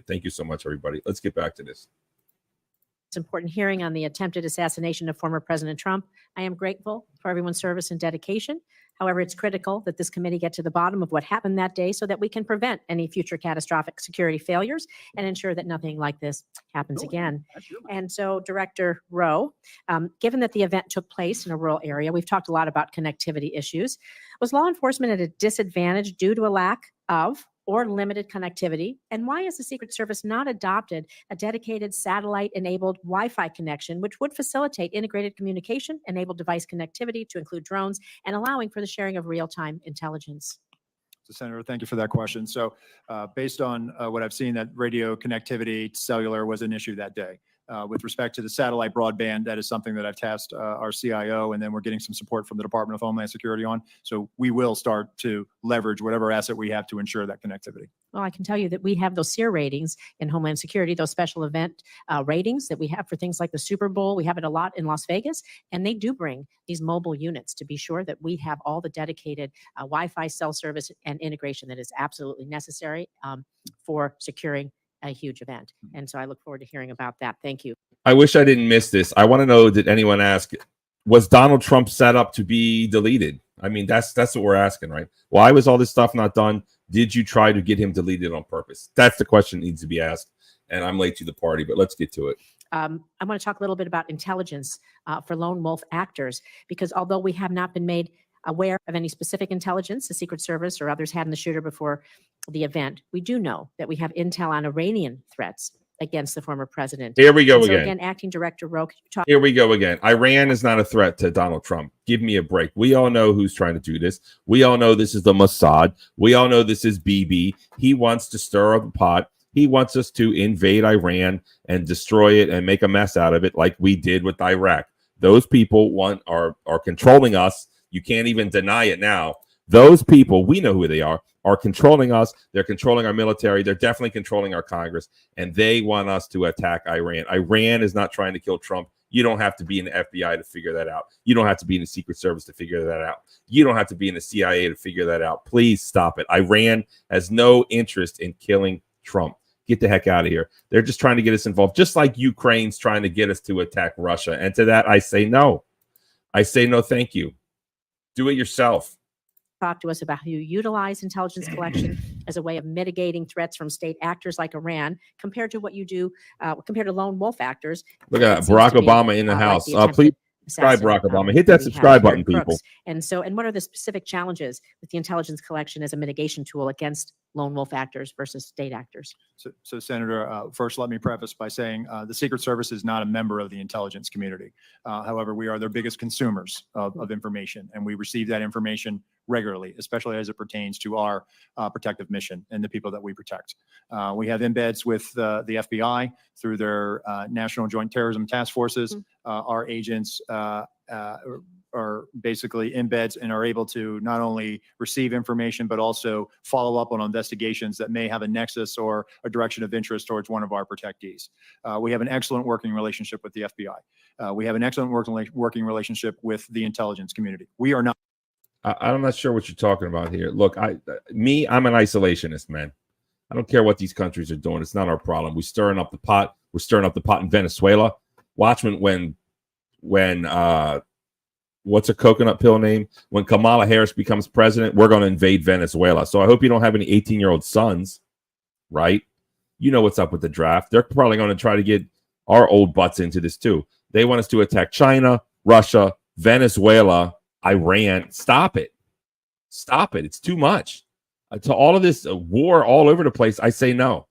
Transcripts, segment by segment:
Thank you so much, everybody. Let's get back to this. Important hearing on the attempted assassination of former President Trump. I am grateful for everyone's service and dedication. However, it's critical that this committee get to the bottom of what happened that day so that we can prevent any future catastrophic security failures and ensure that nothing like this happens again. And so, Director Rowe, given that the event took place in a rural area, we've talked a lot about connectivity issues. Was law enforcement at a disadvantage due to a lack of or limited connectivity? And why has the Secret Service not adopted a dedicated satellite-enabled Wi-Fi connection, which would facilitate integrated communication, enable device connectivity to include drones, and allowing for the sharing of real-time intelligence? So, Senator, thank you for that question. So based on what I've seen, that radio connectivity, cellular was an issue that day. With respect to the satellite broadband, that is something that I've tasked our CIO, and then we're getting some support from the Department of Homeland Security on. So we will start to leverage whatever asset we have to ensure that connectivity. Well, I can tell you that we have those SEER ratings in Homeland Security, those special event ratings that we have for things like the Super Bowl. We have it a lot in Las Vegas, and they do bring these mobile units to be sure that we have all the dedicated Wi-Fi, cell service, and integration that is absolutely necessary for securing a huge event. And so I look forward to hearing about that. Thank you. I wish I didn't miss this. I want to know, did anyone ask, was Donald Trump set up to be deleted? I mean, that's what we're asking, right? Why was all this stuff not done? Did you try to get him deleted on purpose? That's the question that needs to be asked. And I'm late to the party, but let's get to it. I want to talk a little bit about intelligence for lone wolf actors, because although we have not been made aware of any specific intelligence the Secret Service or others had in the shooter before the event, we do know that we have intel on Iranian threats against the former president. Here we go again. Acting Director Rowe, here we go again. Iran is not a threat to Donald Trump. Give me a break. We all know who's trying to do this. We all know this is the Mossad. We all know this is Bibi. He wants to stir up the pot. He wants us to invade Iran and destroy it and make a mess out of it like we did with Iraq. Those people are controlling us. You can't even deny it now. Those people, we know who they are controlling us. They're controlling our military. They're definitely controlling our Congress, and they want us to attack Iran. Iran is not trying to kill Trump. You don't have to be in the FBI to figure that out. You don't have to be in the Secret Service to figure that out. You don't have to be in the CIA to figure that out. Please stop it. Iran has no interest in killing Trump. Get the heck out of here. They're just trying to get us involved, just like Ukraine's trying to get us to attack Russia. And to that, I say no. I say no, thank you. Do it yourself. Talk to us about how you utilize intelligence collection as a way of mitigating threats from state actors like Iran, compared to what you do, compared to lone wolf actors. Look at that, Barack Obama in the house. Please subscribe, Barack Obama. Hit that subscribe button, people. And what are the specific challenges with the intelligence collection as a mitigation tool against lone wolf actors versus state actors? So Senator, first, let me preface by saying the Secret Service is not a member of the intelligence community. However, we are their biggest consumers of information, and we receive that information regularly, especially as it pertains to our protective mission and the people that we protect. We have embeds with the FBI through their National Joint Terrorism Task Forces. Our agents are basically embeds and are able to not only receive information, but also follow up on investigations that may have a nexus or a direction of interest towards one of our protectees. We have an excellent working relationship with the FBI. We have an excellent working relationship with the intelligence community. We are not. I'm not sure what you're talking about here. Look, I'm an isolationist, man. I don't care what these countries are doing. It's not our problem. We're stirring up the pot. We're stirring up the pot in Venezuela. Watch when what's a coconut pill name? When Kamala Harris becomes president, we're going to invade Venezuela. So I hope you don't have any 18-year-old sons, right? You know what's up with the draft. They're probably going to try to get our old butts into this too. They want us to attack China, Russia, Venezuela, Iran. Stop it. Stop it. It's too much. To all of this war all over the place, I say no.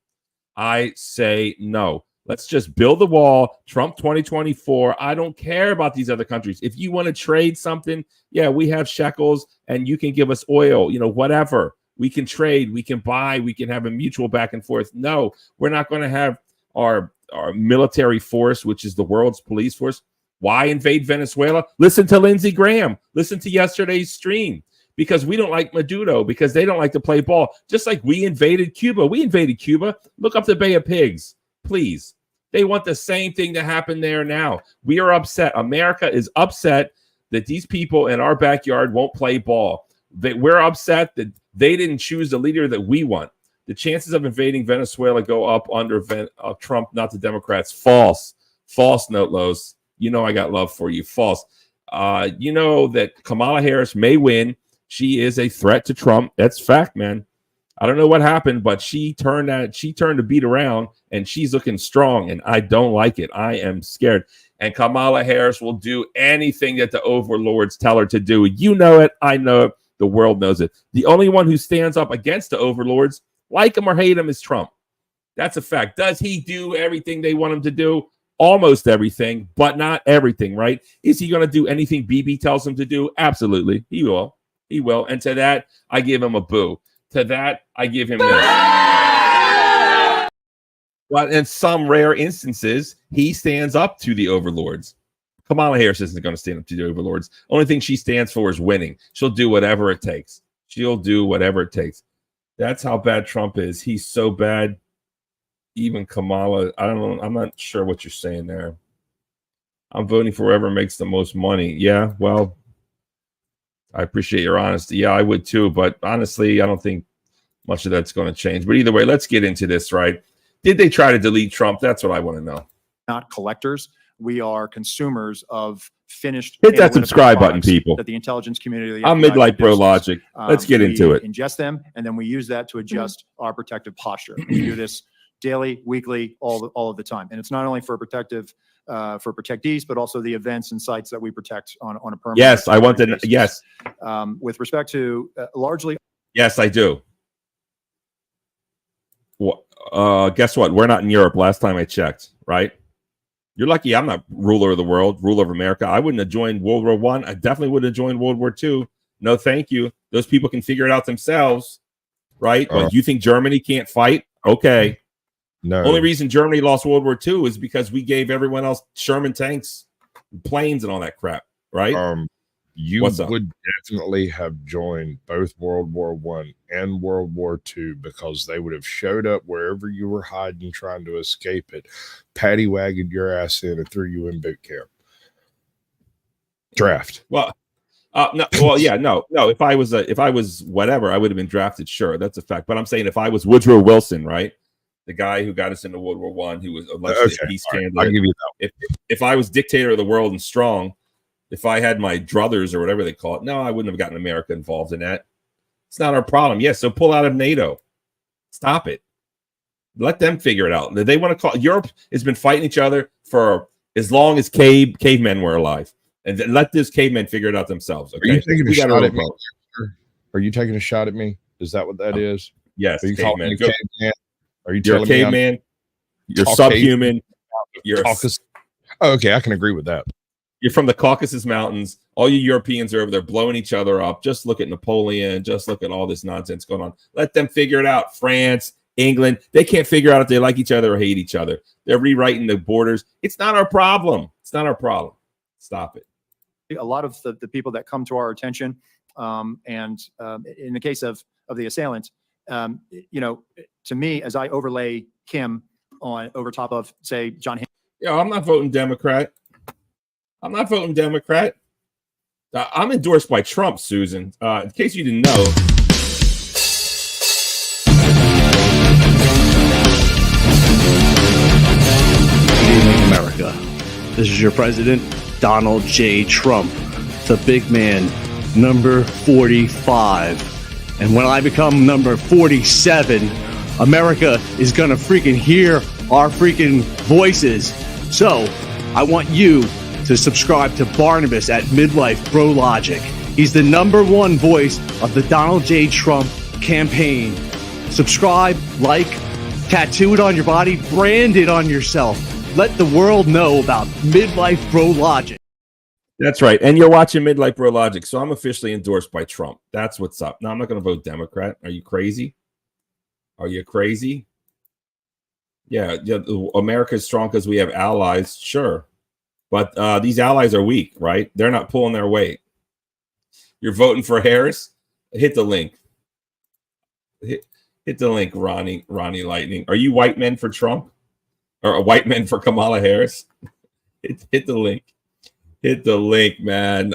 I say no. Let's just build the wall. Trump 2024. I don't care about these other countries. If you want to trade something, yeah, we have shekels and you can give us oil, whatever. We can trade, we can buy, we can have a mutual back and forth. No, we're not going to have our military force, which is the world's police force. Why invade Venezuela? Listen to Lindsey Graham. Listen to yesterday's stream. Because we don't like Maduro, because they don't like to play ball. Just like we invaded Cuba. We invaded Cuba. Look up the Bay of Pigs, please. They want the same thing to happen there now. We are upset. America is upset that these people in our backyard won't play ball. We're upset that they didn't choose the leader that we want. The chances of invading Venezuela go up under Trump, not the Democrats. False. False, Note Lows. You know I got love for you. False. You know that Kamala Harris may win. She is a threat to Trump. That's fact, man. I don't know what happened, but she turned the beat around, and she's looking strong, and I don't like it. I am scared. And Kamala Harris will do anything that the overlords tell her to do. You know it. I know it. The world knows it. The only one who stands up against the overlords, like him or hate him, is Trump. That's a fact. Does he do everything they want him to do? Almost everything, but not everything, right? Is he going to do anything BB tells him to do? Absolutely. He will. He will. And to that, I give him a boo. To that, I give him this. But in some rare instances, he stands up to the overlords. Kamala Harris isn't going to stand up to the overlords. Only thing she stands for is winning. She'll do whatever it takes. She'll do whatever it takes. That's how bad Trump is. He's so bad. Even Kamala, I don't know. I'm not sure what you're saying there. I'm voting for whoever makes the most money. Yeah, well, I appreciate your honesty. Yeah, I would too. But honestly, I don't think much of that's going to change. But either way, let's get into this, right? Did they try to delete Trump? That's what I want to know. Not collectors. We are consumers of finished. Hit that subscribe button, products people. That the intelligence community. I'm Midlight Bro Logic. Let's get into it. Ingest them, and then we use that to adjust our protective posture. We do this daily, weekly, all of the time. And it's not only for protective, for protectees, but also the events and sites that we protect on a permanent. Yes, I want to. basis. Yes. With respect to largely. Yes, I do. Guess what? We're not in Europe. Last time I checked, right? You're lucky I'm not ruler of the world, ruler of America. I wouldn't have joined World War I. I definitely would have joined World War II. No, thank you. Those people can figure it out themselves, right? Well, you think Germany can't fight? Okay. No. Only reason Germany lost World War II is because we gave everyone else Sherman tanks, planes, and all that crap, right? You would definitely have joined both World War I and World War II because they would have showed up wherever you were hiding, trying to escape it, paddy wagged your ass in and threw you in boot camp. Draft. Well, no. Well, yeah, no. If I was whatever, I would have been drafted. Sure, that's a fact. But I'm saying if I was Woodrow Wilson, right? The guy who got us into World War I, who was allegedly a peace candidate. I'll give you that. If I was dictator of the world and strong, if I had my druthers or whatever they call it, no, I wouldn't have gotten America involved in that. It's not our problem. Yes, so pull out of NATO. Stop it. Let them figure it out. They want to call. Europe has been fighting each other for as long as cavemen were alive, and let those cavemen figure it out themselves. Okay? Are you taking a shot at me? Are you taking a shot at me? Is that what that is? Yes, Are you calling me a caveman? Are you You're telling a caveman? You're subhuman. You're okay, I can agree with that. You're from the Caucasus Mountains. All you Europeans are over there blowing each other up. Just look at Napoleon. Just look at all this nonsense going on. Let them figure it out. France, England, they can't figure out if they like each other or hate each other. They're rewriting the borders. It's not our problem. It's not our problem. Stop it. A lot of the people that come to our attention, and in the case of the assailant, to me, as I overlay Kim over top of, say, John. I'm not voting Democrat. I'm not voting Democrat. I'm endorsed by Trump, Susan. In case you didn't know. Good evening, America. This is your president, Donald J. Trump, the big man, number 45. And when I become number 47, America is going to freaking hear our freaking voices. So I want you to subscribe to Barnabas at Midlife Bro Logic. He's the #1 voice of the Donald J. Trump campaign. Subscribe, like, tattoo it on your body, brand it on yourself. Let the world know about Midlife Bro Logic. That's right. And you're watching Midlife Bro Logic. So I'm officially endorsed by Trump. That's what's up. No, I'm not going to vote Democrat. Are you crazy? Are you crazy? Yeah, America's strong because we have allies. Sure. But these allies are weak, right? They're not pulling their weight. You're voting for Harris? Hit the link. Hit the link, Ronnie Lightning. Are you white men for Trump? Or white men for Kamala Harris? Hit the link. Hit the link, man.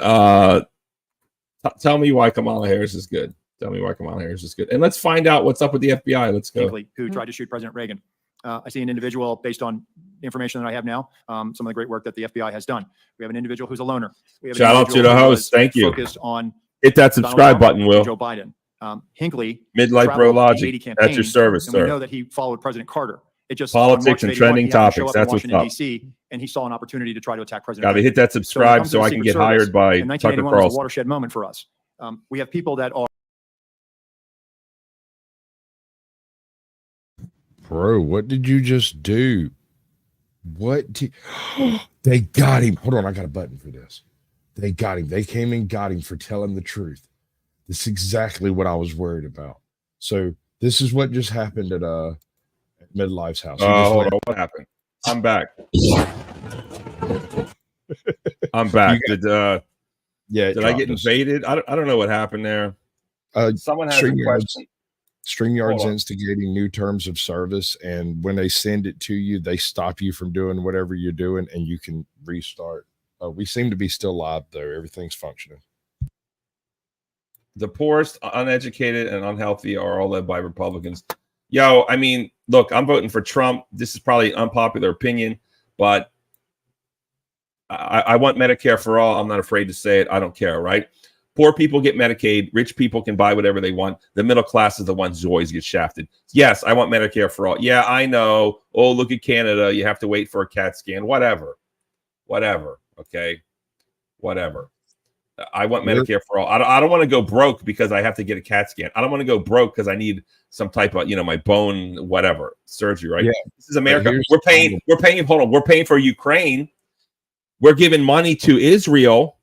Tell me why Kamala Harris is good. Tell me why Kamala Harris is good. And let's find out what's up with the FBI. Let's go. Hinckley, who tried to shoot President Reagan. I see an individual, based on information that I have now, some of the great work that the FBI has done. We have an individual who's a loner. We have an Shout out to individual the who host. was Thank you. Focused on Hit that Donald subscribe Trump button, and Will. Joe Biden. Hinckley, Midlife Bro traveled to Logic. 80 At your campaigns, service, and we sir. know that he followed President Carter. It just Politics on March and 81, trending he happened to show topics. up in That's what's Washington, up. D.C., and he saw an opportunity to try to attack President Got to Reagan. hit that So when it subscribe comes to so the I can Secret get Service, hired by and Tucker 1981 was a Carlson. watershed moment for us. We have people that are Bro, what did you just do? They got him. Hold on, I got a button for this. They got him. They came and got him for telling the truth. This is exactly what I was worried about. So this is what just happened at Midlife's house. He just Hold went- on. What happened? I'm back. I'm back. You Did I get invaded? I don't know what happened there. Someone has a question. StreamYard's Hold on. instigating new terms of service, and when they send it to you, they stop you from doing whatever you're doing, and you can restart. We seem to be still live, though. Everything's functioning. The poorest, uneducated, and unhealthy are all led by Republicans. Yo, I mean, look, I'm voting for Trump. This is probably an unpopular opinion, but I want Medicare for all. I'm not afraid to say it. I don't care, right? Poor people get Medicaid. Rich people can buy whatever they want. The middle class is the ones who always get shafted. Yes, I want Medicare for all. Yeah, I know. Oh, look at Canada. You have to wait for a CAT scan. Whatever. Okay. Whatever. I want Medicare for all. I don't want to go broke because I have to get a CAT scan. I don't want to go broke because I need some type of, my bone, whatever, surgery, right? Yeah. This is America. Here's We're paying, hold on. We're paying for Ukraine. We're giving money to Israel,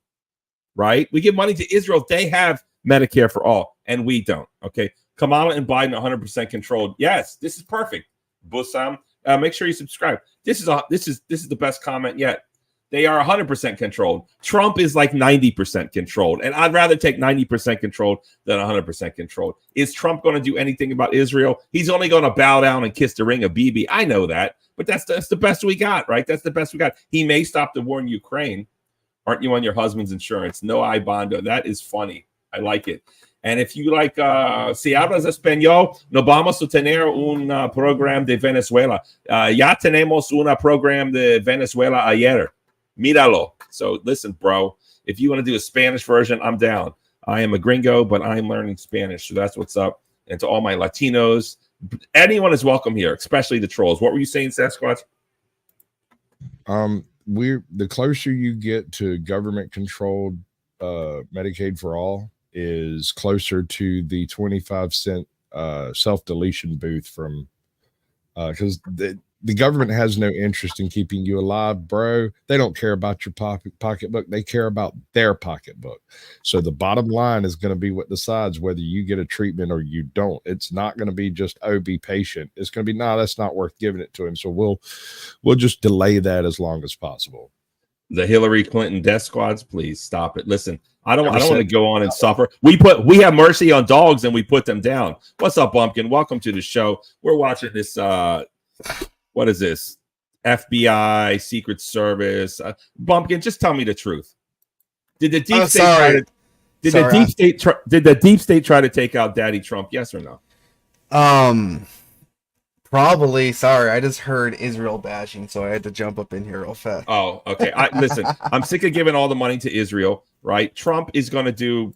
right? We give money to Israel. They have Medicare for all, and we don't. Okay. Kamala and Biden 100% controlled. Yes, this is perfect. Busam, make sure you subscribe. This is the best comment yet. They are 100% controlled. Trump is like 90% controlled, and I'd rather take 90% controlled than 100% controlled. Is Trump going to do anything about Israel? He's only going to bow down and kiss the ring of Bibi. I know that, but that's the best we got, right? That's the best we got. He may stop the war in Ukraine. Aren't you on your husband's insurance? No, I bondo. That is funny. I like it. And if you like, si hablas español, no vamos a tener un program de Venezuela. Ya tenemos una program de Venezuela ayer. Míralo. So listen, bro, if you want to do a Spanish version, I'm down. I am a gringo, but I'm learning Spanish. So that's what's up. And to all my Latinos, anyone is welcome here, especially the trolls. What were you saying, Sasquatch? The closer you get to government controlled Medicaid for all is closer to the 25-cent self-deletion booth from because the government has no interest in keeping you alive, bro. They don't care about your pocketbook. They care about their pocketbook. So the bottom line is going to be what decides whether you get a treatment or you don't. It's not going to be just, oh, be patient. It's going to be, no, that's not worth giving it to him. So we'll just delay that as long as possible. The Hillary Clinton death squads, please stop it. Listen, I don't want to go on and suffer. We have mercy on dogs and we put them down. What's up, Bumpkin? Welcome to the show. We're watching this what is this? FBI, Secret Service. Bumpkin, just tell me the truth. Did the deep state did the deep state try to take out Daddy Trump? Yes or no? Probably. Sorry, I just heard Israel bashing, so I had to jump up in here real fast. Oh, okay. Listen, I'm sick of giving all the money to Israel, right? Trump is going to do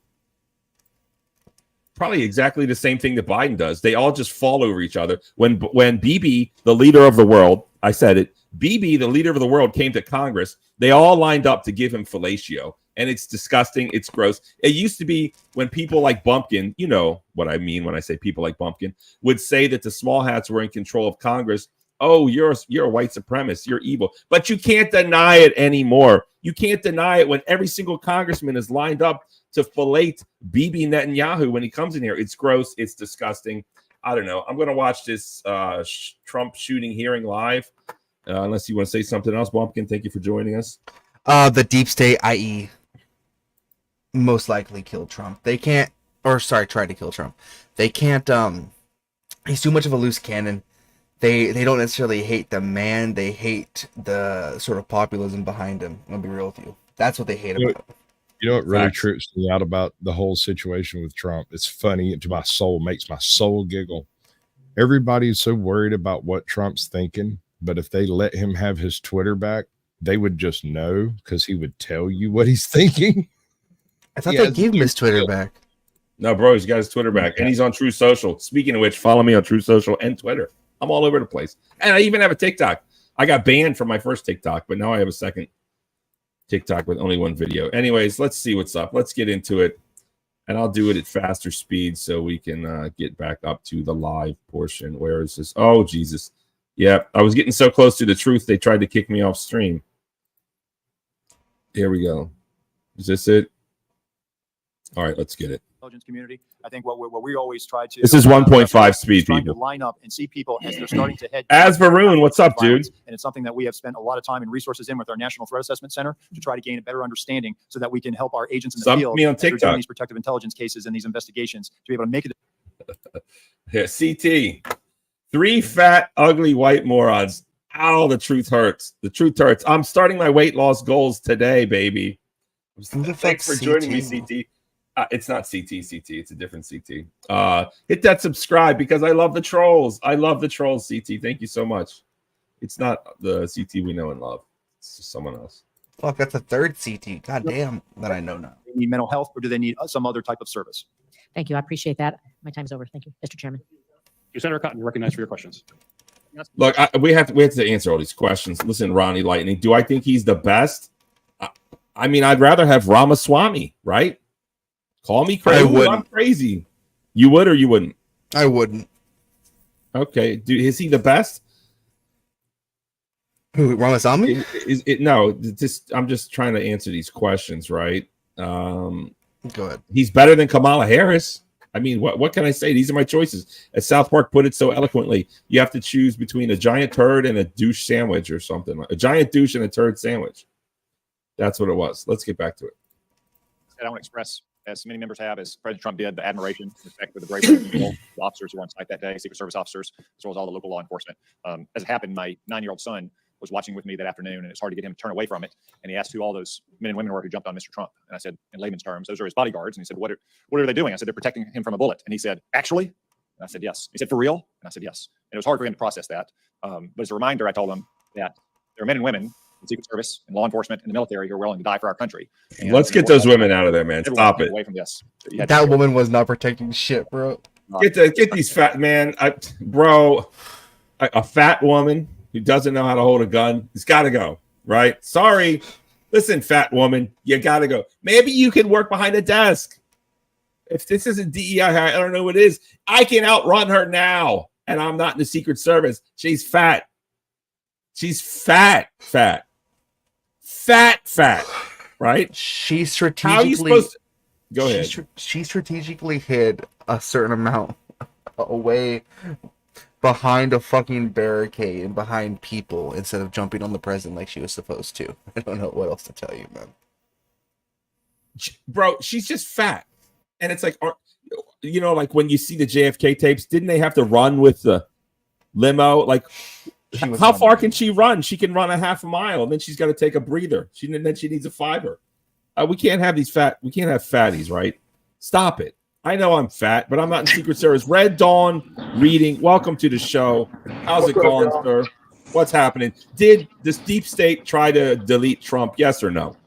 probably exactly the same thing that Biden does. They all just fall over each other. When Bibi, the leader of the world, I said it, Bibi, the leader of the world, came to Congress, they all lined up to give him fellatio. And it's disgusting. It's gross. It used to be when people like Bumpkin, you know what I mean when I say people like Bumpkin, would say that the small hats were in control of Congress. Oh, you're a white supremacist. You're evil. But you can't deny it anymore. You can't deny it when every single congressman is lined up to fillet Bibi Netanyahu when he comes in here. It's gross. It's disgusting. I don't know. I'm going to watch this Trump shooting hearing live. Unless you want to say something else, Bumpkin. Thank you for joining us. The deep state, i.e., most likely killed Trump. They can't, or sorry, tried to kill Trump. They can't. He's too much of a loose cannon. They don't necessarily hate the man. They hate the sort of populism behind him. I'll be real with you. That's what they hate about him. You know what really Facts. trips me out about the whole situation with Trump? It's funny to my soul, makes my soul giggle. Everybody's so worried about what Trump's thinking, but if they let him have his Twitter back, they would just know because he would tell you what he's thinking. I thought He they has gave him his Twitter skill. back. No, bro, he's got his Twitter back, and he's on True Social. Speaking of which, follow me on True Social and Twitter. I'm all over the place, and I even have a TikTok. I got banned from my first TikTok, but now I have a second TikTok with only one video. Anyways, let's see what's up. Let's get into it, and I'll do it at faster speed so we can get back up to the live portion. Where is this? Oh, Jesus. Yeah, I was getting so close to the truth, they tried to kick me off stream. Here we go. Is this it? All right, let's get it. Intelligence community. I think what we always try to. This is 1.5 speed, trying to people. line up and see people as they're starting to head. As Varun, what's up, dude? And it's something that we have spent a lot of time and resources in with our National Threat Assessment Center to try to gain a better understanding so that we can help our agents in the Sub field me on as they're doing TikTok. these protective intelligence cases and these investigations to be able to make it. Here, CT. 3 fat, ugly white morons. Ow, the truth hurts. The truth hurts. I'm starting my weight loss goals today, baby. Who the Thanks for fuck's joining me, CT? CT. It's not CT. It's a different CT. Hit that subscribe because I love the trolls. I love the trolls, CT. Thank you so much. It's not the CT we know and love. It's just someone else. Fuck, that's a third CT. God damn, that I know now. They need mental health, or do they need some other type of service? Thank you. I appreciate that. My time's over. Thank you, Mr. Chairman. Senator Cotton, you're recognized for your questions. Look, we have to answer all these questions. Listen, Ronnie Lightning, do I think he's the best? I mean, I'd rather have Ramaswamy, right? Call me crazy. I'm crazy. You would or you wouldn't? I wouldn't. Okay. Is he the best? Who, Ramaswamy? No, I'm just trying to answer these questions, right? Go ahead. He's better than Kamala Harris. I mean, what can I say? These are my choices. As South Park put it so eloquently, you have to choose between a giant turd and a douche sandwich or something. A giant douche and a turd sandwich. That's what it was. Let's get back to it. I want to express, as many members have, as President Trump did, the admiration, respect for the bravery of the officers who were on site that day, Secret Service officers, as well as all the local law enforcement. As it happened, my 9-year-old son was watching with me that afternoon, and it's hard to get him to turn away from it. And he asked who all those men and women were who jumped on Mr. Trump. And I said, in layman's terms, those are his bodyguards. And he said, what are they doing? I said, they're protecting him from a bullet. And he said, actually? And I said, yes. He said, for real? And I said, yes. And it was hard for him to process that. But as a reminder, I told him that there are men and women in Secret Service and law enforcement and the military who are willing to die for our country. And let's get those women out of there, man. Stop it. Away from this. That woman was not protecting shit, bro. Get these fat man, a fat woman who doesn't know how to hold a gun. It's got to go, right? Sorry. Listen, fat woman, you got to go. Maybe you can work behind a desk. If this isn't DEI, I don't know what it is. I can outrun her now, and I'm not in the Secret Service. She's fat. She's fat, right? She strategically. How are you supposed to go ahead? She strategically hid a certain amount away behind a fucking barricade and behind people instead of jumping on the president like she was supposed to. I don't know what else to tell you, man. Bro, she's just fat. And it's like, like when you see the JFK tapes, didn't they have to run with the limo? Like, how far can she run? She can run a half a mile, and then she's got to take a breather. Then she needs a fiber. We can't have we can't have fatties, right? Stop it. I know I'm fat, but I'm not in Secret Service. Red Dawn reading. Welcome to the show. How's it going, sir? What's happening? Did this deep state try to delete Trump? Yes or no?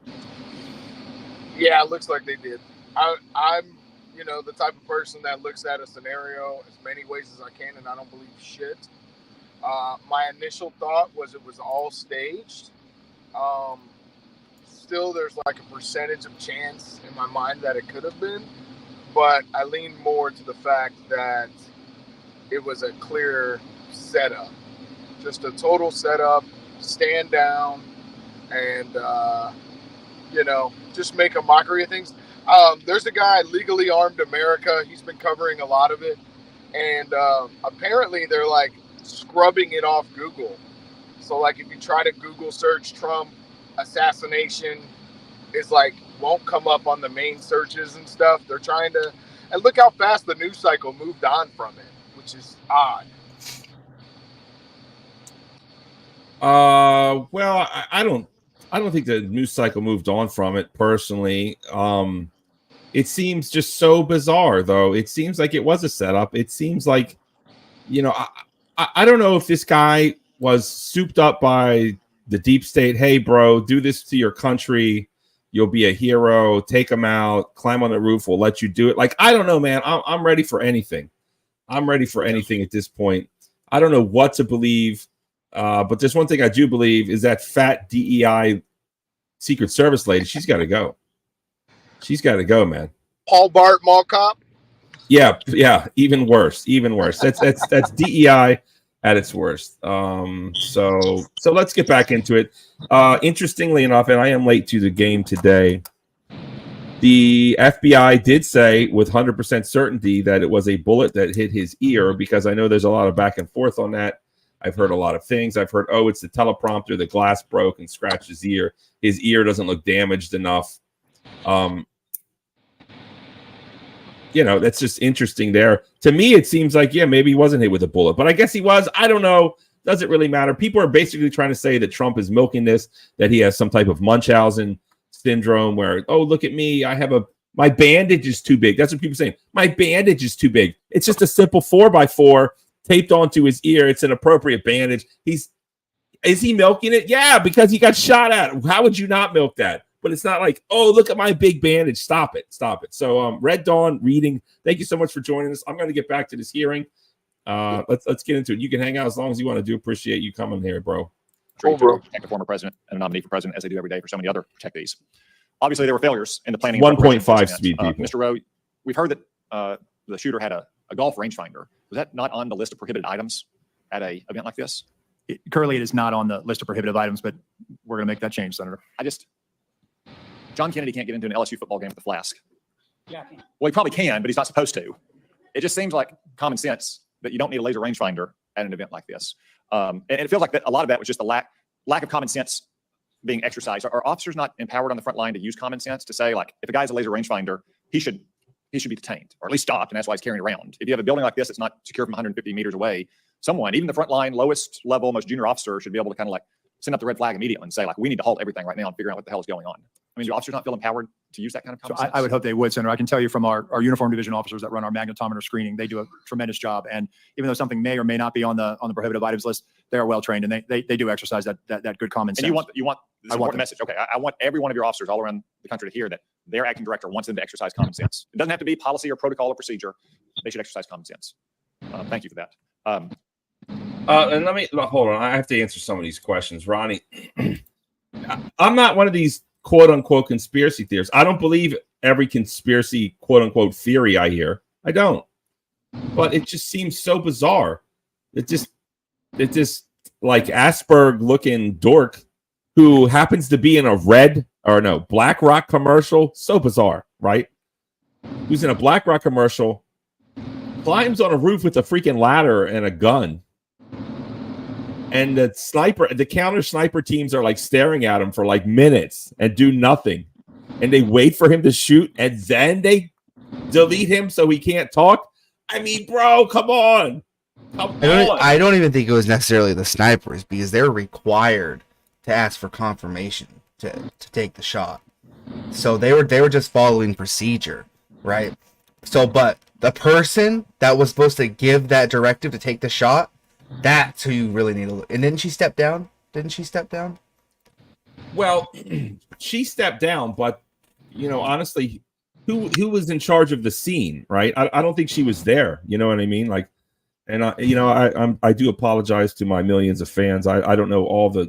Yeah, it looks like they did. I'm, the type of person that looks at a scenario as many ways as I can, and I don't believe shit. My initial thought was it was all staged. Still, there's like a percentage of chance in my mind that it could have been, but I lean more to the fact that it was a clear setup, just a total setup, stand down, and just make a mockery of things. There's a guy, Legally Armed America. He's been covering a lot of it, and apparently they're like scrubbing it off Google. So like if you try to Google search Trump assassination, it's like won't come up on the main searches and stuff. They're trying to, and look how fast the news cycle moved on from it, which is odd. Well, I don't. I don't think the news cycle moved on from it personally. It seems just so bizarre, though. It seems like it was a setup. It seems like, I don't know if this guy was souped up by the deep state. Hey, bro, do this to your country. You'll be a hero. Take them out. Climb on the roof. We'll let you do it. Like, I don't know, man. I'm ready for anything. I'm ready for anything at this point. I don't know what to believe. But there's one thing I do believe is that fat DEI Secret Service lady. She's got to go. She's got to go, man. Paul Bart Mall Cop. Yeah. Even worse. That's DEI at its worst. So let's get back into it. Interestingly enough, and I am late to the game today, the FBI did say with 100% certainty that it was a bullet that hit his ear, because I know there's a lot of back and forth on that. I've heard a lot of things. I've heard, it's the teleprompter, the glass broke and scratched his ear. His ear doesn't look damaged enough. That's just interesting there. To me, it seems like, maybe he wasn't hit with a bullet, but I guess he was. I don't know. Doesn't really matter. People are basically trying to say that Trump is milking this, that he has some type of Munchausen syndrome where, look at me. My bandage is too big. That's what people are saying. My bandage is too big. It's just a simple 4x4 taped onto his ear. It's an appropriate bandage. Is he milking it? Yeah, because he got shot at. How would you not milk that? But it's not like, look at my big bandage. Stop it. So Red Dawn reading. Thank you so much for joining us. I'm going to get back to this hearing. Let's get into it. You can hang out as long as you want to do. Appreciate you coming here, bro. Cool, bro. Protect the former president and a nominee for president, as they do every day for so many other protectees. Obviously, there were failures in the planning. 1.5 speed people. Mr. Rowe, we've heard that the shooter had a golf rangefinder. Was that not on the list of prohibited items at an event like this? Currently, it is not on the list of prohibited items, but we're going to make that change, Senator. John Kennedy can't get into an LSU football game with a flask. Yeah. Well, he probably can, but he's not supposed to. It just seems like common sense that you don't need a laser rangefinder at an event like this. And it feels like that a lot of that was just a lack of common sense being exercised. Are officers not empowered on the front line to use common sense to say, like, if a guy's a laser rangefinder, he should be detained or at least stopped, and that's why he's carrying it around. If you have a building like this that's not secure from 150 meters away, someone, even the front line, lowest level, most junior officer, should be able to kind of like send up the red flag immediately and say, like, we need to halt everything right now and figure out what the hell is going on. I mean, do officers not feel empowered to use that kind of common sense? I would hope they would, Senator. I can tell you from our uniform division officers that run our magnetometer screening, they do a tremendous job. And even though something may or may not be on the prohibitive items list, they are well trained and they do exercise that good common sense. And you want this important message. Okay, I want every one of your officers all around the country to hear that their acting director wants them to exercise common sense. It doesn't have to be policy or protocol or procedure. They should exercise common sense. Thank you for that. And let me hold on. I have to answer some of these questions, Ronnie. I'm not one of these quote unquote conspiracy theorists. I don't believe every conspiracy quote unquote theory I hear. I don't. But it just seems so bizarre. It just like Asperg looking dork who happens to be in a BlackRock commercial. So bizarre, right? Who's in a BlackRock commercial, climbs on a roof with a freaking ladder and a gun. And the counter sniper teams are like staring at him for like minutes and do nothing. And they wait for him to shoot and then they delete him so he can't talk. I mean, bro, come on. I don't even think it was necessarily the snipers, because they're required to ask for confirmation to take the shot. So they were just following procedure, right? So, but the person that was supposed to give that directive to take the shot, that's who you really need to look. And didn't she step down? Well, she stepped down, but honestly, who was in charge of the scene, right? I don't think she was there. You know what I mean? Like, and I do apologize to my millions of fans. I don't know all the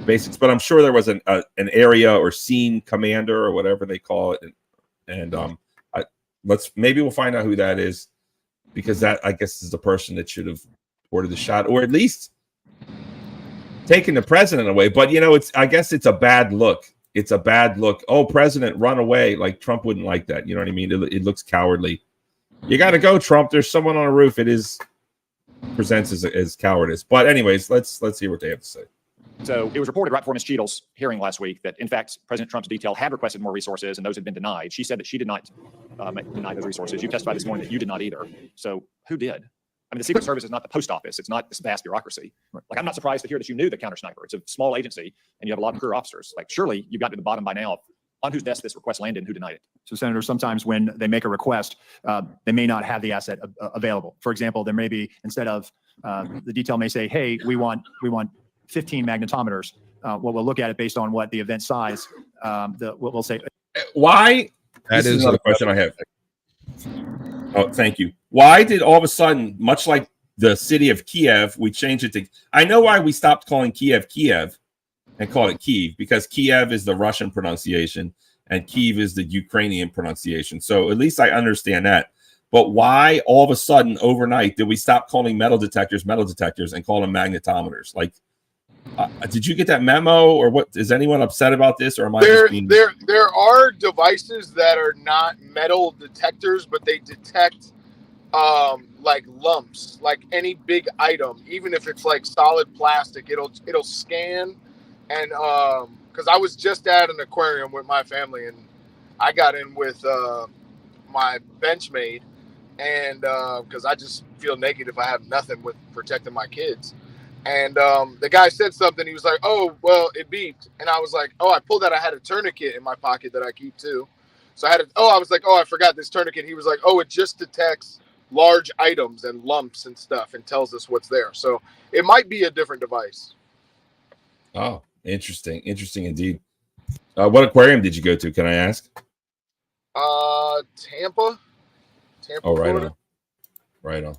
basics, but I'm sure there was an area or scene commander or whatever they call it, and maybe we'll find out who that is, because that, I guess, is the person that should have ordered the shot, or at least taking the president away. But I guess it's a bad look. It's a bad look. Oh, president, run away. Like, Trump wouldn't like that. You know what I mean? It looks cowardly. You got to go, Trump. There's someone on a roof. It presents as cowardice. But anyways, let's hear what they have to say. So it was reported right before Ms. Cheadle's hearing last week that, in fact, President Trump's detail had requested more resources and those had been denied. She said that she did not deny those resources. You testified this morning that you did not either. So who did? I mean, the Secret Service is not the post office. It's not this vast bureaucracy. Like, I'm not surprised to hear that you knew the counter sniper. It's a small agency, and you have a lot of career officers. Like, surely you got to the bottom by now on whose desk this request landed and who denied it. So, Senator, sometimes when they make a request, they may not have the asset available. For example, there may be, instead of the detail may say, hey, we want 15 magnetometers. What we'll look at it based on what the event size, we'll say. Why? That This is is another question I have. Oh, thank you. Why did all of a sudden, much like the city of Kiev, we changed it to? I know why we stopped calling Kiev Kiev and called it Kyiv, because Kiev is the Russian pronunciation and Kyiv is the Ukrainian pronunciation. So at least I understand that. But why all of a sudden overnight did we stop calling metal detectors and call them magnetometers? Like, did you get that memo, or what? Is anyone upset about this, or am I just being... There are devices that are not metal detectors, but they detect like lumps, like any big item, even if it's like solid plastic, it'll scan. And because I was just at an aquarium with my family, and I got in with my benchmate, and because I just feel naked if I have nothing with protecting my kids. And the guy said something. He was like, oh, well, it beeped. And I was like, oh, I pulled out. I had a tourniquet in my pocket that I keep too. So I was like, oh, I forgot this tourniquet. He was like, oh, it just detects large items and lumps and stuff and tells us what's there. So it might be a different device. Oh, interesting. Interesting indeed. What aquarium did you go to? Can I ask? Tampa. Oh, right Florida. on. Right on.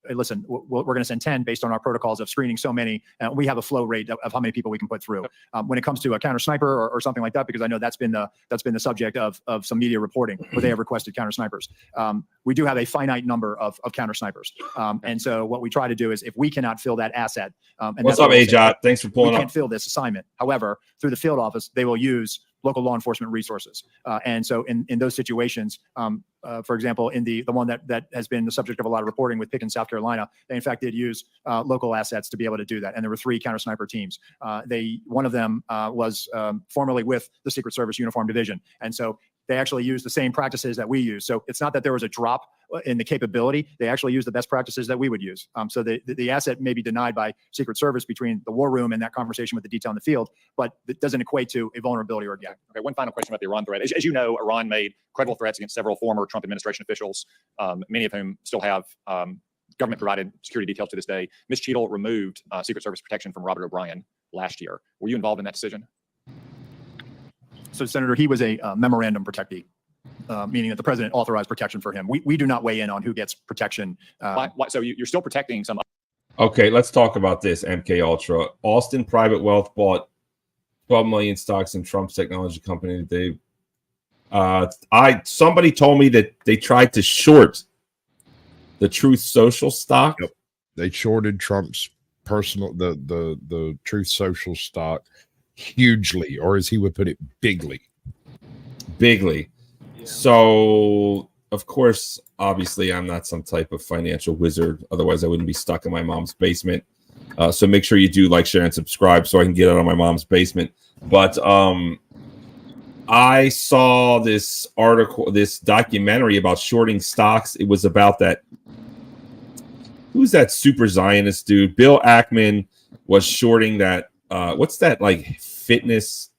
Hey, listen, we're going to send 10 based on our protocols of screening so many. We have a flow rate of how many people we can put through. When it comes to a counter sniper or something like that, because I know that's been the subject of some media reporting where they have requested counter snipers. We do have a finite number of counter snipers. And so what we try to do is, if we cannot fill that asset, and What's that's up, what we'll say, AJOT? Thanks for we pulling can't up. fill this assignment. However, through the field office, they will use local law enforcement resources. And so in those situations, for example, in the one that has been the subject of a lot of reporting with Pickens, South Carolina, they in fact did use local assets to be able to do that. And there were 3 counter sniper teams. One of them was formerly with the Secret Service Uniform Division. And so they actually use the same practices that we use. So it's not that there was a drop in the capability. They actually use the best practices that we would use. So the asset may be denied by Secret Service between the war room and that conversation with the detail in the field, but it doesn't equate to a vulnerability or a gap. Okay, one final question about the Iran threat. As you know, Iran made credible threats against several former Trump administration officials, many of whom still have government-provided security details to this day. Ms. Cheadle removed Secret Service protection from Robert O'Brien last year. Were you involved in that decision? So, Senator, he was a memorandum protectee, meaning that the president authorized protection for him. We do not weigh in on who gets protection. Why, so you're still protecting some... Okay, let's talk about this. MK Ultra. Austin Private Wealth bought 12 million stocks in Trump's technology company. Somebody told me that they tried to short the Truth Social stock. Yep. They shorted Trump's the Truth Social stock hugely, or as he would put it, bigly. So, of course, obviously, I'm not some type of financial wizard. Otherwise, I wouldn't be stuck in my mom's basement. So make sure you do like, share, and subscribe so I can get out of my mom's basement. But I saw this article, this documentary about shorting stocks. It was about that. Who's that super Zionist dude? Bill Ackman was shorting that. What's that, like, fitness,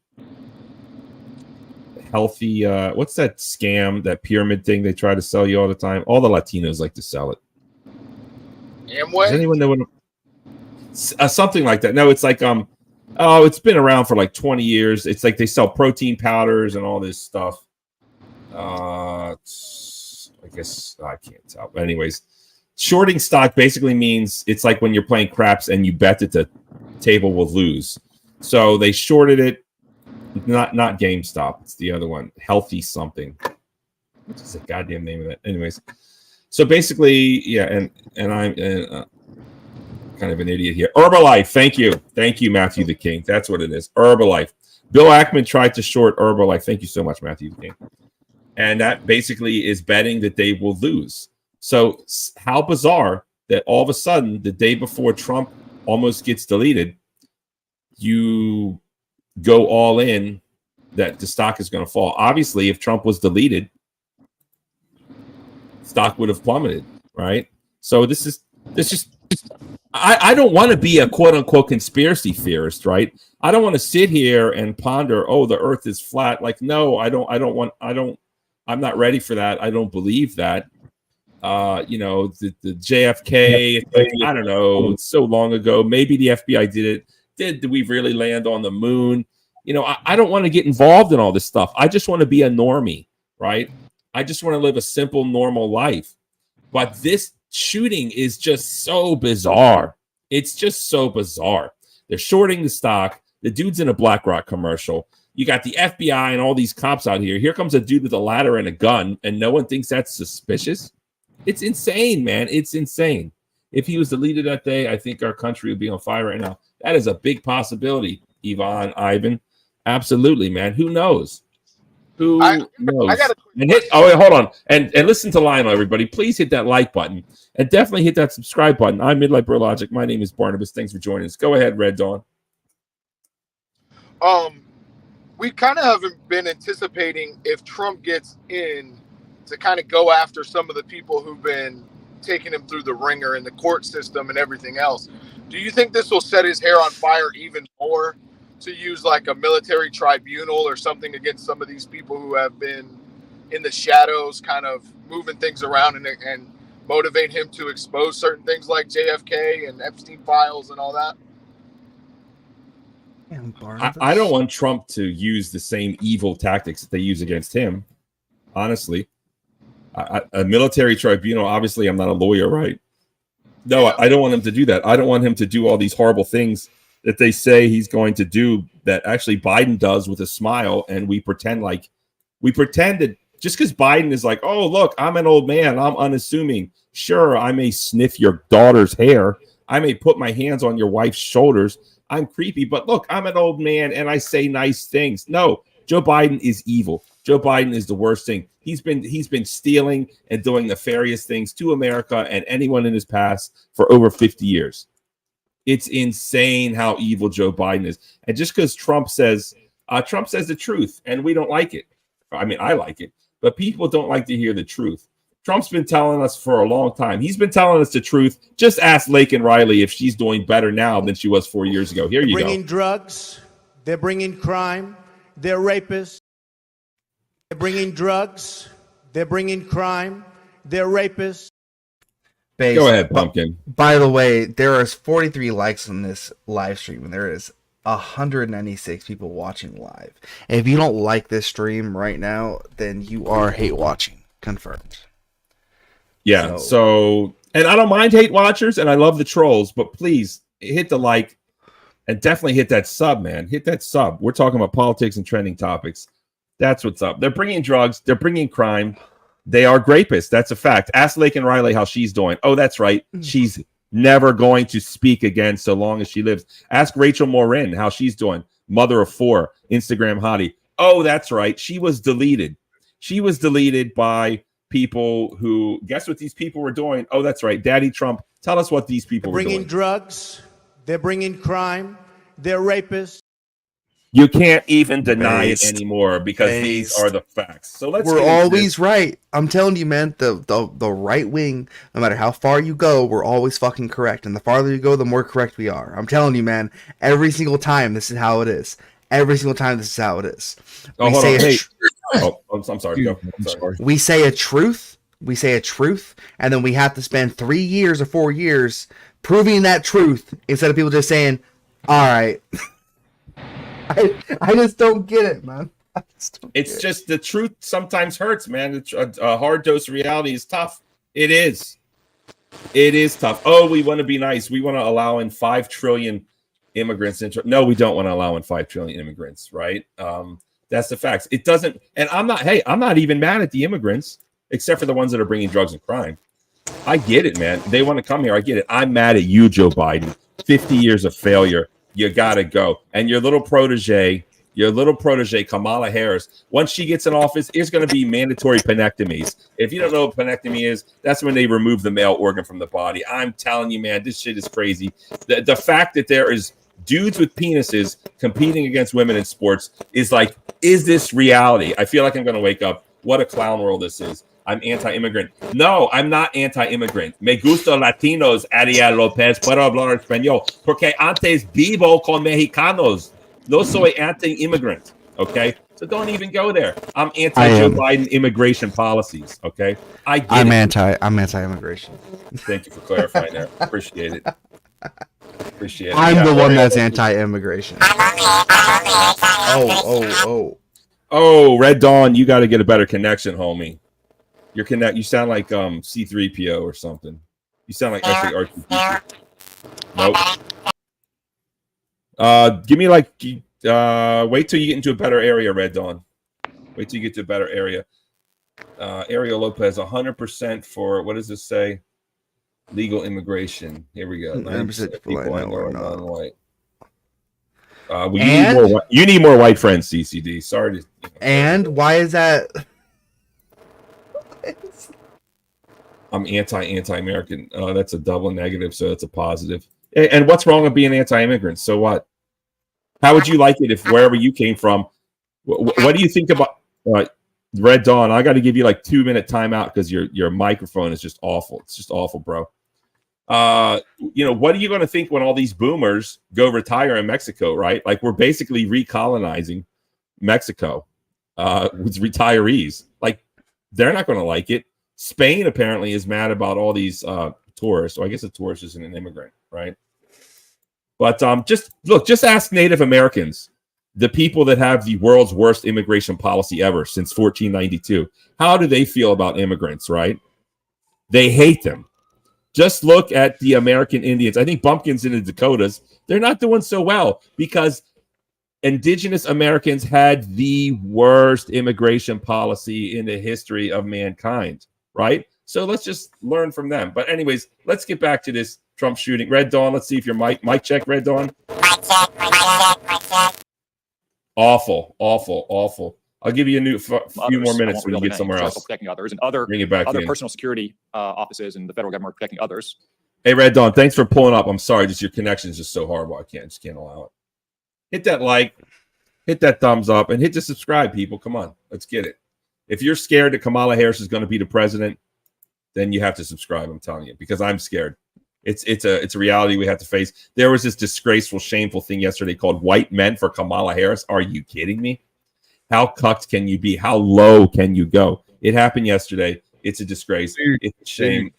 healthy? What's that scam, that pyramid thing they try to sell you all the time? All the Latinos like to sell it. Amway? Does anyone know what? Something like that. No, it's like it's been around for like 20 years. It's like they sell protein powders and all this stuff. I guess I can't tell. But anyways, shorting stock basically means it's like when you're playing craps and you bet that the table will lose. So they shorted it. Not GameStop. It's the other one. Healthy something. What's the goddamn name of that? Anyways, so basically, yeah, and I'm kind of an idiot here. Herbalife. Thank you, Matthew the King. That's what it is. Herbalife. Bill Ackman tried to short Herbalife. Thank you so much, Matthew the King. And that basically is betting that they will lose. So how bizarre that all of a sudden, the day before Trump almost gets deleted, you go all in that the stock is going to fall. Obviously, if Trump was deleted, stock would have plummeted, right? So this is There's just I don't want to be a quote unquote conspiracy theorist, right? I don't want to sit here and ponder, oh, the earth is flat. Like, no, I'm not ready for that. I don't believe that. The JFK, it's like, I don't know, it's so long ago. Maybe the FBI did it. Did we really land on the moon? I don't want to get involved in all this stuff. I just want to be a normie, right? I just want to live a simple, normal life. But this shooting is just so bizarre. It's just so bizarre. They're shorting the stock. The dude's in a BlackRock commercial. You got the FBI and all these cops out here. Here comes a dude with a ladder and a gun, and no one thinks that's suspicious. It's insane, man. It's insane. If he was the leader that day, I think our country would be on fire right now. That is a big possibility, Ivan. Absolutely, man. Who knows? Who knows? Hold on. And listen to Lionel, everybody. Please hit that like button and definitely hit that subscribe button. I'm Midlife Bro Logic. My name is Barnabas. Thanks for joining us. Go ahead, Red Dawn. We kind of haven't been anticipating if Trump gets in to kind of go after some of the people who've been taking him through the ringer in the court system and everything else. Do you think this will set his hair on fire even more to use like a military tribunal or something against some of these people who have been in the shadows, kind of moving things around and motivate him to expose certain things like JFK and Epstein files and all that? I don't want Trump to use the same evil tactics that they use against him. Honestly, a military tribunal, obviously I'm not a lawyer, right? No, I don't want him to do that. I don't want him to do all these horrible things that they say he's going to do that actually Biden does with a smile. And we pretend that just because Biden is like, oh, look, I'm an old man, I'm unassuming. Sure, I may sniff your daughter's hair. I may put my hands on your wife's shoulders. I'm creepy, but look, I'm an old man and I say nice things. No, Joe Biden is evil. Joe Biden is the worst thing. He's been stealing and doing nefarious things to America and anyone in his past for over 50 years. It's insane how evil Joe Biden is. And just because Trump says the truth and we don't like it. I mean, I like it, but people don't like to hear the truth. Trump's been telling us for a long time. He's been telling us the truth. Just ask Laken Riley if she's doing better now than she was 4 years ago. Here you go. They're bringing drugs. They're bringing crime. They're rapists. They're bringing drugs. They're bringing crime. They're rapists. Base. Go ahead, Pumpkin. By the way, there is 43 likes on this live stream, and there is 196 people watching live. And if you don't like this stream right now, then you are hate watching. Confirmed. Yeah, so and I don't mind hate watchers, and I love the trolls, but please hit the like and definitely hit that sub, man. Hit that sub. We're talking about politics and trending topics. That's what's up. They're bringing drugs. They're bringing crime. They are rapists. That's a fact. Ask Laken Riley how she's doing. Oh, that's right. She's never going to speak again so long as she lives. Ask Rachel Morin how she's doing. Mother of 4, Instagram hottie. Oh, that's right. She was deleted. She was deleted by people who, guess what these people were doing? Oh, that's right. Daddy Trump, tell us what these people were doing. They're bringing drugs. They're bringing crime. They're rapists. You can't even deny it anymore because these are the facts. So we're always right. I'm telling you, man, the right wing, no matter how far you go, we're always fucking correct. And the farther you go, the more correct we are. I'm telling you, man, every single time this is how it is. Every single time this is how it is. Oh, hold on. Hey. I'm sorry. Go. I'm sorry. We say a truth, and then we have to spend 3 years or 4 years proving that truth instead of people just saying, all right. I just don't get it, man. It's just the truth sometimes hurts, man. A hard dose of reality is tough. It is. It is tough. Oh, we want to be nice. We want to allow in 5 trillion immigrants. No, we don't want to allow in 5 trillion immigrants, right? That's the facts. It doesn't. And I'm not even mad at the immigrants, except for the ones that are bringing drugs and crime. I get it, man. They want to come here. I get it. I'm mad at you, Joe Biden. 50 years of failure. You got to go. And your little protege, Kamala Harris, once she gets in office, it's going to be mandatory penectomies. If you don't know what penectomy is, that's when they remove the male organ from the body. I'm telling you, man, this shit is crazy. The fact that there is dudes with penises competing against women in sports is like, is this reality? I feel like I'm going to wake up. What a clown world this is. I'm anti-immigrant. No, I'm not anti-immigrant. Me gusta Latinos, Ariel Lopez. Puedo hablar español. Porque antes vivo con mexicanos. No soy anti-immigrant. Okay? So don't even go there. I'm anti-Joe Biden immigration policies. Okay? I get it. I'm anti-immigration. Thank you for clarifying that. Appreciate it. Appreciate it. I'm Yeah, the one Ariel. that's anti-immigration. Oh, Red Dawn, you got to get a better connection, homie. You sound like C3PO or something. You sound like actually R2D2. Nope. Give me like wait till you get into a better area, Red Dawn. Wait till you get to a better area. Ariel Lopez, 100% for, what does this say? Legal immigration. Here we go. 90% people I know are non-white. You need more white friends, CCD. Sorry to. And why is that? I'm anti-American. That's a double negative, so that's a positive. And what's wrong with being anti-immigrant? So what? How would you like it if wherever you came from? What do you think about Red Dawn? I got to give you like 2-minute timeout because your microphone is just awful. It's just awful, bro. What are you going to think when all these boomers go retire in Mexico, right? Like we're basically recolonizing Mexico with retirees. Like they're not going to like it. Spain apparently is mad about all these tourists. So I guess a tourist isn't an immigrant, right? But just ask Native Americans, the people that have the world's worst immigration policy ever since 1492. How do they feel about immigrants, right? They hate them. Just look at the American Indians. I think Bumpkins in the Dakotas, they're not doing so well because indigenous Americans had the worst immigration policy in the history of mankind, right? So let's just learn from them. But anyways, let's get back to this Trump shooting. Red Dawn, let's see if your mic check, Red Dawn. Mic check. Awful. I'll give you a few more minutes when you get somewhere else. Protecting others and other personal security offices in the federal government protecting others. Hey, Red Dawn, thanks for pulling up. I'm sorry, just your connection is just so horrible. I can't allow it. Hit that like, hit that thumbs up, and hit the subscribe, people. Come on, let's get it. If you're scared that Kamala Harris is going to be the president, then you have to subscribe. I'm telling you, because I'm scared. It's a reality we have to face. There was this disgraceful, shameful thing yesterday called "White Men for Kamala Harris." Are you kidding me? How cucked can you be? How low can you go? It happened yesterday. It's a disgrace. It's a shame.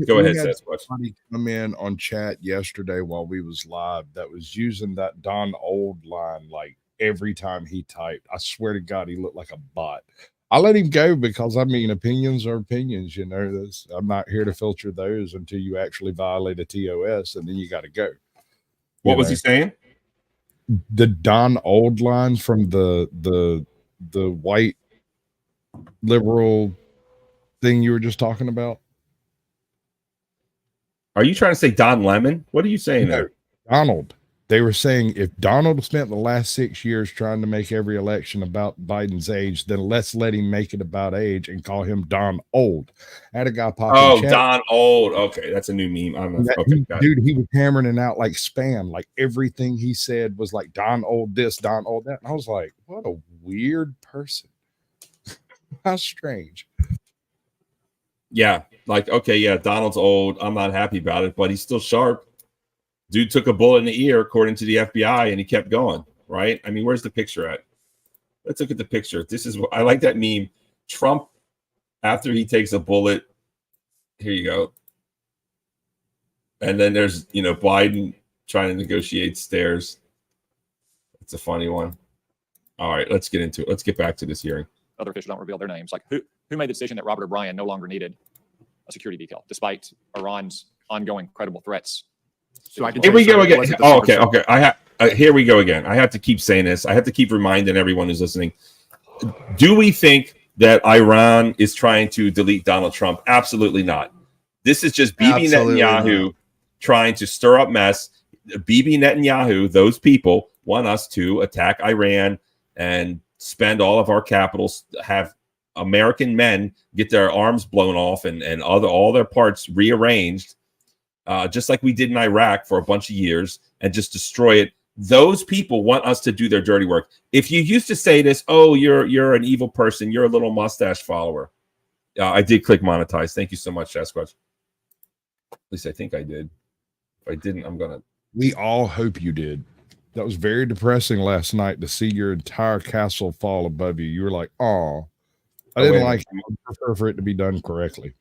Go ahead, Sasquatch. Somebody come in on chat yesterday while we was live that was using that Don Old line like every time he typed. I swear to God, he looked like a bot. I let him go because, I mean, opinions are opinions. I'm not here to filter those until you actually violate a TOS, and then you got to go. What was he saying? The Don Old line from the white liberal thing you were just talking about. Are you trying to say Don Lemon? What are you saying there? Donald. They were saying if Donald spent the last 6 years trying to make every election about Biden's age, then let's let him make it about age and call him Don Old. I had a guy pop in chat. Don Old. Okay, that's a new meme. Dude, he was hammering it out like spam. Like everything he said was like Don Old this, Don Old that. And I was like, what a weird person. How strange. Yeah, like, okay, yeah, Donald's old. I'm not happy about it, but he's still sharp. Dude took a bullet in the ear, according to the FBI, and he kept going, right? I mean, where's the picture at? Let's look at the picture. This is what I like that meme. Trump, after he takes a bullet, here you go. And then there's, Biden trying to negotiate stairs. It's a funny one. All right, let's get into it. Let's get back to this hearing. Other officials don't reveal their names. Like who made the decision that Robert O'Brien no longer needed a security detail, despite Iran's ongoing credible threats? So here we go again. Oh, okay. Here we go again. I have to keep saying this. I have to keep reminding everyone who's listening. Do we think that Iran is trying to delete Donald Trump? Absolutely not. This is just Bibi Netanyahu trying to stir up mess. Bibi Netanyahu, those people want us to attack Iran and spend all of our capitals, have American men get their arms blown off and all their parts rearranged, just like we did in Iraq for a bunch of years, and just destroy it. Those people want us to do their dirty work. If you used to say this, oh, you're an evil person, you're a little mustache follower. I did click monetize. Thank you so much, Sasquatch. At least I think I did. If I didn't, I'm gonna. We all hope you did. That was very depressing last night to see your entire castle fall above you. You were like, "Oh, I didn't like it. I prefer for it to be done correctly."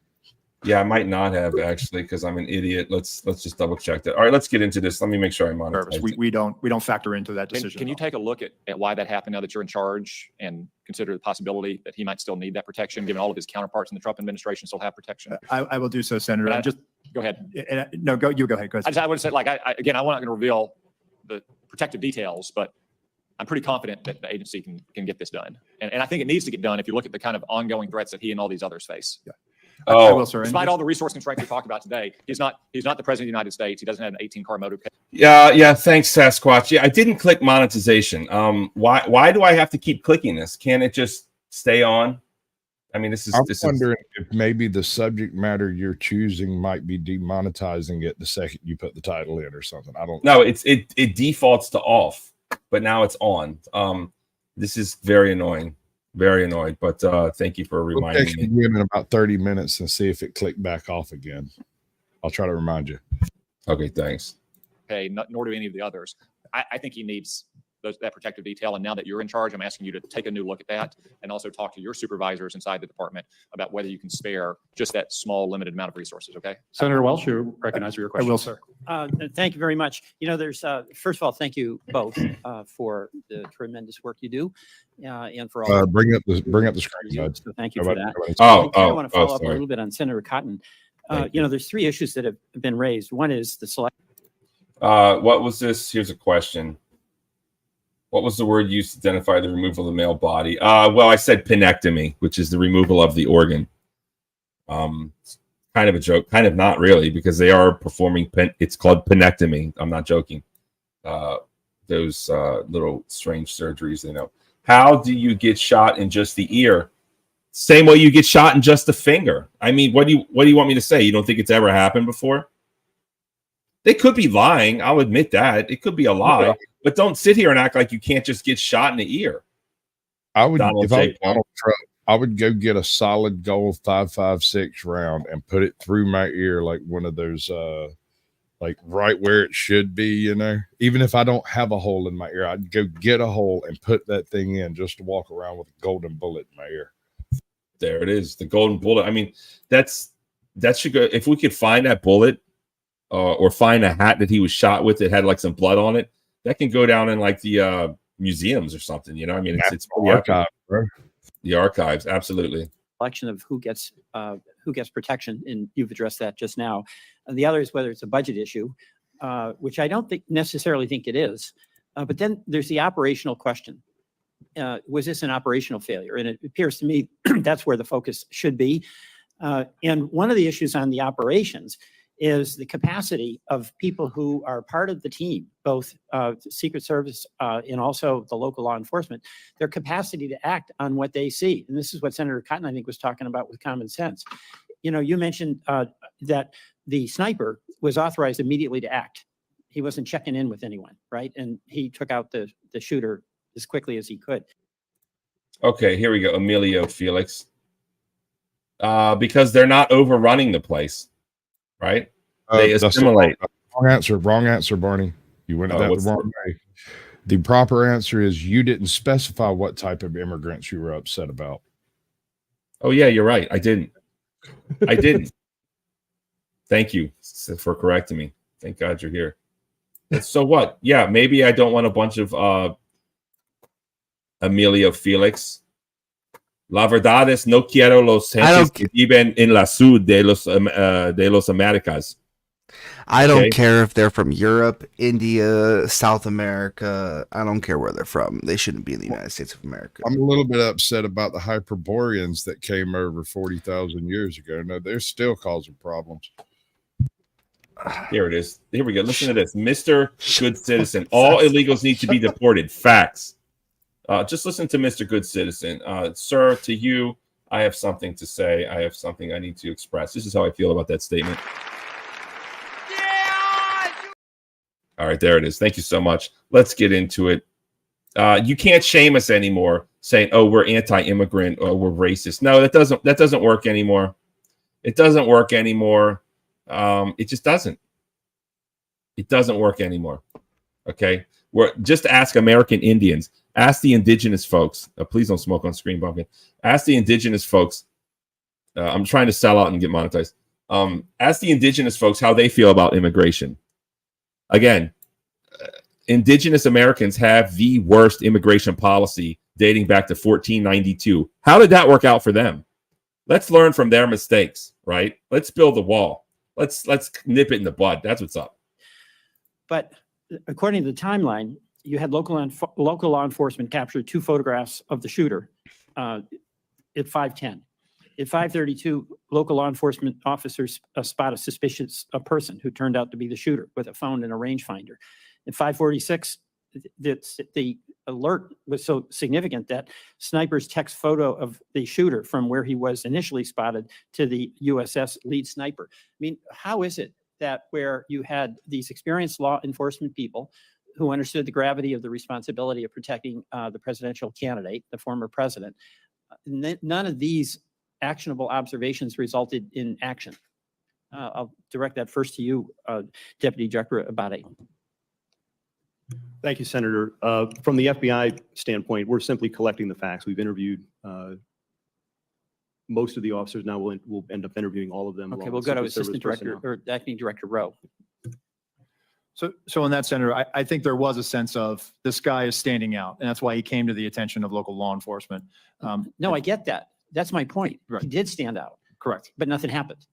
Yeah, I might not have actually because I'm an idiot. Let's just double check that. All right, let's get into this. Let me make sure I monetize. We don't factor into that decision. Can you at all. take a look at why that happened now that you're in charge and consider the possibility that he might still need that protection, given all of his counterparts in the Trump administration still have protection? I will do so, Senator. But I just Go ahead. no, go. You go ahead. Go ahead. I would say, like, again, I'm not going to reveal the protective details, but I'm pretty confident that the agency can get this done. And I think it needs to get done if you look at the kind of ongoing threats that he and all these others face. Yeah. Oh, I will, sir. Despite all the resource constraints we talked about today, he's not the president of the United States. He doesn't have an 18-car motorcade. yeah. Thanks, Sasquatch. Yeah, I didn't click monetization. Why do I have to keep clicking this? Can't it just stay on? I mean, I'm wondering if maybe the subject matter you're choosing might be demonetizing it the second you put the title in or something. I don't know. No, it defaults to off, but now it's on. This is very annoying. Very annoyed, but thank you for reminding me. We'll in about 30 minutes and see if it clicked back off again. I'll try to remind you. Okay, thanks. Okay, nor do any of the others. I think he needs that protective detail. And now that you're in charge, I'm asking you to take a new look at that and also talk to your supervisors inside the department about whether you can spare just that small, limited amount of resources. Okay. Senator Welch, you recognize for your I question. will, sir. Thank you very much. You know, there's first of all, thank you both for the tremendous work you do, and for all. Bring up the screen. Bud. So thank you for that. I I want to follow up a sorry. little bit on Senator Cotton. Thank You know, there's three issues that have been raised. One is the select. What was this? Here's a question. What was the word used to identify the removal of the male body? Well, I said penectomy, which is the removal of the organ. It's kind of a joke, kind of not really, because they are performing. It's called penectomy. I'm not joking. Those little strange surgeries, they know. How do you get shot in just the ear? Same way you get shot in just the finger. I mean, what do you want me to say? You don't think it's ever happened before? They could be lying. I'll admit that. It could be a lie. But don't sit here and act like you can't just get shot in the ear. I would, Donald if I was J. Donald Trump, I would go get a solid gold 5.56 round and put it through my ear like one of those, like right where it should be, you know. Even if I don't have a hole in my ear, I'd go get a hole and put that thing in just to walk around with a golden bullet in my ear. There it is, the golden bullet. I mean, that should go. If we could find that bullet, or find a hat that he was shot with that had like some blood on it, that can go down in like the museums or something. You know, I mean, it's archive, bro. The archives, absolutely. Election of who gets protection, and you've addressed that just now. And the other is whether it's a budget issue, which I don't necessarily think it is. But then there's the operational question. Was this an operational failure? And it appears to me that's where the focus should be. And one of the issues on the operations is the capacity of people who are part of the team, both Secret Service and also the local law enforcement, their capacity to act on what they see. And this is what Senator Cotton, I think, was talking about with common sense. You know, you mentioned that the sniper was authorized immediately to act. He wasn't checking in with anyone, right? And he took out the shooter as quickly as he could. Okay, here we go. Emilio Felix. Because they're not overrunning the place, right? They assimilate. Wrong answer, Barney. You went at that the wrong way. The proper answer is you didn't specify what type of immigrants you were upset about. Oh, yeah, you're right. I didn't. Thank you for correcting me. Thank God you're here. So what? Yeah, maybe I don't want a bunch of Emilio Felix. La verdad es no quiero los gentes que viven en la sur de los Americas. I don't care if they're from Europe, India, South America. I don't care where they're from. They shouldn't be in the United States of America. I'm a little bit upset about the Hyperboreans that came over 40,000 years ago. No, they're still causing problems. Here it is. Here we go. Listen to this. Mr. Good Citizen. All illegals need to be deported. Facts. Just listen to Mr. Good Citizen. Sir, to you, I have something to say. I have something I need to express. This is how I feel about that statement. All right, there it is. Thank you so much. Let's get into it. You can't shame us anymore. saying, "Oh, we're anti-immigrant or we're racist." No, that doesn't work anymore. It doesn't work anymore. It just doesn't. It doesn't work anymore. Okay, just ask American Indians. Ask the indigenous folks. Please don't smoke on screen, Bumpkin. Ask the indigenous folks. I'm trying to sell out and get monetized. Ask the indigenous folks how they feel about immigration. Again, indigenous Americans have the worst immigration policy dating back to 1492. How did that work out for them? Let's learn from their mistakes, right? Let's build the wall. Let's nip it in the bud. That's what's up. But according to the timeline, you had local law enforcement capture 2 photographs of the shooter at 5:10. At 5:32, local law enforcement officers spot a suspicious person who turned out to be the shooter with a phone and a rangefinder. At 5:46, the alert was so significant that snipers text photo of the shooter from where he was initially spotted to the USS lead sniper. I mean, how is it that where you had these experienced law enforcement people who understood the gravity of the responsibility of protecting the presidential candidate, the former president, none of these actionable observations resulted in action? I'll direct that first to you, Deputy Director Abate. Thank you, Senator. From the FBI standpoint, we're simply collecting the facts. We've interviewed most of the officers. Now we'll end up interviewing all of them. Okay, along we'll with go to Secret Service Assistant Director personnel. or Acting Director Rowe. So on that, Senator, I think there was a sense of this guy is standing out, and that's why he came to the attention of local law enforcement. No, I get that. That's my point. Right. He did stand out, Correct. but nothing happened.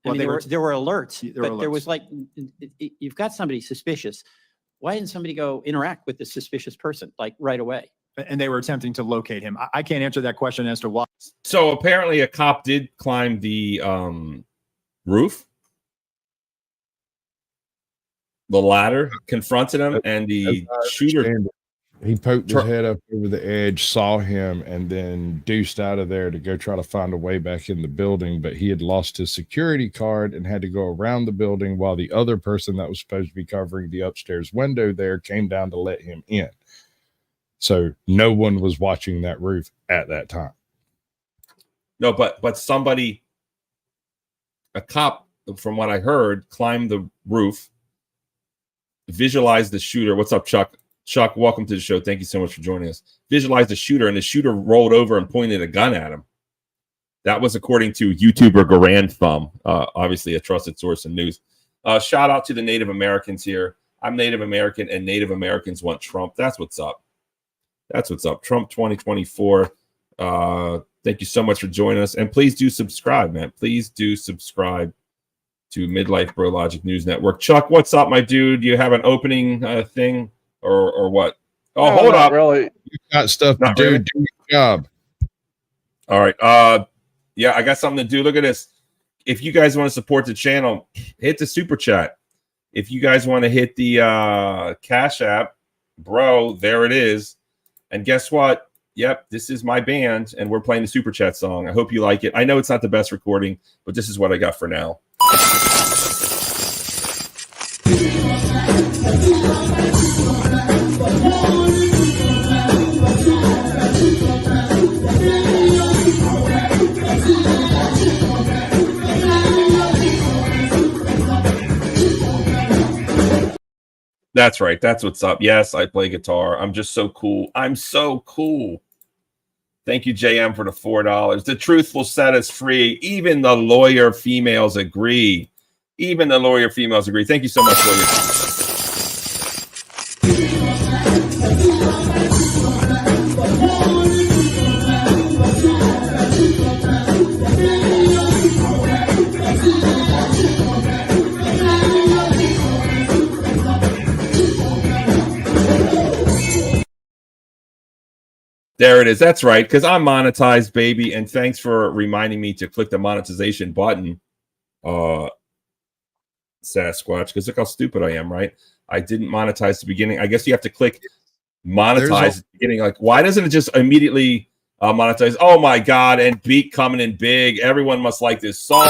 I Well, mean, there were alerts, There were but there was alerts. like, you've got somebody suspicious. Why didn't somebody go interact with the suspicious person like right away? And they were attempting to locate him. I can't answer that question as to why. So apparently a cop did climb the roof, the ladder, confronted him, and the shooter. He poked his head up over the edge, saw him, and then deuced out of there to go try to find a way back in the building. But he had lost his security card and had to go around the building while the other person that was supposed to be covering the upstairs window there came down to let him in. So no one was watching that roof at that time. No, but somebody, a cop, from what I heard, climbed the roof, visualized the shooter. What's up, Chuck? Chuck, welcome to the show. Thank you so much for joining us. Visualized the shooter, and the shooter rolled over and pointed a gun at him. That was according to YouTuber Garand Thumb, obviously a trusted source in news. Shout out to the Native Americans here. I'm Native American, and Native Americans want Trump. That's what's up. That's what's up. Trump 2024. Thank you so much for joining us. And please do subscribe, man. Please do subscribe to Midlife Bro Logic News Network. Chuck, what's up, my dude? Do you have an opening thing or what? Oh, No, hold not up. really. You got stuff to Not do. really. Do your job. All right. Yeah, I got something to do. Look at this. If you guys want to support the channel, hit the super chat. If you guys want to hit the Cash App, bro, there it is. And guess what? Yep, this is my band, and we're playing the super chat song. I hope you like it. I know it's not the best recording, but this is what I got for now. That's right. That's what's up. Yes, I play guitar. I'm just so cool. I'm so cool. Thank you, JM, for the $4. The truth will set us free. Even the lawyer females agree. Even the lawyer females agree. Thank you so much, lawyer. There it is. That's right, because I'm monetized, baby. And thanks for reminding me to click the monetization button, Sasquatch, because look how stupid I am, right? I didn't monetize the beginning. I guess you have to click monetize at the beginning. Like, why doesn't it just immediately monetize? Oh, my God. And beat coming in big. Everyone must like this song.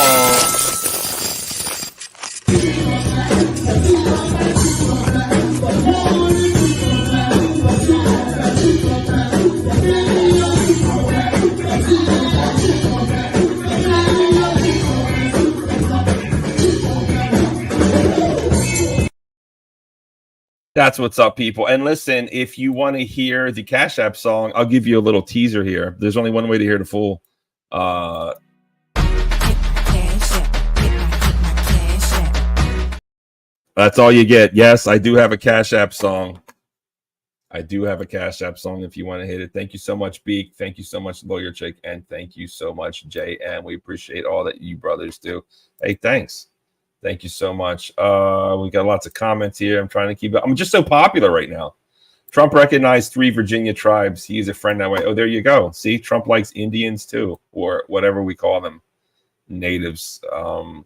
That's what's up, people. And listen, if you want to hear the Cash App song, I'll give you a little teaser here. There's only one way to hear the full. That's all you get. Yes, I do have a Cash App song. I do have a Cash App song if you want to hit it. Thank you so much, Beak. Thank you so much, Lawyer Chick. And thank you so much, Jay. And we appreciate all that you brothers do. Hey, thanks. Thank you so much. We got lots of comments here. I'm trying to keep it. I'm just so popular right now. Trump recognized 3 Virginia tribes. He's a friend that way. Oh, there you go. See, Trump likes Indians too, or whatever we call them, natives. Lots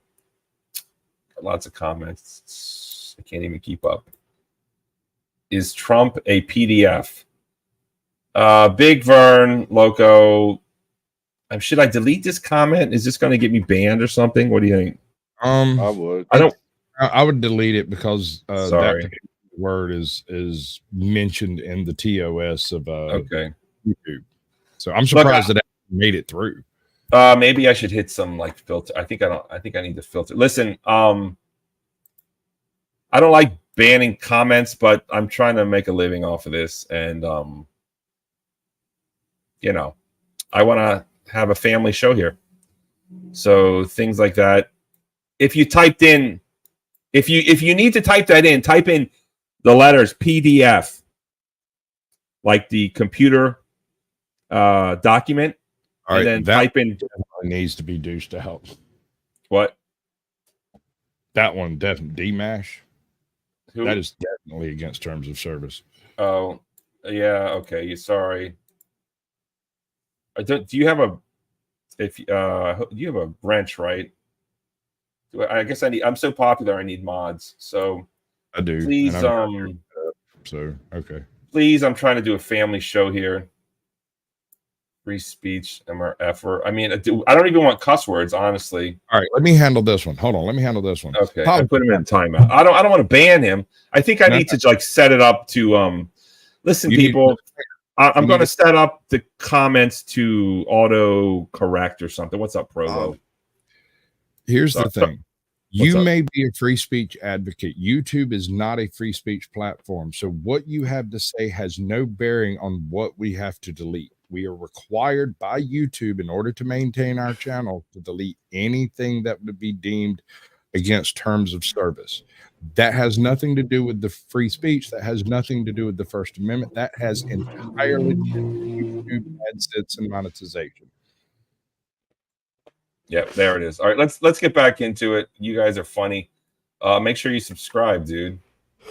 of comments. I can't even keep up. Is Trump a PDF? Big Vern, Loco. Should I delete this comment? Is this going to get me banned or something? What do you think? I would. I would delete it because that word is mentioned in the TOS of YouTube. So I'm surprised that it made it through. Maybe I should hit some like filter. I think I need to filter. Listen, I don't like banning comments, but I'm trying to make a living off of this, and you know, I want to have a family show here. So things like that. If you typed in, if you need to type that in, type in the letters PDF, like the computer document, all right, and then type in. Needs to be douche to help. What? That one definitely DMASH. Who? That is definitely against terms of service. Oh, yeah. Okay. Sorry. Do you have a? If you have a wrench, right? I guess I'm so popular. I need mods. So I do. Please, so okay. Please, I'm trying to do a family show here. Free speech, MRF. I mean, I don't even want cuss words, honestly. All right, let me handle this one. Hold on, let me handle this one. Okay, I put him in timeout. I don't want to ban him. I think I need to like set it up to listen, people. I'm going to set up the comments to auto correct or something. What's up, Provo? Here's the thing. You may be a free speech advocate. YouTube is not a free speech platform. So what you have to say has no bearing on what we have to delete. We are required by YouTube in order to maintain our channel to delete anything that would be deemed against terms of service. That has nothing to do with the free speech. That has nothing to do with the First Amendment. That has entirely to do with YouTube AdSense and monetization. Yeah, there it is. All right, let's get back into it. You guys are funny. Make sure you subscribe, dude.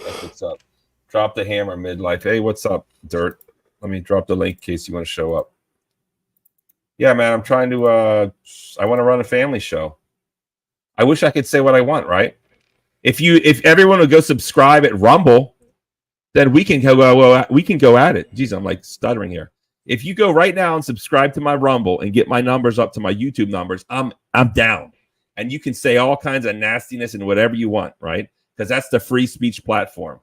That's what's up. Drop the hammer midlife. Hey, what's up, Dirt? Let me drop the link in case you want to show up. Yeah, man, I'm trying to I want to run a family show. I wish I could say what I want, right? If everyone would go subscribe at Rumble, then we can go at it. Jeez, I'm like stuttering here. If you go right now and subscribe to my Rumble and get my numbers up to my YouTube numbers, I'm down. And you can say all kinds of nastiness and whatever you want, right? Because that's the free speech platform.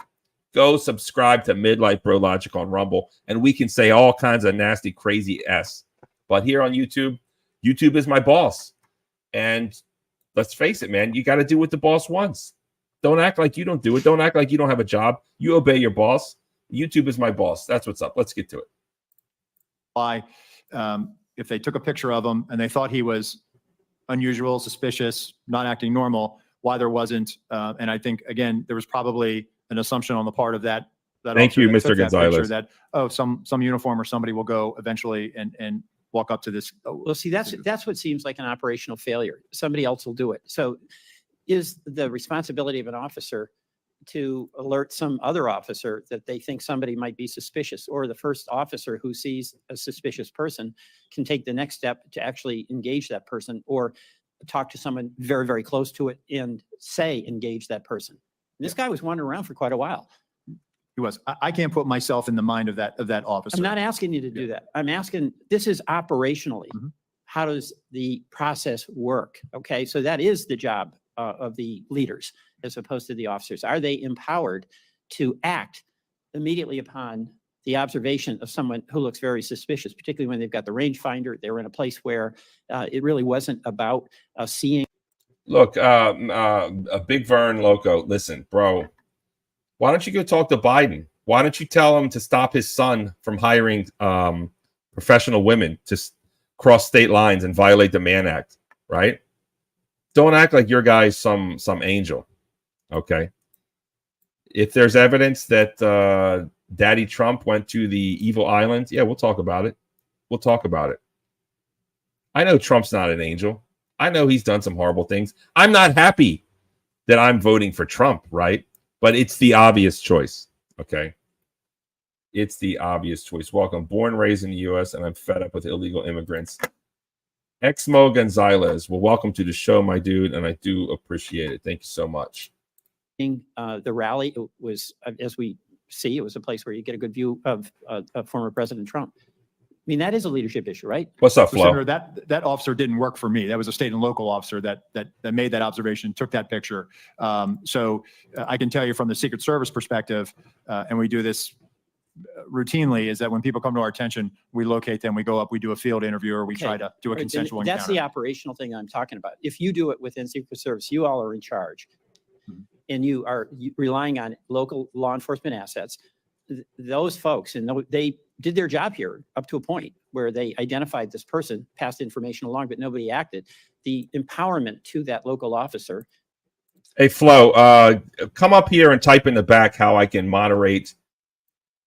Go subscribe to Midlife Bro Logic on Rumble, and we can say all kinds of nasty, crazy S. But here on YouTube, YouTube is my boss. And let's face it, man, you got to do what the boss wants. Don't act like you don't do it. Don't act like you don't have a job. You obey your boss. YouTube is my boss. That's what's up. Let's get to it. If they took a picture of him and they thought he was unusual, suspicious, not acting normal, why there wasn't. And I think, again, there was probably an assumption on the part of that. Thank you, Mr. Gonzalez. That, some uniform or somebody will go eventually and walk up to this. Well, see, that's what seems like an operational failure. Somebody else will do it. So is the responsibility of an officer to alert some other officer that they think somebody might be suspicious, or the first officer who sees a suspicious person can take the next step to actually engage that person, or talk to someone very, very close to it and say, engage that person. And this guy was wandering around for quite a while. He was. I can't put myself in the mind of that officer. I'm not asking you to do that. I'm asking, this is operationally. How does the process work? Okay, so that is the job of the leaders as opposed to the officers. Are they empowered to act immediately upon the observation of someone who looks very suspicious, particularly when they've got the rangefinder? They're in a place where it really wasn't about seeing. Look, a Big Vern Loco, listen, bro, Why don't you go talk to Biden? Why don't you tell him to stop his son from hiring professional women to cross state lines and violate the Mann Act, right? Don't act like your guy's some angel, okay? If there's evidence that Daddy Trump went to the evil island, yeah, we'll talk about it. We'll talk about it. I know Trump's not an angel. I know he's done some horrible things. I'm not happy that I'm voting for Trump, right? But it's the obvious choice, okay? It's the obvious choice. Welcome. Born, raised in the U.S., and I'm fed up with illegal immigrants. Exmo Gonzalez, well, welcome to the show, my dude, and I do appreciate it. Thank you so much. The rally, it was, as we see, it was a place where you get a good view of former President Trump. I mean, that is a leadership issue, right? What's up, So, Flo? Senator, that officer didn't work for me. That was a state and local officer that made that observation, took that picture. So I can tell you from the Secret Service perspective, and we do this routinely, is that when people come to our attention, we locate them, we go up, we do a field interview, or we try to do a Right, consensual and that's encounter. the operational thing I'm talking about. If you do it within Secret Service, you all are in charge, and you are relying on local law enforcement assets. Those folks, and they did their job here up to a point where they identified this person, passed information along, but nobody acted. The empowerment to that local officer. Hey, Flo, come up here and type in the back how I can moderate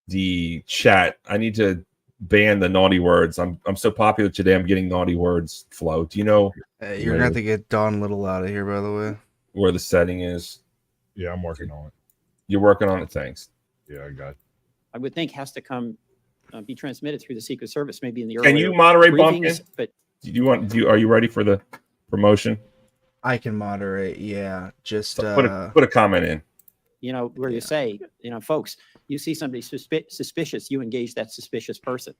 the chat. I need to ban the naughty words. I'm so popular today. I'm getting naughty words. Flo, do you know You're gonna have to get Don Little out of here, by the way. where the setting is? Yeah, I'm working on it. You're working on it. Thanks. Yeah, I got it. I would think has to come be transmitted through the Secret Service, maybe in the Can you earlier moderate briefings, Bumpkin? but Are you ready for the promotion? I can moderate. Yeah, just So put a comment in. you know, where you say, you know, folks, you see somebody suspicious, you engage that suspicious person.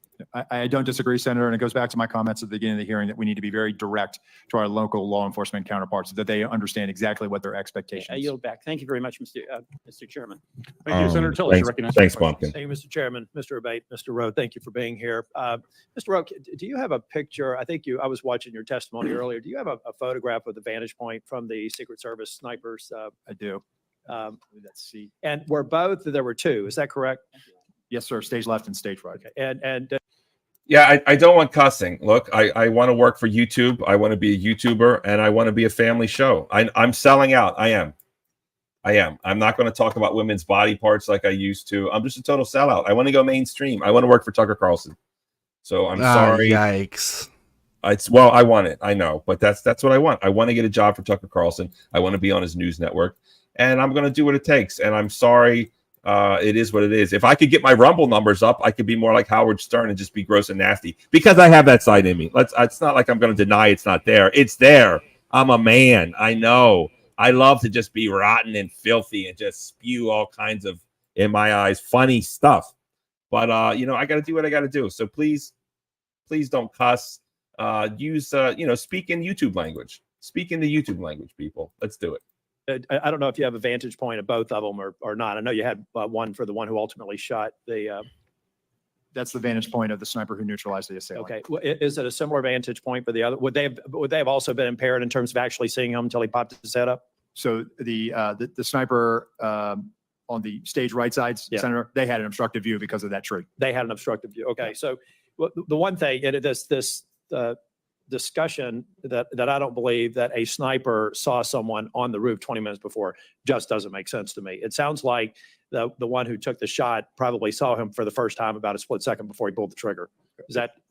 I don't disagree, Senator, and it goes back to my comments at the beginning of the hearing that we need to be very direct to our local law enforcement counterparts so that they understand exactly what their expectations. I yield back. Thank you very much, Mr. Chairman. Thank you, Senator Tillis. Thanks, Recognize thanks, for questions. Bumpkin. Thank you, Mr. Chairman, Mr. Abate, Mr. Rowe. Thank you for being here. Mr. Rowe, do you have a picture? I was watching your testimony earlier. Do you have a photograph of the vantage point from the Secret Service snipers? I do. Let's see. And there were two, is that correct? Yes, sir. Stage left and stage right. Okay. And Yeah, I don't want cussing. Look, I want to work for YouTube. I want to be a YouTuber, and I want to be a family show. I'm selling out. I am. I'm not going to talk about women's body parts like I used to. I'm just a total sellout. I want to go mainstream. I want to work for Tucker Carlson. So I'm sorry. Yikes. I want it. I know, but that's what I want. I want to get a job for Tucker Carlson. I want to be on his news network, and I'm going to do what it takes. And I'm sorry. It is what it is. If I could get my Rumble numbers up, I could be more like Howard Stern and just be gross and nasty because I have that side in me. It's not like I'm going to deny it's not there. It's there. I'm a man. I know. I love to just be rotten and filthy and just spew all kinds of, in my eyes, funny stuff. But, I got to do what I got to do. So please don't cuss. Use, speak in YouTube language. Speak in the YouTube language, people. Let's do it. I don't know if you have a vantage point of both of them or not. I know you had one for the one who ultimately shot the. That's the vantage point of the sniper who neutralized the assailant. Okay, is it a similar vantage point for the other? Would they have also been impaired in terms of actually seeing him until he popped his head up? So the sniper on the stage right side, Senator, they had an obstructive view because of that tree. They had an obstructive view. Okay, so the one thing, this discussion that I don't believe that a sniper saw someone on the roof 20 minutes before just doesn't make sense to me. It sounds like the one who took the shot probably saw him for the first time about a split second before he pulled the trigger.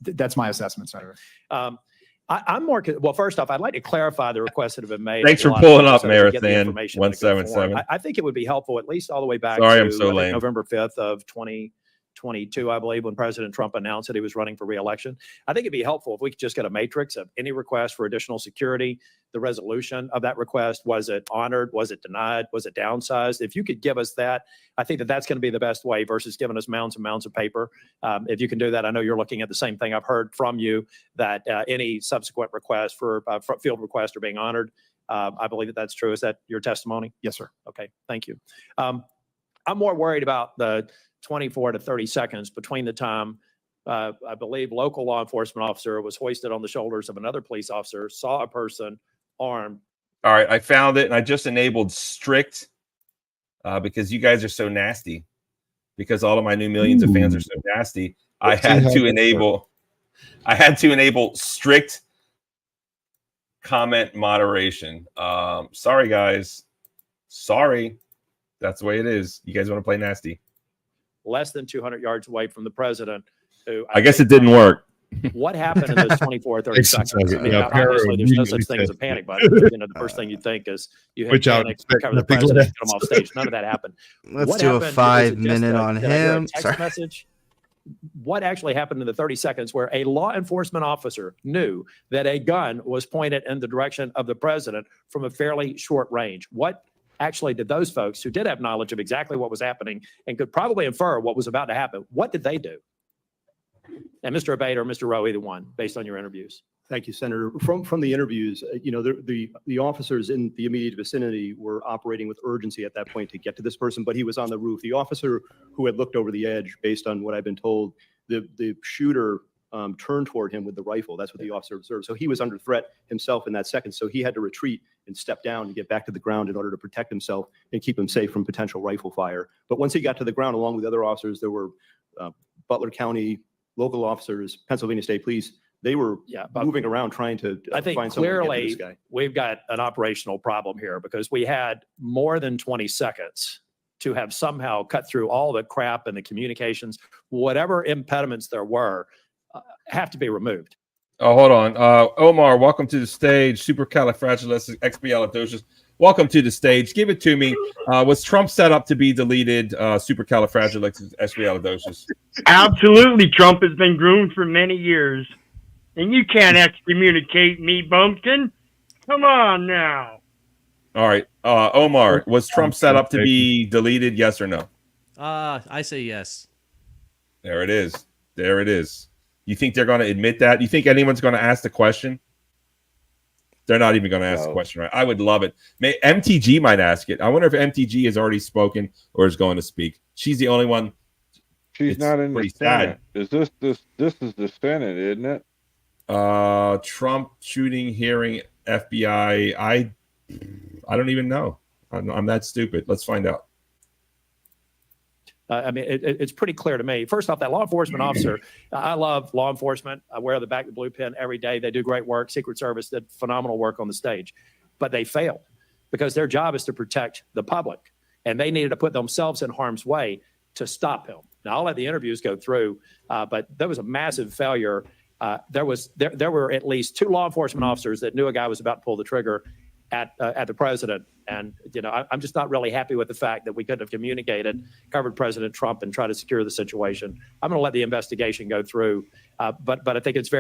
That's my assessment, Senator. I'm more, well, first off, I'd like to clarify the requests that have been made. Thanks for pulling up, Marathon 177. I think it would be helpful, at least all the way back Sorry, to I'm so lame. November 5th of 2022, I believe, when President Trump announced that he was running for re-election. I think it'd be helpful if we could just get a matrix of any request for additional security, the resolution of that request. Was it honored? Was it denied? Was it downsized? If you could give us that, I think that's going to be the best way versus giving us mounds and mounds of paper. If you can do that, I know you're looking at the same thing. I've heard from you that any subsequent requests for field requests are being honored. I believe that's true. Is that your testimony? Yes, sir. Okay, thank you. I'm more worried about the 24 to 30 seconds between the time I believe local law enforcement officer was hoisted on the shoulders of another police officer, saw a person armed. All right, I found it, and I just enabled strict because you guys are so nasty. Because all of my new millions of fans are so nasty, I had to enable strict comment moderation. Sorry, guys. Sorry. That's the way it is. You guys want to play nasty? Less than 200 yards away from the president, who I guess think it didn't work. What happened in those 24 or 30 Takes a seconds? I second. mean, Yeah, obviously, there's no immediately such thing as a tested. panic button. But, the first thing you think is you have Which I would panic, expect cover the nothing president, less. get him off stage. None of that happened. Let's What do a happened? Is it 5-minute just on did I hear a him. text Sorry. message? What actually happened in the 30 seconds where a law enforcement officer knew that a gun was pointed in the direction of the president from a fairly short range? What actually did those folks who did have knowledge of exactly what was happening and could probably infer what was about to happen, what did they do? And Mr. Abate or Mr. Rowe, either one, based on your interviews. Thank you, Senator. From the interviews, the officers in the immediate vicinity were operating with urgency at that point to get to this person, but he was on the roof. The officer who had looked over the edge, based on what I've been told, the shooter turned toward him with the rifle. That's what the officer observed. So he was under threat himself in that second. So he had to retreat and step down and get back to the ground in order to protect himself and keep him safe from potential rifle fire. But once he got to the ground, along with the other officers, there were Butler County local officers, Pennsylvania State Police. They were moving around trying to I think find someone to get to clearly this guy. we've got an operational problem here because we had more than 20 seconds to have somehow cut through all the crap and the communications, whatever impediments there were, have to be removed. Oh, hold on. Omar, welcome to the stage. Supercalifragilisticexpialidocious. Welcome to the stage. Give it to me. Was Trump set up to be deleted? Supercalifragilisticexpialidocious. Absolutely. Trump has been groomed for many years. And you can't excommunicate me, Bumpkin. Come on now. All right. Omar, was Trump set up to be deleted? Yes or no? I say yes. There it is. There it is. You think they're going to admit that? You think anyone's going to ask the question? They're not even going to ask the question, right? I would love it. MTG might ask it. I wonder if MTG has already spoken or is going to speak. She's the only one. She's not in the pretty Senate. sad. Is this is the Senate, isn't it? Trump shooting hearing FBI. I don't even know. I'm that stupid. Let's find out. I mean, it's pretty clear to me. First off, that law enforcement officer, I love law enforcement. I wear the back of the blue pin every day. They do great work. Secret Service did phenomenal work on the stage, but they failed because their job is to protect the public, and they needed to put themselves in harm's way to stop him. Now, I'll let the interviews go through, but there was a massive failure. There were at least 2 law enforcement officers that knew a guy was about to pull the trigger at the president. And, I'm just not really happy with the fact that we couldn't have communicated, covered President Trump and try to secure the situation. I'm going to let the investigation go through, but I think it's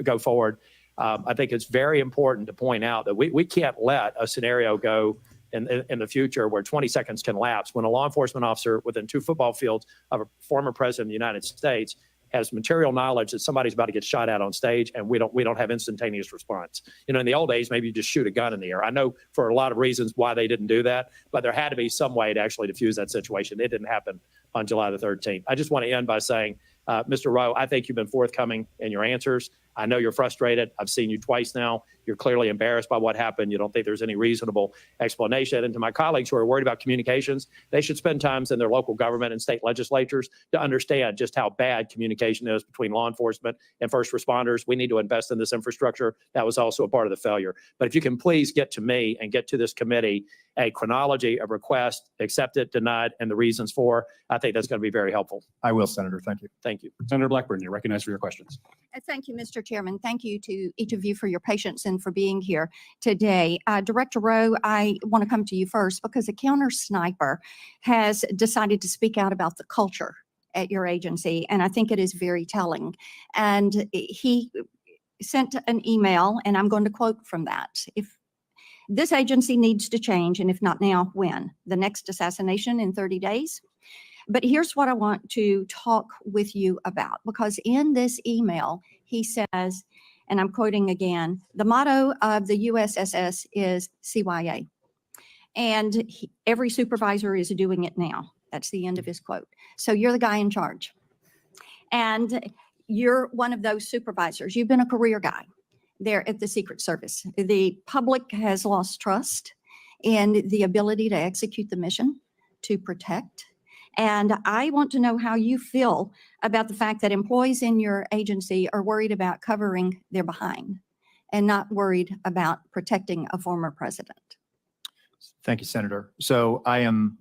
go forward. I think it's very important to point out that we can't let a scenario go in the future where 20 seconds can lapse when a law enforcement officer within 2 football fields of a former president of the United States has material knowledge that somebody's about to get shot at on stage, and we don't have instantaneous response. In the old days, maybe you just shoot a gun in the air. I know for a lot of reasons why they didn't do that, but there had to be some way to actually defuse that situation. It didn't happen on July the 13th. I just want to end by saying, Mr. Rowe, I think you've been forthcoming in your answers. I know you're frustrated. I've seen you twice now. You're clearly embarrassed by what happened. You don't think there's any reasonable explanation. And to my colleagues who are worried about communications, they should spend time in their local government and state legislatures to understand just how bad communication is between law enforcement and first responders. We need to invest in this infrastructure. That was also a part of the failure. But if you can please get to me and get to this committee a chronology of requests, accepted, denied, and the reasons for, I think that's going to be very helpful. I will, Senator. Thank you. Thank you. Senator Blackburn, you're recognized for your questions. Thank you, Mr. Chairman. Thank you to each of you for your patience and for being here today. Director Rowe, I want to come to you first because a counter sniper has decided to speak out about the culture at your agency, and I think it is very telling. And he sent an email, and I'm going to quote from that. If this agency needs to change, and if not now, when? The next assassination in 30 days? But here's what I want to talk with you about, because in this email, he says, and I'm quoting again, the motto of the USSS is CYA. And every supervisor is doing it now. That's the end of his quote. So you're the guy in charge. And you're one of those supervisors. You've been a career guy there at the Secret Service. The public has lost trust in the ability to execute the mission to protect. And I want to know how you feel about the fact that employees in your agency are worried about covering their behind and not worried about protecting a former president. Thank you, Senator. So I'm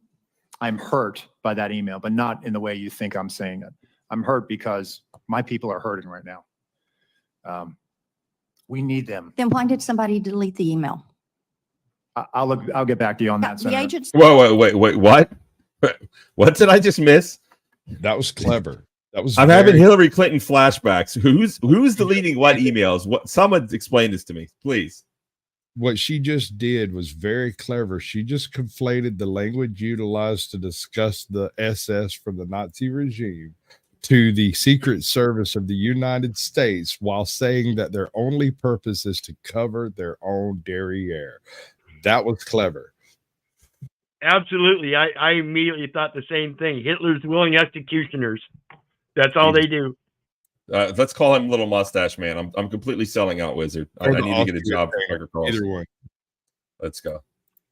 hurt by that email, but not in the way you think I'm saying it. I'm hurt because my people are hurting right now. We need them. Then why did somebody delete the email? I'll get back to you on that, The Senator. agency. Whoa, wait, what? What did I just miss? That was clever. That was. I'm very- having Hillary Clinton flashbacks. Who's deleting what emails? What? Someone explain this to me, please. What she just did was very clever. She just conflated the language utilized to discuss the SS from the Nazi regime to the Secret Service of the United States while saying that their only purpose is to cover their own derriere. That was clever. Absolutely. I immediately thought the same thing. Hitler's willing executioners. That's all they do. Let's call him Little Mustache Man. I'm completely selling out, Wizard. I Or the need to get a Austria job for thing, Tucker Carlson. Either one. Let's go.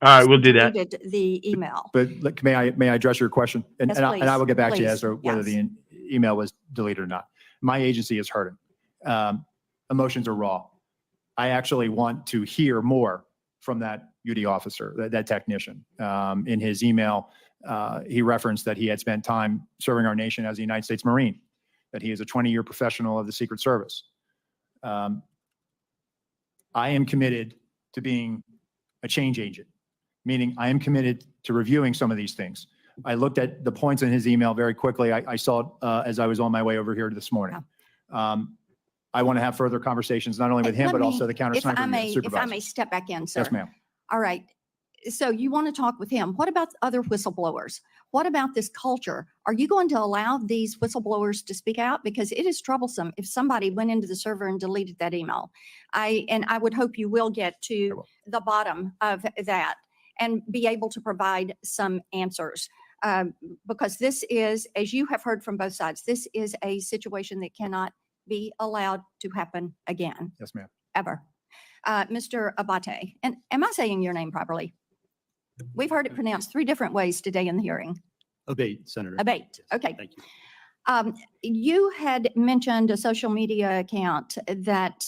All right, we'll do that. Deleted the email. But look, may I address your question? And, Yes, and, I will get back to you please. as to whether Yes. the email was deleted or not. My agency is hurting. Emotions are raw. I actually want to hear more from that UD officer, that technician. In his email, he referenced that he had spent time serving our nation as a United States Marine, that he is a 20-year professional of the Secret Service. I am committed to being a change agent, meaning I am committed to reviewing some of these things. I looked at the points in his email very quickly. I saw it as I was on my way over here this morning. I want to have further conversations, not only with him, Let but me- also the counter if I sniper may supervisors. step back in, sir. Yes, ma'am. All right. So you want to talk with him. What about other whistleblowers? What about this culture? Are you going to allow these whistleblowers to speak out? Because it is troublesome if somebody went into the server and deleted that email. I would hope you will get to the bottom of that and be able to provide some answers. Because this is, as you have heard from both sides, this is a situation that cannot be allowed to happen again, Yes, ma'am. ever. Mr. Abate, and am I saying your name properly? We've heard it pronounced 3 different ways today in the hearing. Abate, Senator. Abate, okay. Thank you. You had mentioned a social media account that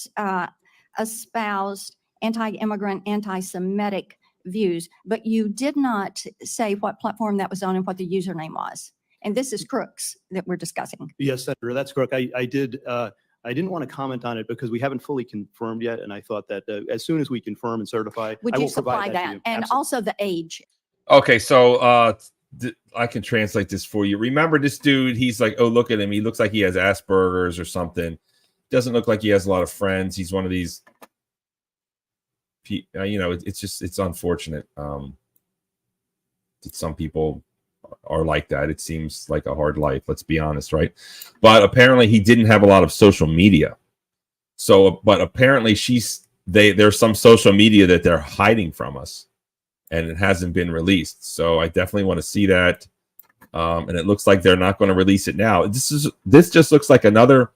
espoused anti-immigrant, anti-Semitic views, but you did not say what platform that was on and what the username was. And this is Crooks that we're discussing. Yes, Senator, that's correct. I didn't want to comment on it because we haven't fully confirmed yet. And I thought that as soon as we confirm and certify, Would I you will supply provide that to that? you. And Absolutely. also the age. Okay, so I can translate this for you. Remember this dude? He's like, oh, look at him. He looks like he has Asperger's or something. Doesn't look like he has a lot of friends. He's one of these. It's unfortunate. That some people are like that. It seems like a hard life. Let's be honest, right? But apparently, he didn't have a lot of social media. So, but apparently, there's some social media that they're hiding from us, and it hasn't been released. So, I definitely want to see that. And it looks like they're not going to release it now. This just looks like another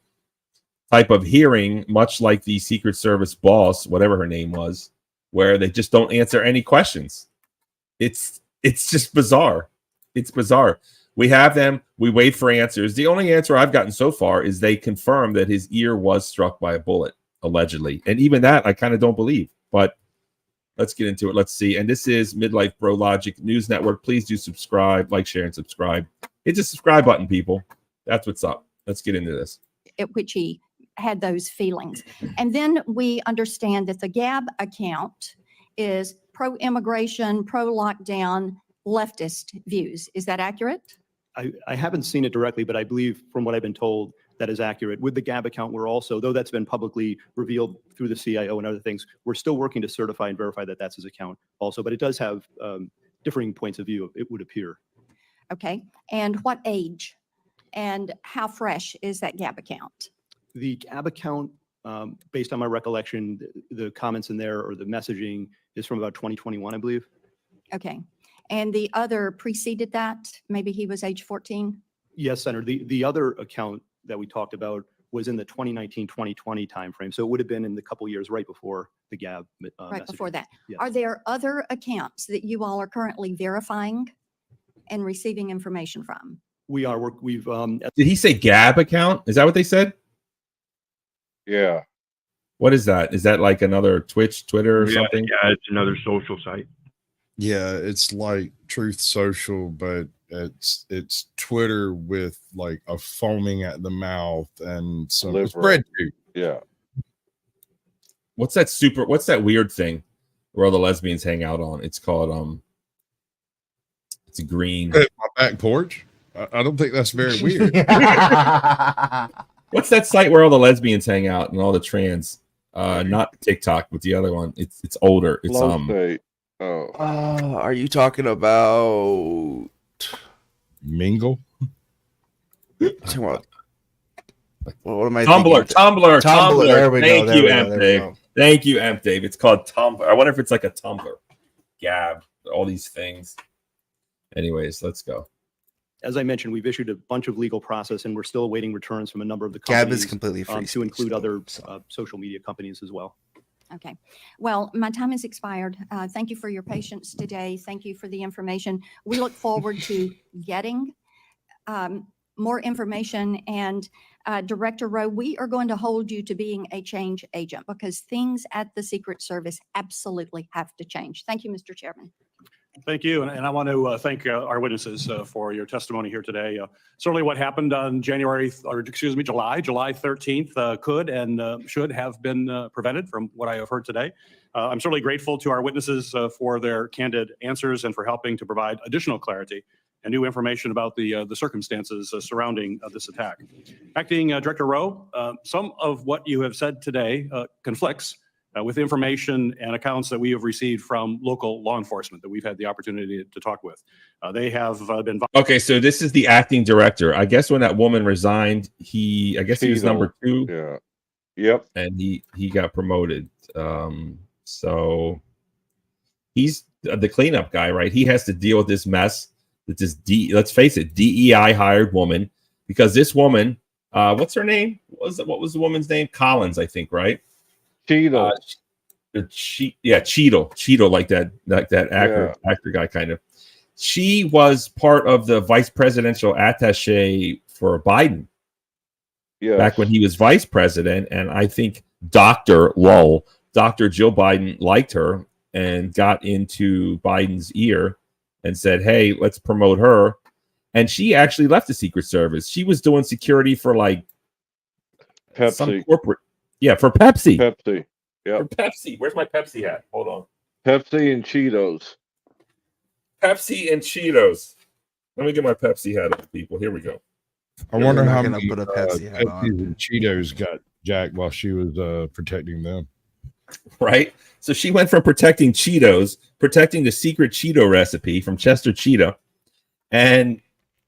type of hearing, much like the Secret Service boss, whatever her name was, where they just don't answer any questions. It's just bizarre. It's bizarre. We have them. We wait for answers. The only answer I've gotten so far is they confirm that his ear was struck by a bullet, allegedly. And even that, I kind of don't believe. But let's get into it. Let's see. And this is Midlife Bro Logic News Network. Please do subscribe, like, share, and subscribe. Hit the subscribe button, people. That's what's up. Let's get into this. At which he had those feelings. And then we understand that the Gab account is pro-immigration, pro-lockdown, leftist views. Is that accurate? I haven't seen it directly, but I believe from what I've been told, that is accurate. With the Gab account, we're also, though that's been publicly revealed through the CIO and other things, we're still working to certify and verify that that's his account also, but it does have differing points of view, it would appear. Okay. And what age and how fresh is that Gab account? The Gab account, based on my recollection, the comments in there or the messaging is from about 2021, I believe. Okay. And the other preceded that? Maybe he was age 14? Yes, Senator. The other account that we talked about was in the 2019-2020 timeframe. So it would have been in the couple years right before the Gab Right messaging. before that. Yes. Are there other accounts that you all are currently verifying and receiving information from? We are, we've, Did he say Gab account? Is that what they said? Yeah. What is that? Is that like another Twitch, Twitter, or Yeah, something? yeah, it's another social site. Yeah, it's like Truth Social, but it's Twitter with like a foaming at the mouth and some Liberal. bread tube. Yeah. What's that weird thing where all the lesbians hang out on? It's called it's a green. At my back porch. I don't think that's very weird. What's that site where all the lesbians hang out and all the trans? Not TikTok, but the other one. It's older. It's Flow State. Oh. Are you talking about Mingle? Talking about- what am I Tumblr, thinking? Tumblr. There we go. Thank there you, we go, M. there we Dave. go. Thank you, M. Dave. It's called Tumblr. I wonder if it's like a Tumblr. Gab, all these things. Anyways, let's go. as I mentioned, we've issued a bunch of legal process and we're still awaiting returns from a number of the Gab companies. is completely free to include speech, other so. social media companies as well. Okay. Well, my time has expired. Thank you for your patience today. Thank you for the information. We look forward to getting more information. And Director Rowe, we are going to hold you to being a change agent because things at the Secret Service absolutely have to change. Thank you, Mr. Chairman. Thank you. And I want to thank our witnesses for your testimony here today. Certainly what happened on July 13th could and should have been prevented from what I have heard today. I'm certainly grateful to our witnesses for their candid answers and for helping to provide additional clarity and new information about the circumstances surrounding this attack. Acting Director Rowe, some of what you have said today conflicts with information and accounts that we have received from local law enforcement that we've had the opportunity to talk with. They have been... Okay, so this is the acting director. I guess when that woman resigned, he was number 2. Yeah. Yep. And he got promoted. So he's the cleanup guy, right? He has to deal with this mess that let's face it, DEI hired woman, because this woman, what's her name? What was the woman's name? Collins, I think, right? Cheadle. Cheadle, like that actor guy, kind of. She was part of the vice presidential attaché for Biden. Yes. Back when he was vice president, and I think Dr. Jill Biden liked her and got into Biden's ear and said, "Hey, let's promote her." And she actually left the Secret Service. She was doing security for like Pepsi. some corporate. Yeah, for Pepsi. Pepsi. Yeah. For Pepsi. Where's my Pepsi hat? Hold on. Pepsi and Cheetos. Pepsi and Cheetos. Let me get my Pepsi hat up, people. Here we go. I wonder how gonna many put a Pepsi hat on. Pepsis and Cheetos got jacked while she was protecting them. Right? So she went from protecting Cheetos, protecting the secret Cheeto recipe from Chester Cheetah, and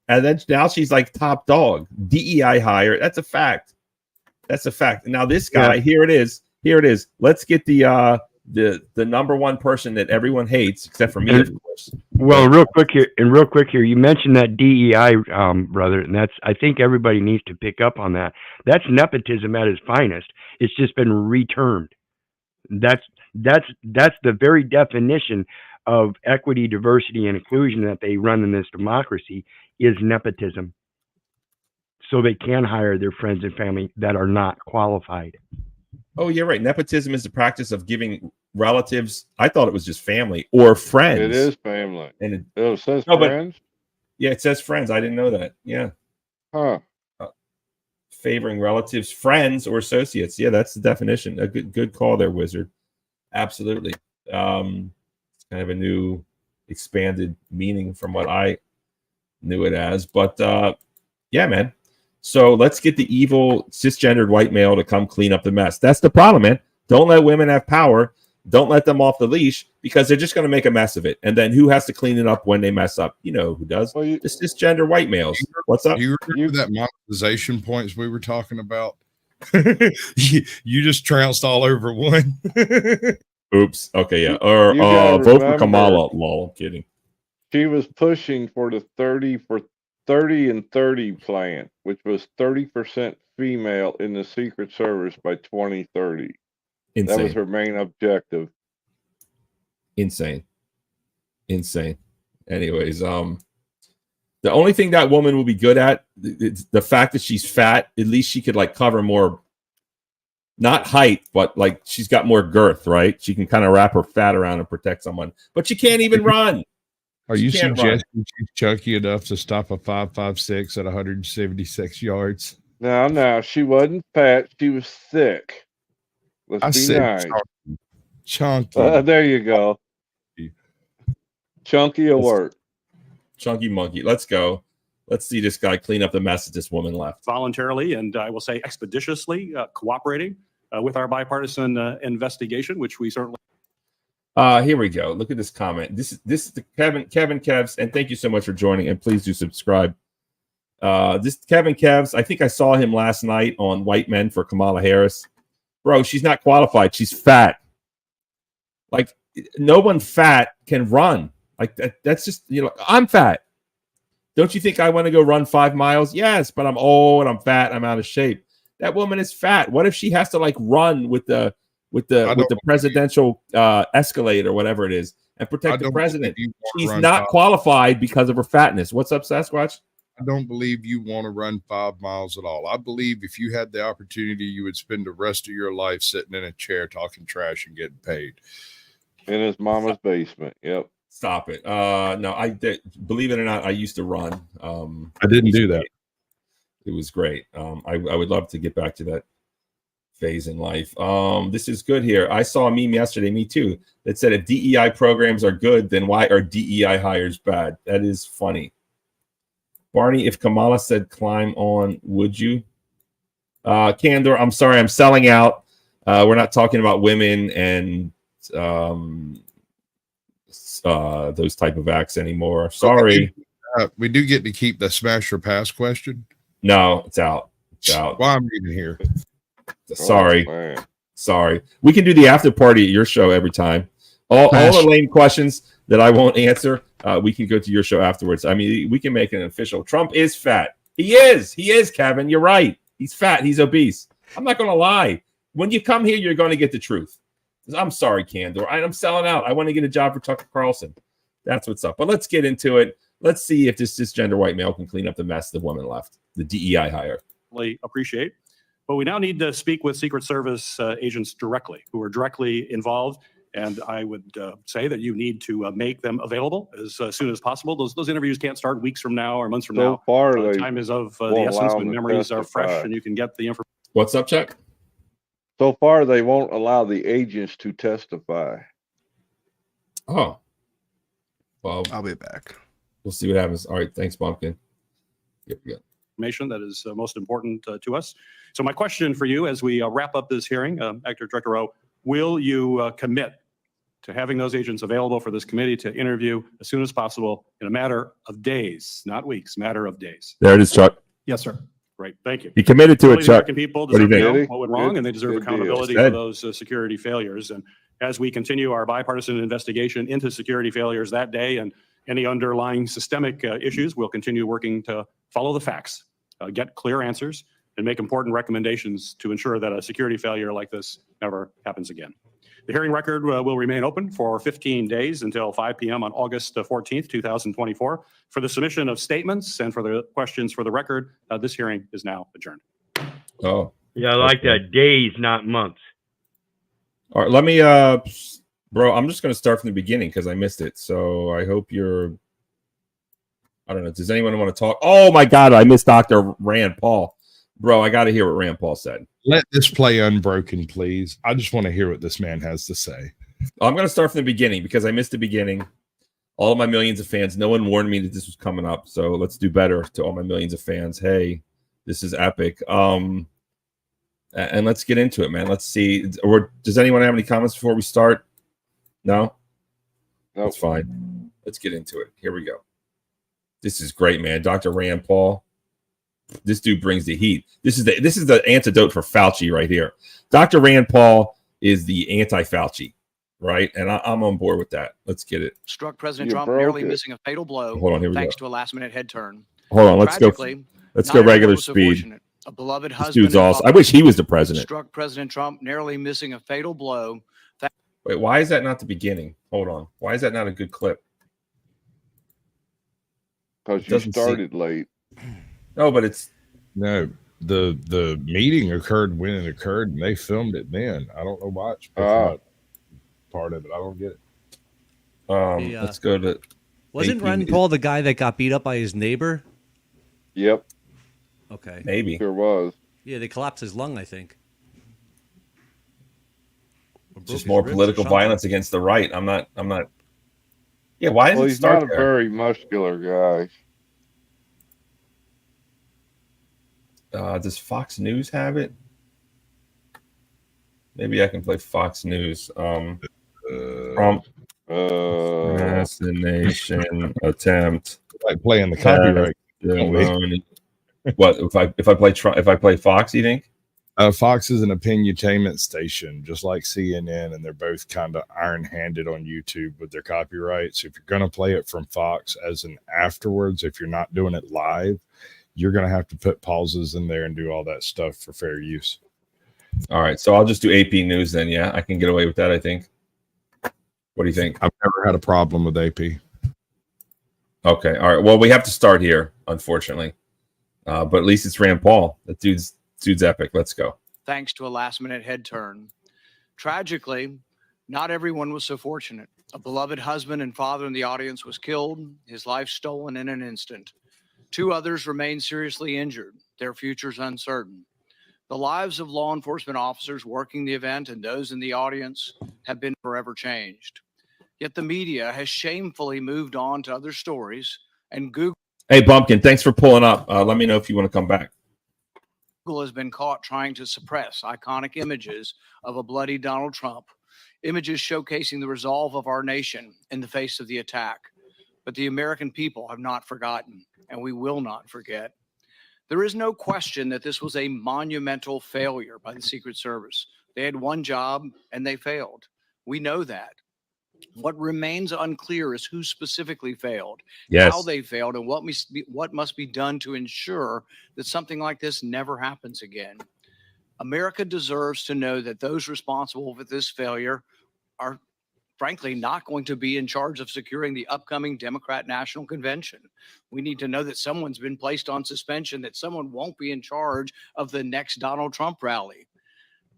then now she's like top dog, DEI hire. That's a fact. That's a fact. Now this guy, here it is. Let's get the number one person that everyone hates, except for me, of course. Well, real quick here, you mentioned that DEI, brother, and I think everybody needs to pick up on that. That's nepotism at its finest. It's just been retermed. That's the very definition of equity, diversity, and inclusion that they run in this democracy is nepotism. So they can hire their friends and family that are not qualified. Oh, you're right. Nepotism is the practice of giving relatives. I thought it was just family or friends. It is family. And it says friends. Yeah, it says friends. I didn't know that. Yeah. Huh. Favoring relatives, friends, or associates. Yeah, that's the definition. A good call there, Wizard. Absolutely. It's kind of a new expanded meaning from what I knew it as. But yeah, man. So let's get the evil cisgendered white male to come clean up the mess. That's the problem, man. Don't let women have power. Don't let them off the leash because they're just going to make a mess of it. And then who has to clean it up when they mess up? You know who does. Well, the cisgender white males. What's up? You remember that monetization points we were talking about? you just trounced all over one. Oops. Okay, yeah. Or vote for Kamala. Lol. I'm kidding. She was pushing for the 30 and 30 plan, which was 30% female in the Secret Service by 2030. Insane. That was her main objective. Insane. Anyways, The only thing that woman will be good at is the fact that she's fat. At least she could like cover more, not height, but like she's got more girth, right? She can kind of wrap her fat around and protect someone, but she can't even run. Are She you can't suggesting she's chunky enough to stop a 5.56 at 176 yards? No, she wasn't fat. She was thick. Let's I be said nice. chunky. There you go. Chunky will work. Chunky monkey. Let's go. Let's see this guy clean up the mess that this woman left. Voluntarily, and I will say expeditiously cooperating with our bipartisan investigation, which we certainly. Here we go. Look at this comment. This is the Kevin Kevs, and thank you so much for joining. And please do subscribe. This Kevin Kevs, I think I saw him last night on White Men for Kamala Harris. Bro, she's not qualified. She's fat. Like no one fat can run. Like that's just, you know, I'm fat. Don't you think I want to go run 5 miles? Yes, but I'm old, I'm fat, I'm out of shape. That woman is fat. What if she has to like run with the presidential Escalade or whatever it is and protect the president? She's not qualified because of her fatness. What's up, Sasquatch? I don't believe you want to run 5 miles at all. I believe if you had the opportunity, you would spend the rest of your life sitting in a chair talking trash and getting paid. In his mama's basement. Yep. Stop it. No, believe it or not, I used to run. I didn't do that. It was great. I would love to get back to that phase in life. This is good here. I saw a meme yesterday, me too, that said if DEI programs are good, then why are DEI hires bad? That is funny. Barney, if Kamala said climb on, would you? Candor, I'm sorry, I'm selling out. We're not talking about women and those type of acts anymore. Sorry. We do get to keep the smash or pass question. No, it's out. It's out. Why I'm even here. Sorry. Sorry. We can do the after party at your show every time. All the lame questions that I won't answer, we can go to your show afterwards. I mean, we can make an official. Trump is fat. He is, Kevin. You're right. He's fat. He's obese. I'm not going to lie. When you come here, you're going to get the truth. I'm sorry, Candor. I'm selling out. I want to get a job for Tucker Carlson. That's what's up. But let's get into it. Let's see if this cisgender white male can clean up the mess the woman left. The DEI hire. Appreciate. But we now need to speak with Secret Service agents directly, who are directly involved. And I would say that you need to make them available as soon as possible. Those interviews can't start weeks from now or months from now. Time is of the essence when memories are fresh and you can get the information. What's up, Chuck? So far, they won't allow the agents to testify. Oh. Well, I'll be back. We'll see what happens. All right. Thanks, Bumpkin. Information that is most important to us. So my question for you as we wrap up this hearing, Actor Director Rowe, will you commit to having those agents available for this committee to interview as soon as possible in a matter of days, not weeks, matter of days? There it is, Chuck. Yes, sir. Great. Thank you. He committed to it, The Chuck. American people What do you deserve to think? know what went wrong, and they deserve accountability for those security failures. And as we continue our bipartisan investigation into security failures that day and any underlying systemic issues, we'll continue working to follow the facts, get clear answers, and make important recommendations to ensure that a security failure like this never happens again. The hearing record will remain open for 15 days until 5 p.m. on August 14th, 2024. For the submission of statements and for the questions for the record, this hearing is now adjourned. Oh. Yeah, I like that. Days, not months. All right, let me, bro, I'm just going to start from the beginning because I missed it. So I hope you're, I don't know. Does anyone want to talk? Oh, my God, I missed Dr. Rand Paul. Bro, I got to hear what Rand Paul said. Let this play unbroken, please. I just want to hear what this man has to say. I'm going to start from the beginning because I missed the beginning. All of my millions of fans, no one warned me that this was coming up. So let's do better to all my millions of fans. Hey, this is epic. And let's get into it, man. Let's see. Or does anyone have any comments before we start? No? That's fine. Let's get into it. Here we go. This is great, man. Dr. Rand Paul. This dude brings the heat. This is the antidote for Fauci right here. Dr. Rand Paul is the anti-Fauci, right? And I'm on board with that. Let's get it. Struck President Trump nearly missing a fatal blow Hold on, here we thanks go. to a last-minute head turn. Hold on, let's go. Let's go regular speed. A beloved This husband dude's awesome. I wish he was the president. struck President Trump nearly missing a fatal blow. Wait, why is that not the beginning? Hold on. Why is that not a good clip? because you doesn't seem- started late. No, but it's No, the meeting occurred when it occurred, and they filmed it then. I don't know why it's picking up part of it. I don't get it. Let's go to. Wasn't AP Rand News. Paul the guy that got beat up by his neighbor? Yep. Okay. Maybe. Sure was. Yeah, they collapsed his lung, I think. Just more political violence against the right. I'm not. Yeah, why does Well, it he's start not a there? very muscular guy. Does Fox News have it? Maybe I can play Fox News. Trump assassination attempt. Like playing the copyright. Testimony. What if I play Trump? If I play Fox, you think? Fox is an opiniontainment station, just like CNN, and they're both kind of iron-handed on YouTube with their copyrights. If you're going to play it from Fox as an afterwards, if you're not doing it live, you're going to have to put pauses in there and do all that stuff for fair use. All right, so I'll just do AP News then. Yeah, I can get away with that, I think. What do you think? I've never had a problem with AP. Okay, all right. Well, we have to start here, unfortunately. But at least it's Rand Paul. That dude's epic. Let's go. Thanks to a last-minute head turn. Tragically, not everyone was so fortunate. A beloved husband and father in the audience was killed, his life stolen in an instant. 2 others remain seriously injured, their futures uncertain. The lives of law enforcement officers working the event and those in the audience have been forever changed. Yet the media has shamefully moved on to other stories, and Google Hey, Bumpkin, thanks for pulling up. Let me know if you want to come back. has been caught trying to suppress iconic images of a bloody Donald Trump, images showcasing the resolve of our nation in the face of the attack. But the American people have not forgotten, and we will not forget. There is no question that this was a monumental failure by the Secret Service. They had one job and they failed. We know that. What remains unclear is who specifically failed, Yes. how they failed, and what must be done to ensure that something like this never happens again. America deserves to know that those responsible for this failure are frankly not going to be in charge of securing the upcoming Democrat National Convention. We need to know that someone's been placed on suspension, that someone won't be in charge of the next Donald Trump rally.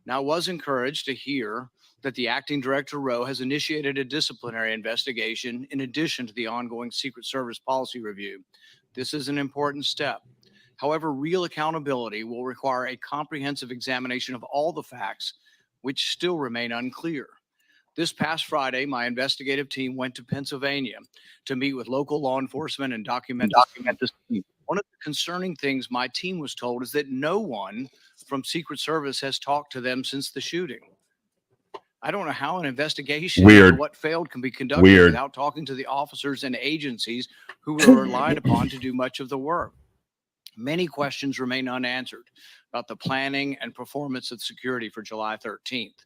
Now, I was encouraged to hear that the acting director Rowe has initiated a disciplinary investigation in addition to the ongoing Secret Service policy review. This is an important step. However, real accountability will require a comprehensive examination of all the facts, which still remain unclear. This past Friday, my investigative team went to Pennsylvania to meet with local law enforcement and document this. One of the concerning things my team was told is that no one from Secret Service has talked to them since the shooting. I don't know how an investigation into what failed can be conducted without talking to the officers and agencies who were relied upon to do much of the work. Many questions remain unanswered about the planning and performance of security for July 13th.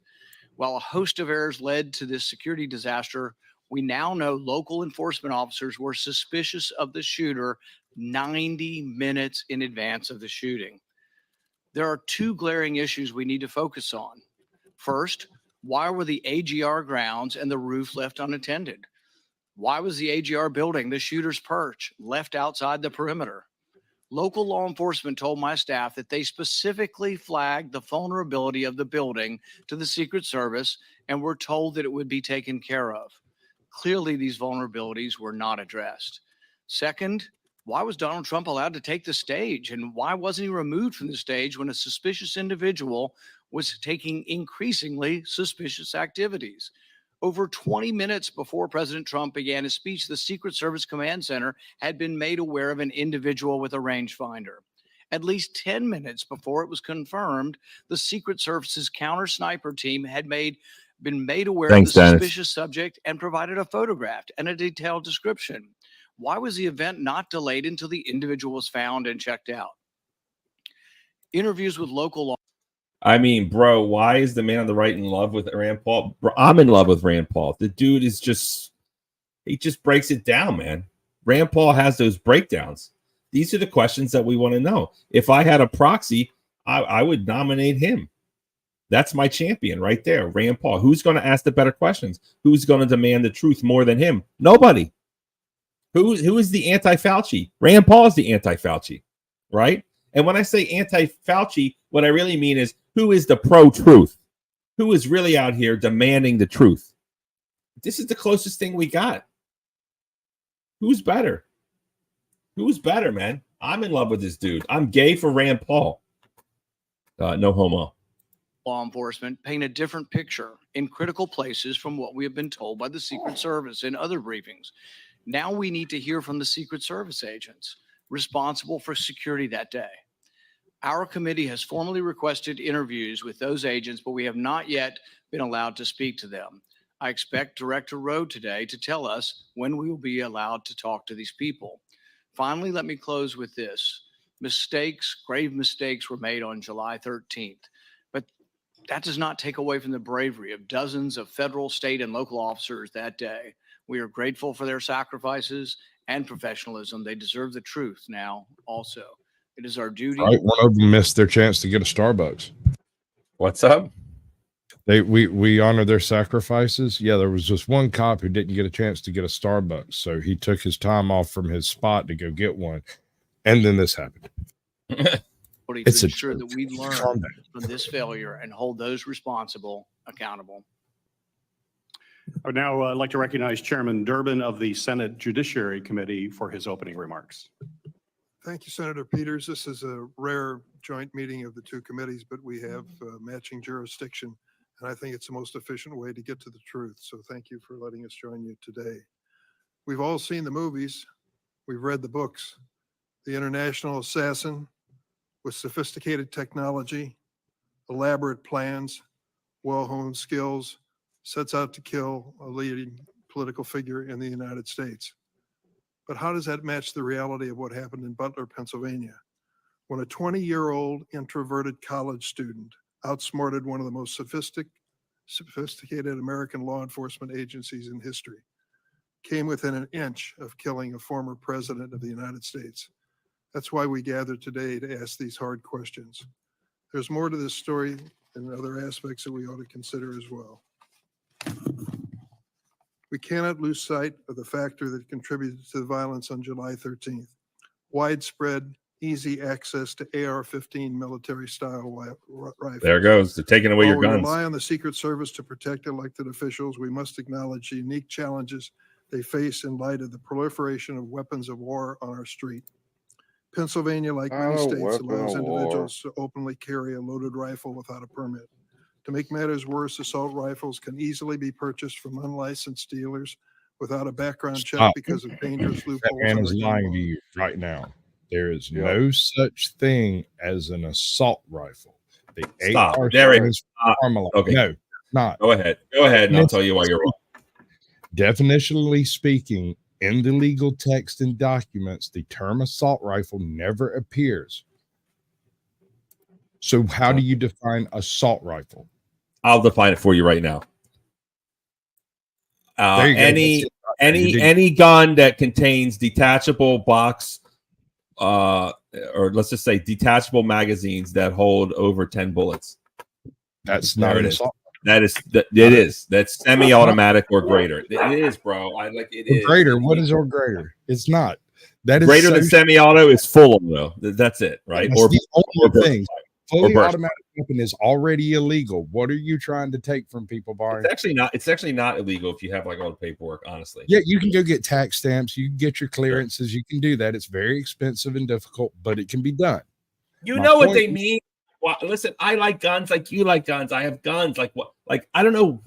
While a host of errors led to this security disaster, we now know local enforcement officers were suspicious of the shooter 90 minutes in advance of the shooting. There are 2 glaring issues we need to focus on. First, why were the AGR grounds and the roof left unattended? Why was the AGR building, the shooter's perch, left outside the perimeter? Local law enforcement told my staff that they specifically flagged the vulnerability of the building to the Secret Service and were told that it would be taken care of. Clearly, these vulnerabilities were not addressed. Second, why was Donald Trump allowed to take the stage, and why wasn't he removed from the stage when a suspicious individual was taking increasingly suspicious activities? Over 20 minutes before President Trump began his speech, the Secret Service Command Center had been made aware of an individual with a rangefinder. At least 10 minutes before it was confirmed, the Secret Service's counter sniper team had been made aware of the suspicious subject and provided a photograph and a detailed description. Why was the event not delayed until the individual was found and checked out? Interviews with local law. I mean, bro, why is the man on the right in love with Rand Paul? Bro, I'm in love with Rand Paul. The dude is he just breaks it down, man. Rand Paul has those breakdowns. These are the questions that we want to know. If I had a proxy, I would nominate him. That's my champion right there, Rand Paul. Who's going to ask the better questions? Who's going to demand the truth more than him? Nobody. Who is the anti-Fauci? Rand Paul is the anti-Fauci, right? And when I say anti-Fauci, what I really mean is who is the pro-truth? Who is really out here demanding the truth? This is the closest thing we got. Who's better? Who's better, man? I'm in love with this dude. I'm gay for Rand Paul. No homo. Law enforcement paint a different picture in critical places from what we have been told by the Secret Service in other briefings. Now we need to hear from the Secret Service agents responsible for security that day. Our committee has formally requested interviews with those agents, but we have not yet been allowed to speak to them. I expect Director Rowe today to tell us when we will be allowed to talk to these people. Finally, let me close with this. Mistakes, grave mistakes were made on July 13th, but that does not take away from the bravery of dozens of federal, state, and local officers that day. We are grateful for their sacrifices and professionalism. They deserve the truth now also. It is our duty. Right, one of them missed their chance to get a Starbucks. What's up? We honor their sacrifices. Yeah, there was just one cop who didn't get a chance to get a Starbucks, so he took his time off from his spot to go get one, and then this happened. It's to ensure that we learn from this failure and hold those responsible accountable. I would now like to recognize Chairman Durbin of the Senate Judiciary Committee for his opening remarks. Thank you, Senator Peters. This is a rare joint meeting of the two committees, but we have matching jurisdiction, and I think it's the most efficient way to get to the truth. So thank you for letting us join you today. We've all seen the movies. We've read the books. The international assassin with sophisticated technology, elaborate plans, well-honed skills, sets out to kill a leading political figure in the United States. But how does that match the reality of what happened in Butler, Pennsylvania, when a 20-year-old introverted college student outsmarted one of the most sophisticated American law enforcement agencies in history, came within an inch of killing a former president of the United States? That's why we gather today to ask these hard questions. There's more to this story and other aspects that we ought to consider as well. We cannot lose sight of the factor that contributed to the violence on July 13th. Widespread, easy access to AR-15 military-style rifles. There it goes. They're taking away your While we guns. rely on the Secret Service to protect elected officials, we must acknowledge the unique challenges they face in light of the proliferation of weapons of war on our street. Pennsylvania, like many states, allows individuals to openly carry a loaded rifle without a permit. To make matters worse, assault rifles can easily be purchased from unlicensed dealers without a background check because of dangerous loopholes. That man is lying to you right now. There is no such thing as an assault rifle. The Stop. AR There it is is. Armalite. Okay. No, not. Go ahead. Go ahead, and I'll tell you why you're wrong. Definitionally speaking, in the legal text and documents, the term assault rifle never appears. So how do you define assault rifle? I'll define it for you right now. There you go. Any gun that contains detachable box, or let's just say detachable magazines that hold over 10 bullets. That's not an assault. It is. That's semi-automatic or greater. It is, bro. It is. Greater. What is or greater? It's not. That is greater than semi-auto is full auto. That's it, right? That's the only thing. Fully burst. automatic weapon is already illegal. What are you trying to take from people, Barney? It's actually not illegal if you have like all the paperwork, honestly. Yeah, you can go get tax stamps, you can get your clearances, you can do that. It's very expensive and difficult, but it can be done. You know what they mean? Well, listen, I like guns like you like guns. I have guns like what? Like I don't know.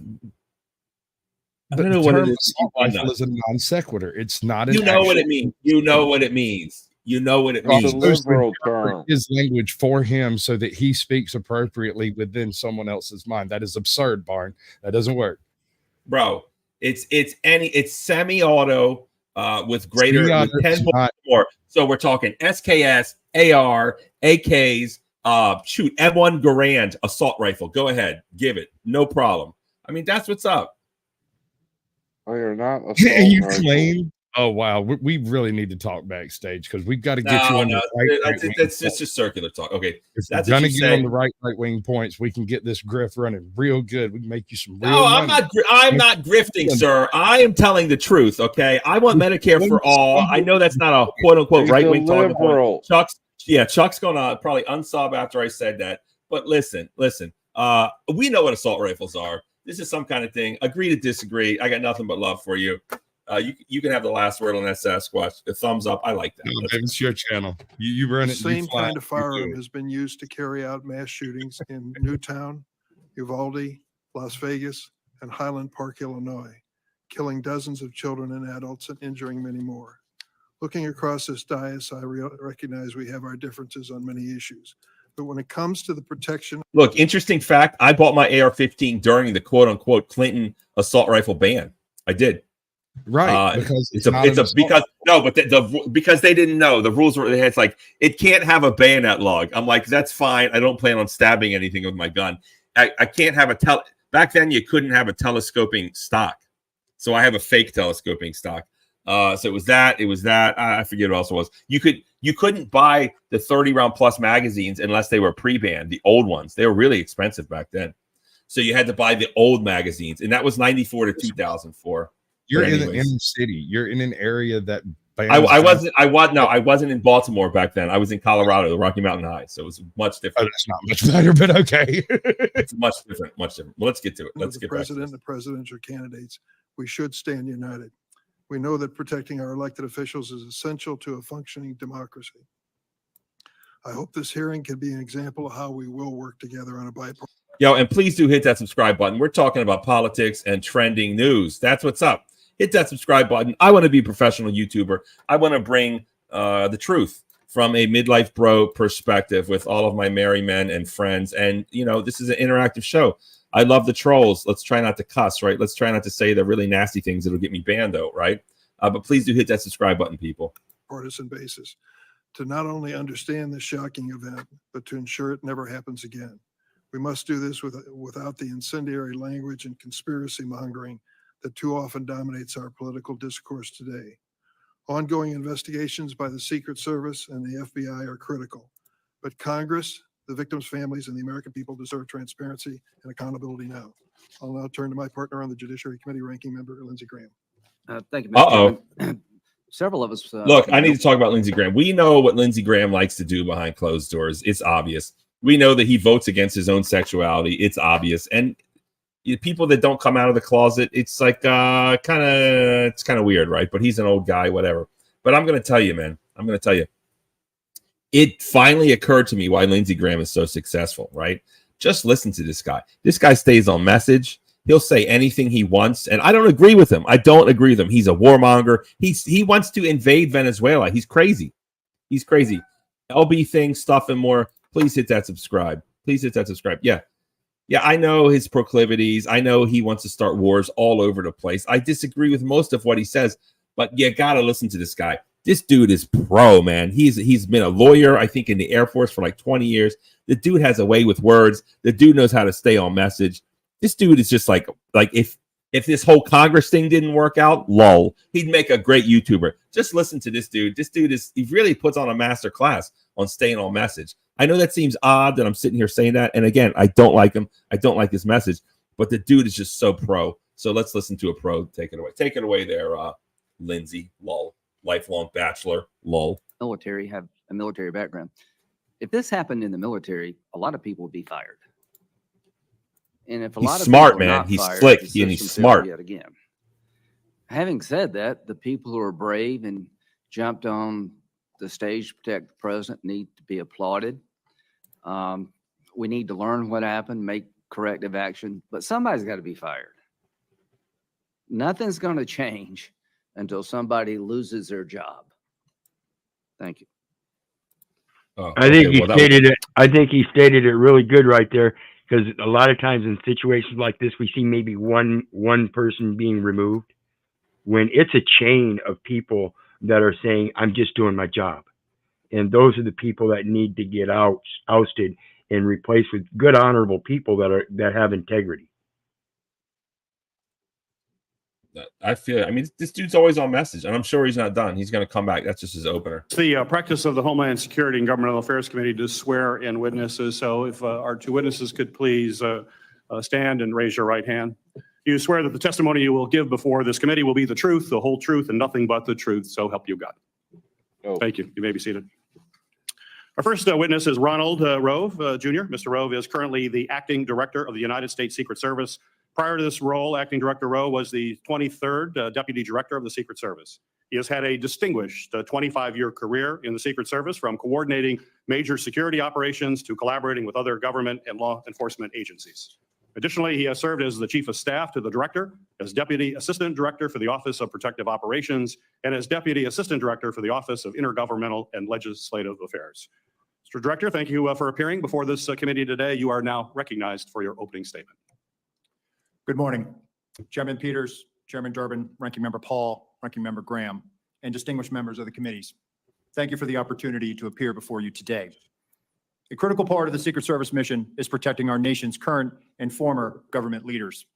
I don't know what it is. Rifle is a non sequitur. It's not. You know what it means. You know what it means. You know what it means. His language for him so that he speaks appropriately within someone else's mind. That is absurd, Barn. That doesn't work, bro. It's semi-auto with greater with 10 more. So we're talking SKS, AR, AKs. Shoot, M1 Garand assault rifle. Go ahead, give it, no problem. I mean, that's what's up. They are not. You claim Oh wow, we really need to talk backstage because we've got to get you No, on no, the right. that's just circular talk. Okay, If that's you're what gonna you get on say. the right wing points, we can get this grift running real good. We can make you some No, real I'm money. not. I'm not grifting, sir. I am telling the truth. Okay, I want Medicare for all. I know that's not a quote unquote He's right a wing talking point. liberal. Chuck's gonna probably unsub after I said that. But listen. We know what assault rifles are. This is some kind of thing. Agree to disagree. I got nothing but love for you. You can have the last word on that Sasquatch. A thumbs up. I like that. No, it's your channel. You run The it. And you same fly kind it, of you firearm do it. has been used to carry out mass shootings in Newtown, Uvalde, Las Vegas, and Highland Park, Illinois, killing dozens of children and adults and injuring many more. Looking across this dais, I recognize we have our differences on many issues. But when it comes to the protection, Look, interesting fact. I bought my AR-15 during the quote unquote Clinton assault rifle ban. I did. Right, because because they didn't know the rules were. It's like it can't have a bayonet log. I'm like, that's fine. I don't plan on stabbing anything with my gun. I can't have back then you couldn't have a telescoping stock, so I have a fake telescoping stock. So it was that. I forget what else it was. You couldn't buy the 30 round plus magazines unless they were pre-banned. The old ones, they were really expensive back then, so you had to buy the old magazines, and that was 94 to 2004. You're in the inner city. You're in an area that I wasn't in Baltimore back then. I was in Colorado, the Rocky Mountain High, so it was much different. Oh, that's not much better, but okay. It's much different. Well, let's get to it. Let's the get back to president this. and the presidential candidates, we should stand united. We know that protecting our elected officials is essential to a functioning democracy. I hope this hearing can be an example of how we will work together on a bipartisan. Yo, and please do hit that subscribe button. We're talking about politics and trending news. That's what's up. Hit that subscribe button. I want to be a professional YouTuber. I want to bring the truth from a midlife bro perspective with all of my merry men and friends. And, this is an interactive show. I love the trolls. Let's try not to cuss, right? Let's try not to say the really nasty things that'll get me banned out, right? But please do hit that subscribe button, people. Partisan basis to not only understand this shocking event, but to ensure it never happens again. We must do this without the incendiary language and conspiracy mongering that too often dominates our political discourse today. Ongoing investigations by the Secret Service and the FBI are critical, but Congress, the victims' families, and the American people deserve transparency and accountability now. I'll now turn to my partner on the Judiciary Committee, Ranking Member Lindsey Graham. Thank you, Mr. Chairman. Several of us. Look, I need to talk about Lindsey Graham. We know what Lindsey Graham likes to do behind closed doors. It's obvious. We know that he votes against his own sexuality. It's obvious. And people that don't come out of the closet, it's like kind of weird, right? But he's an old guy, whatever. But I'm going to tell you, man. It finally occurred to me why Lindsey Graham is so successful, right? Just listen to this guy. This guy stays on message. He'll say anything he wants, and I don't agree with him. He's a warmonger. He wants to invade Venezuela. He's crazy. LB thing, stuff, and more. Please hit that subscribe. Yeah, I know his proclivities. I know he wants to start wars all over the place. I disagree with most of what he says, but you got to listen to this guy. This dude is pro, man. He's been a lawyer, I think, in the Air Force for like 20 years. The dude has a way with words. The dude knows how to stay on message. This dude is just like if this whole Congress thing didn't work out, lol, he'd make a great YouTuber. Just listen to this dude. He really puts on a master class on staying on message. I know that seems odd that I'm sitting here saying that. And again, I don't like him. I don't like his message, but the dude is just so pro. So let's listen to a pro. Take it away. Take it away there, Lindsey, lol. Lifelong bachelor, lol. Military, have a military background. If this happened in the military, a lot of people would be fired. And if a lot of smart, people are man. not He's fired, slick. the And he's system failed smart. Yet again. Having said that, the people who are brave and jumped on the stage to protect the president need to be applauded. We need to learn what happened, make corrective action, but somebody's got to be fired. Nothing's going to change until somebody loses their job. Thank you. I think he stated it. I think he stated it really good right there, because a lot of times in situations like this, we see maybe one person being removed when it's a chain of people that are saying, "I'm just doing my job," and those are the people that need to get ousted and replaced with good, honorable people that have integrity. I feel, I mean, this dude's always on message, and I'm sure he's not done. He's going to come back. That's just his opener. It's the practice of the Homeland Security and Governmental Affairs Committee to swear in witnesses. So if our two witnesses could please stand and raise your right hand. You swear that the testimony you will give before this committee will be the truth, the whole truth, and nothing but the truth. So help you God. Thank you. You may be seated. Our first witness is Ronald Rove, Jr. Mr. Rove is currently the acting director of the United States Secret Service. Prior to this role, Acting Director Rove was the 23rd Deputy Director of the Secret Service. He has had a distinguished 25-year career in the Secret Service, from coordinating major security operations to collaborating with other government and law enforcement agencies. Additionally, he has served as the Chief of Staff to the Director, as Deputy Assistant Director for the Office of Protective Operations, and as Deputy Assistant Director for the Office of Intergovernmental and Legislative Affairs. Mr. Director, thank you for appearing before this committee today. You are now recognized for your opening statement. Good morning, Chairman Peters, Chairman Durbin, Ranking Member Paul, Ranking Member Graham, and distinguished members of the committees. Thank you for the opportunity to appear before you today. A critical part of the Secret Service mission is protecting our nation's current and former government leaders.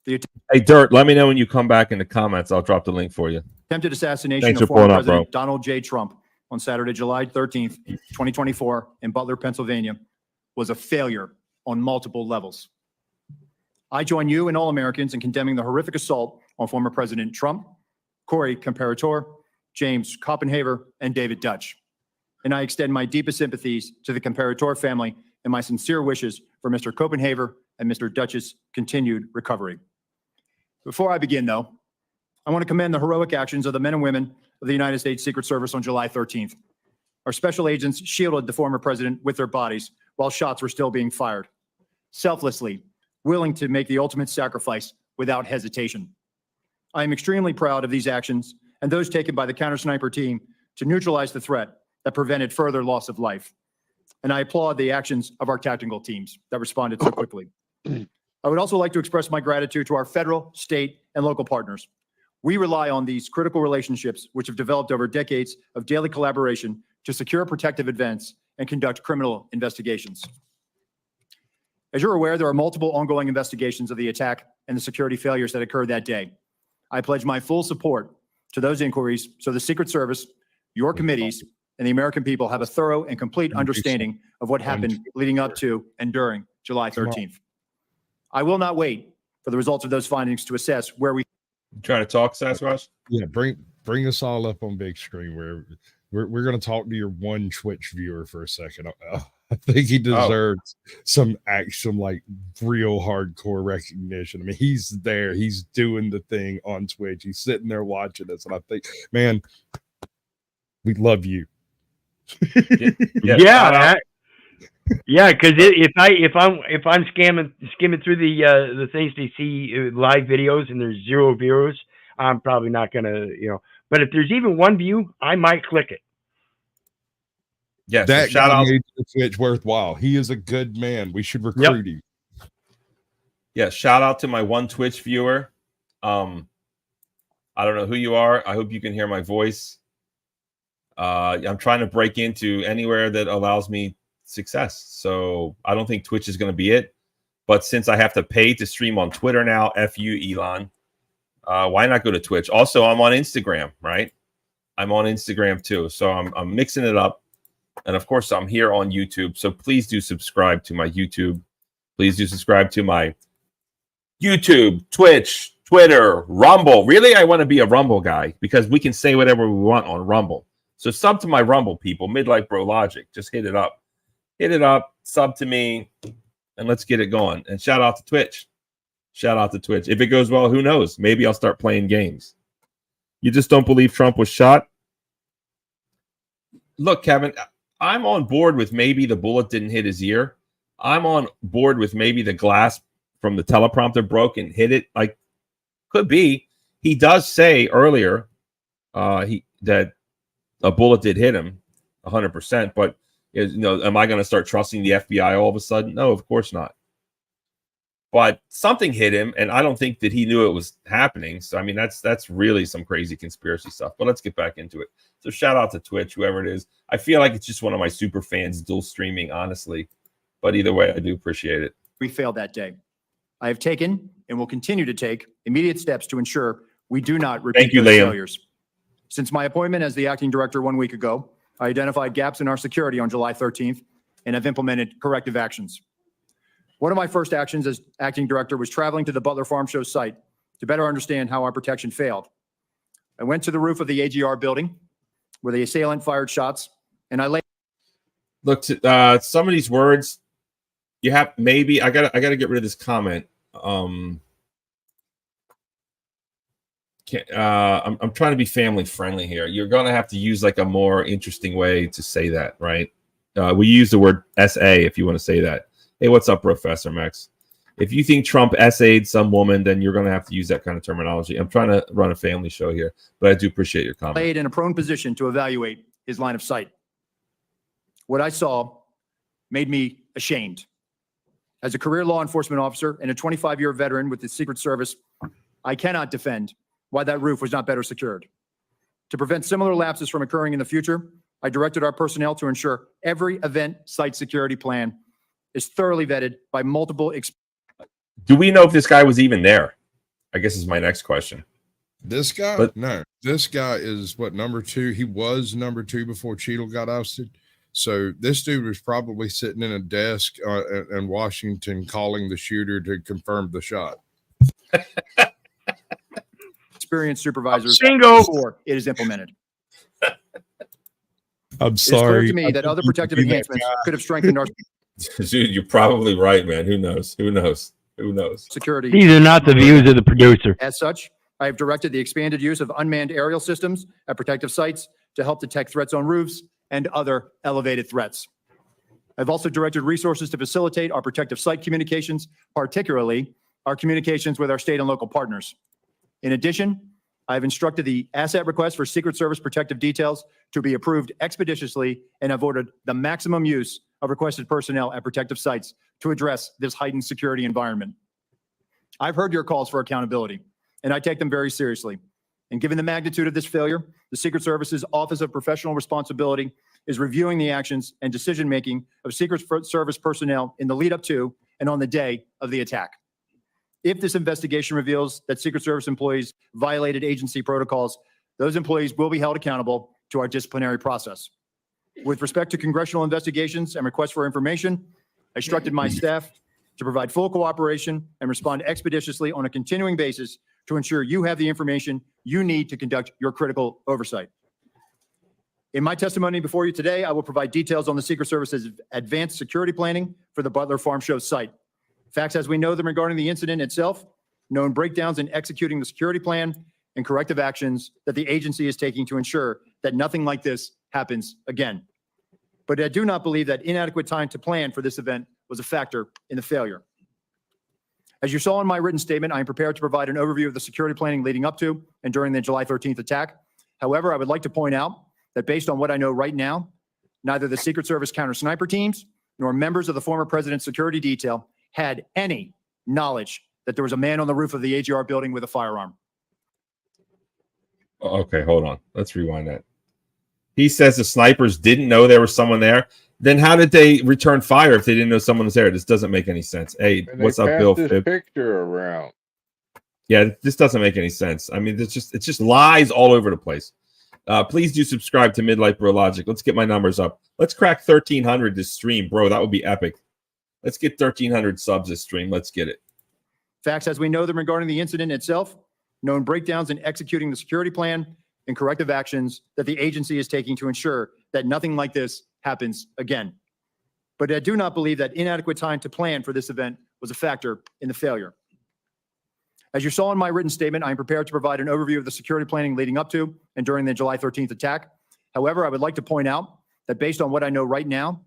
The Hey, Dirt, let me know when you come back in the comments. I'll drop the link for you. attempted assassination Thanks of for former pulling up, bro. President Donald J. Trump on Saturday, July 13th, 2024 in Butler, Pennsylvania, was a failure on multiple levels. I join you and all Americans in condemning the horrific assault on former President Trump, Corey Comparator, James Copenhaver, and David Dutch. And I extend my deepest sympathies to the Comparator family and my sincere wishes for Mr. Copenhaver and Mr. Dutch's continued recovery. Before I begin, though, I want to commend the heroic actions of the men and women of the United States Secret Service on July 13th. Our special agents shielded the former president with their bodies while shots were still being fired, selflessly willing to make the ultimate sacrifice without hesitation. I am extremely proud of these actions and those taken by the counter-sniper team to neutralize the threat that prevented further loss of life. And I applaud the actions of our tactical teams that responded so quickly. I would also like to express my gratitude to our federal, state, and local partners. We rely on these critical relationships, which have developed over decades of daily collaboration to secure protective events and conduct criminal investigations. As you're aware, there are multiple ongoing investigations of the attack and the security failures that occurred that day. I pledge my full support to those inquiries so the Secret Service, your committees, and the American people have a thorough and complete understanding of what happened leading up to and during July 13th. I will not wait for the results of those findings to assess where we trying to talk, Sasquatch? Yeah, bring us all up on big screen. Where we're going to talk to your one Twitch viewer for a second. I think he deserves some like real hardcore recognition. I mean, he's there, he's doing the thing on Twitch, he's sitting there watching us, and I think, man, we love you. Yeah, because if I'm skimming through the things to see live videos and there's 0 views, I'm probably not gonna, But if there's even 1 view, I might click it. Yes, that shout out made the Twitch worthwhile. He is a good man. We should recruit him. Yeah, shout out to my 1 Twitch viewer. I don't know who you are. I hope you can hear my voice. I'm trying to break into anywhere that allows me success. So I don't think Twitch is going to be it. But since I have to pay to stream on Twitter now, F you, Elon, why not go to Twitch? Also, I'm on Instagram, right? I'm on Instagram too. So I'm mixing it up. And of course, I'm here on YouTube. So please do subscribe to my YouTube. Please do subscribe to my YouTube, Twitch, Twitter, Rumble. Really, I want to be a Rumble guy because we can say whatever we want on Rumble. So sub to my Rumble, people. Midlife Bro Logic. Just hit it up. Hit it up. Sub to me. And let's get it going. And shout out to Twitch. Shout out to Twitch. If it goes well, who knows? Maybe I'll start playing games. You just don't believe Trump was shot? Look, Kevin, I'm on board with maybe the bullet didn't hit his ear. I'm on board with maybe the glass from the teleprompter broke and hit it. Like, could be. He does say earlier that a bullet did hit him 100%. But, am I going to start trusting the FBI all of a sudden? No, of course not. But something hit him, and I don't think that he knew it was happening. So, I mean, that's really some crazy conspiracy stuff. But let's get back into it. So shout out to Twitch, whoever it is. I feel like it's just one of my super fans dual streaming, honestly. But either way, I do appreciate it. failed that day. I have taken and will continue to take immediate steps to ensure We do not repeat Thank you, those Liam. failures. Since my appointment as the acting director 1 week ago, I identified gaps in our security on July 13th and have implemented corrective actions. One of my first actions as acting director was traveling to the Butler Farm Show site to better understand how our protection failed. I went to the roof of the AGR building where the assailant fired shots, and I lay. Look, some of these words you have. Maybe I gotta get rid of this comment. I'm trying to be family friendly here. You're gonna have to use like a more interesting way to say that, right? We use the word SA if you want to say that. Hey, what's up, Professor Max? If you think Trump SA'd some woman, then you're going to have to use that kind of terminology. I'm trying to run a family show here, but I do appreciate your comment. Laid in a prone position to evaluate his line of sight. What I saw made me ashamed. As a career law enforcement officer and a 25-year veteran with the Secret Service, I cannot defend why that roof was not better secured. To prevent similar lapses from occurring in the future, I directed our personnel to ensure every event site security plan is thoroughly vetted by multiple. Do we know if this guy was even there? I guess is my next question. This guy? No. This guy is what, number 2? He was number 2 before Cheadle got ousted. So this dude was probably sitting in a desk in Washington calling the shooter to confirm the shot. Experienced supervisors Bingo. before it is implemented. I'm It is clear sorry. to me that other protective enhancements could have strengthened our Dude, you're probably right, man. Who knows? Who knows? Who knows? security. These are not the views of the producer. As such, I have directed the expanded use of unmanned aerial systems at protective sites to help detect threats on roofs and other elevated threats. I've also directed resources to facilitate our protective site communications, particularly our communications with our state and local partners. In addition, I've instructed the asset request for Secret Service protective details to be approved expeditiously and have ordered the maximum use of requested personnel at protective sites to address this heightened security environment. I've heard your calls for accountability, and I take them very seriously. And given the magnitude of this failure, the Secret Service's Office of Professional Responsibility is reviewing the actions and decision-making of Secret Service personnel in the lead up to and on the day of the attack. If this investigation reveals that Secret Service employees violated agency protocols, those employees will be held accountable to our disciplinary process. With respect to congressional investigations and requests for information, I instructed my staff to provide full cooperation and respond expeditiously on a continuing basis to ensure you have the information you need to conduct your critical oversight. In my testimony before you today, I will provide details on the Secret Service's advanced security planning for the Butler Farm Show site. Facts as we know them regarding the incident itself, known breakdowns in executing the security plan, and corrective actions that the agency is taking to ensure that nothing like this happens again. But I do not believe that inadequate time to plan for this event was a factor in the failure. As you saw in my written statement, I am prepared to provide an overview of the security planning leading up to and during the July 13th attack. However, I would like to point out that based on what I know right now, neither the Secret Service counter-sniper teams nor members of the former president's security detail had any knowledge that there was a man on the roof of the AGR building with a firearm. Okay, hold on. Let's rewind that. He says the snipers didn't know there was someone there. Then how did they return fire if they didn't know someone was there? This doesn't make any sense. Hey, And what's they up, passed Bill? this Phibb? picture around. Yeah, this doesn't make any sense. I mean, it's just lies all over the place. Please do subscribe to Midlife Bro Logic. Let's get my numbers up. Let's crack 1,300 this stream, bro. That would be epic. Let's get 1,300 subs this stream. Let's get it. Facts as we know them regarding the incident itself, known breakdowns in executing the security plan, and corrective actions that the agency is taking to ensure that nothing like this happens again. But I do not believe that inadequate time to plan for this event was a factor in the failure. As you saw in my written statement, I am prepared to provide an overview of the security planning leading up to and during the July 13th attack. However, I would like to point out that based on what I know right now,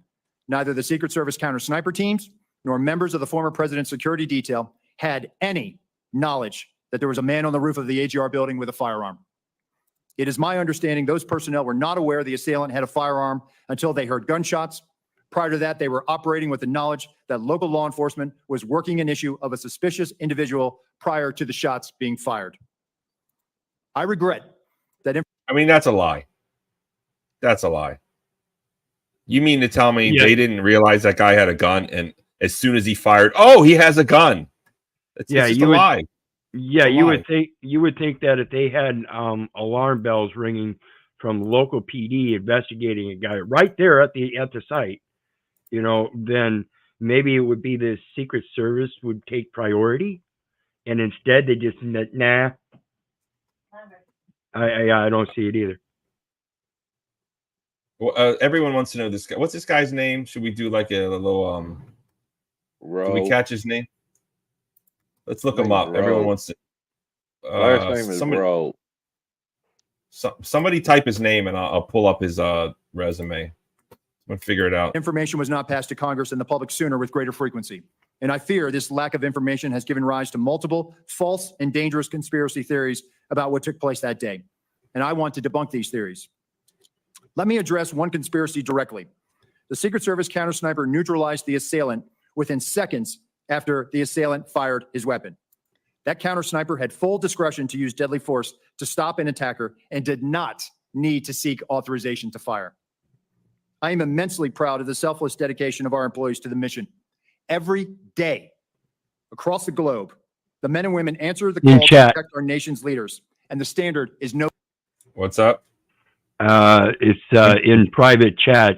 neither the Secret Service counter-sniper teams nor members of the former president's security detail had any knowledge that there was a man on the roof of the AGR building with a firearm. It is my understanding those personnel were not aware the assailant had a firearm until they heard gunshots. Prior to that, they were operating with the knowledge that local law enforcement was working an issue of a suspicious individual prior to the shots being fired. I regret that. I mean, that's a lie. That's a lie. You mean to tell me they didn't realize that guy had a gun, and as soon as he fired, oh, he has a gun. It's just a lie. Yeah, It's a you lie. would think that if they had alarm bells ringing from local PD investigating a guy right there at the site, then maybe it would be the Secret Service would take priority, and instead they just nah. I don't see it either. Well, everyone wants to know this guy. What's this guy's name? Should we do like a little Did we Rowe. catch his name? Let's look His him name's up. Everyone Rowe. wants to. Last name is Rowe. Somebody type his name and I'll pull up his resume. I'm gonna figure it out. Information was not passed to Congress and the public sooner with greater frequency. And I fear this lack of information has given rise to multiple false and dangerous conspiracy theories about what took place that day. And I want to debunk these theories. Let me address one conspiracy directly. The Secret Service counter sniper neutralized the assailant within seconds after the assailant fired his weapon. That counter sniper had full discretion to use deadly force to stop an attacker and did not need to seek authorization to fire. I am immensely proud of the selfless dedication of our employees to the mission. Every day across the globe, the men and women answer the call to protect our nation's leaders, and the standard is no. What's up? It's in private chat.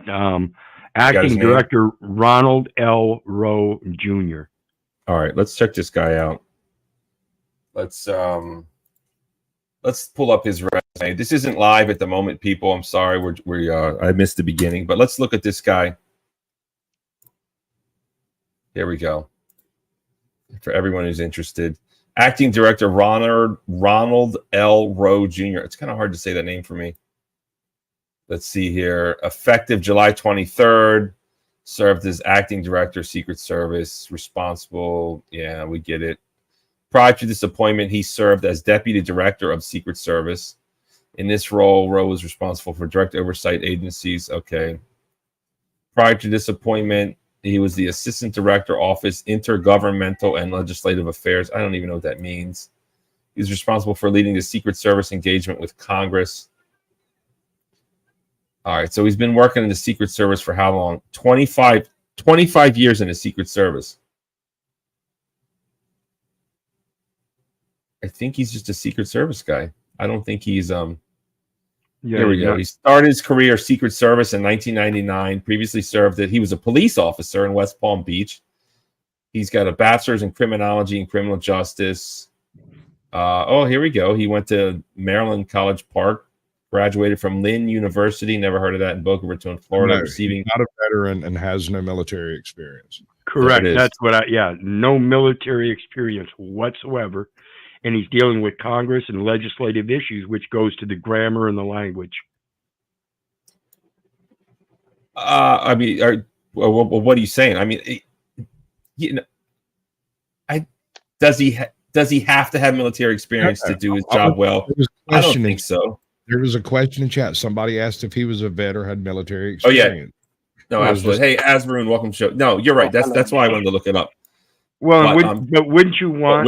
Acting name? Director Ronald L. Rowe Jr. All right, let's check this guy out. Let's pull up his resume. This isn't live at the moment, people. I'm sorry, I missed the beginning, but let's look at this guy. Here we go. For everyone who's interested, Acting Director Ronald L. Rowe Jr. It's kind of hard to say that name for me. Let's see here. Effective July 23rd. Served as Acting Director, Secret Service. Responsible. Yeah, we get it. Prior to this appointment, he served as Deputy Director of Secret Service. In this role, Rowe was responsible for direct oversight agencies. Okay. Prior to this appointment, he was the Assistant Director, Office, Intergovernmental and Legislative Affairs. I don't even know what that means. He's responsible for leading the Secret Service engagement with Congress. All right, so he's been working in the Secret Service for how long? 25 years in the Secret Service. I think he's just a Secret Service guy. I don't think he's here we go. He started his career Secret Service in 1999. Previously served he was a police officer in West Palm Beach. He's got a bachelor's in criminology and criminal justice. Here we go. He went to Maryland College Park, graduated from Lynn University. Never heard of that, in Boca Raton, Florida. No, Receiving not a veteran and has no military experience. Correct. That's what no military experience whatsoever. And he's dealing with Congress and legislative issues, which goes to the grammar and the language. I mean, what are you saying? I mean, does he have to have military experience to do his job well? I don't think so. There was a question in chat. Somebody asked if he was a vet or had military experience. Oh yeah, no, absolutely. Hey, Asmaroon, welcome to the show. No, you're right. That's why I wanted to look it up. Well, but wouldn't you want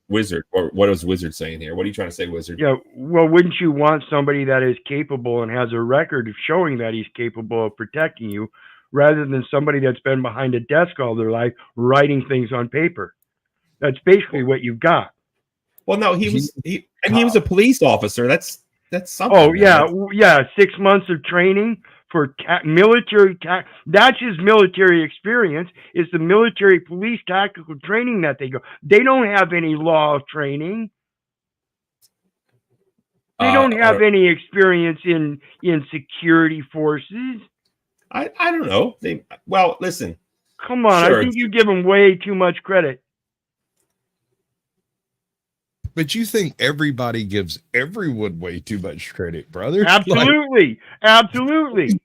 Wizard, or what is Wizard saying here? What are you trying to say, Wizard? Yeah, well, wouldn't you want somebody that is capable and has a record of showing that he's capable of protecting you, rather than somebody that's been behind a desk all their life writing things on paper? That's basically what you've got. Well, no, he was a police officer. That's something. Oh yeah, 6 months of training for military. That's his military experience. Is the military police tactical training that they go. They don't have any law of training. They don't have any experience in security forces. I don't know. Listen. Come on, sure. I think you give them way too much credit. But you think everybody gives everyone way too much credit, brother? Absolutely. Absolutely.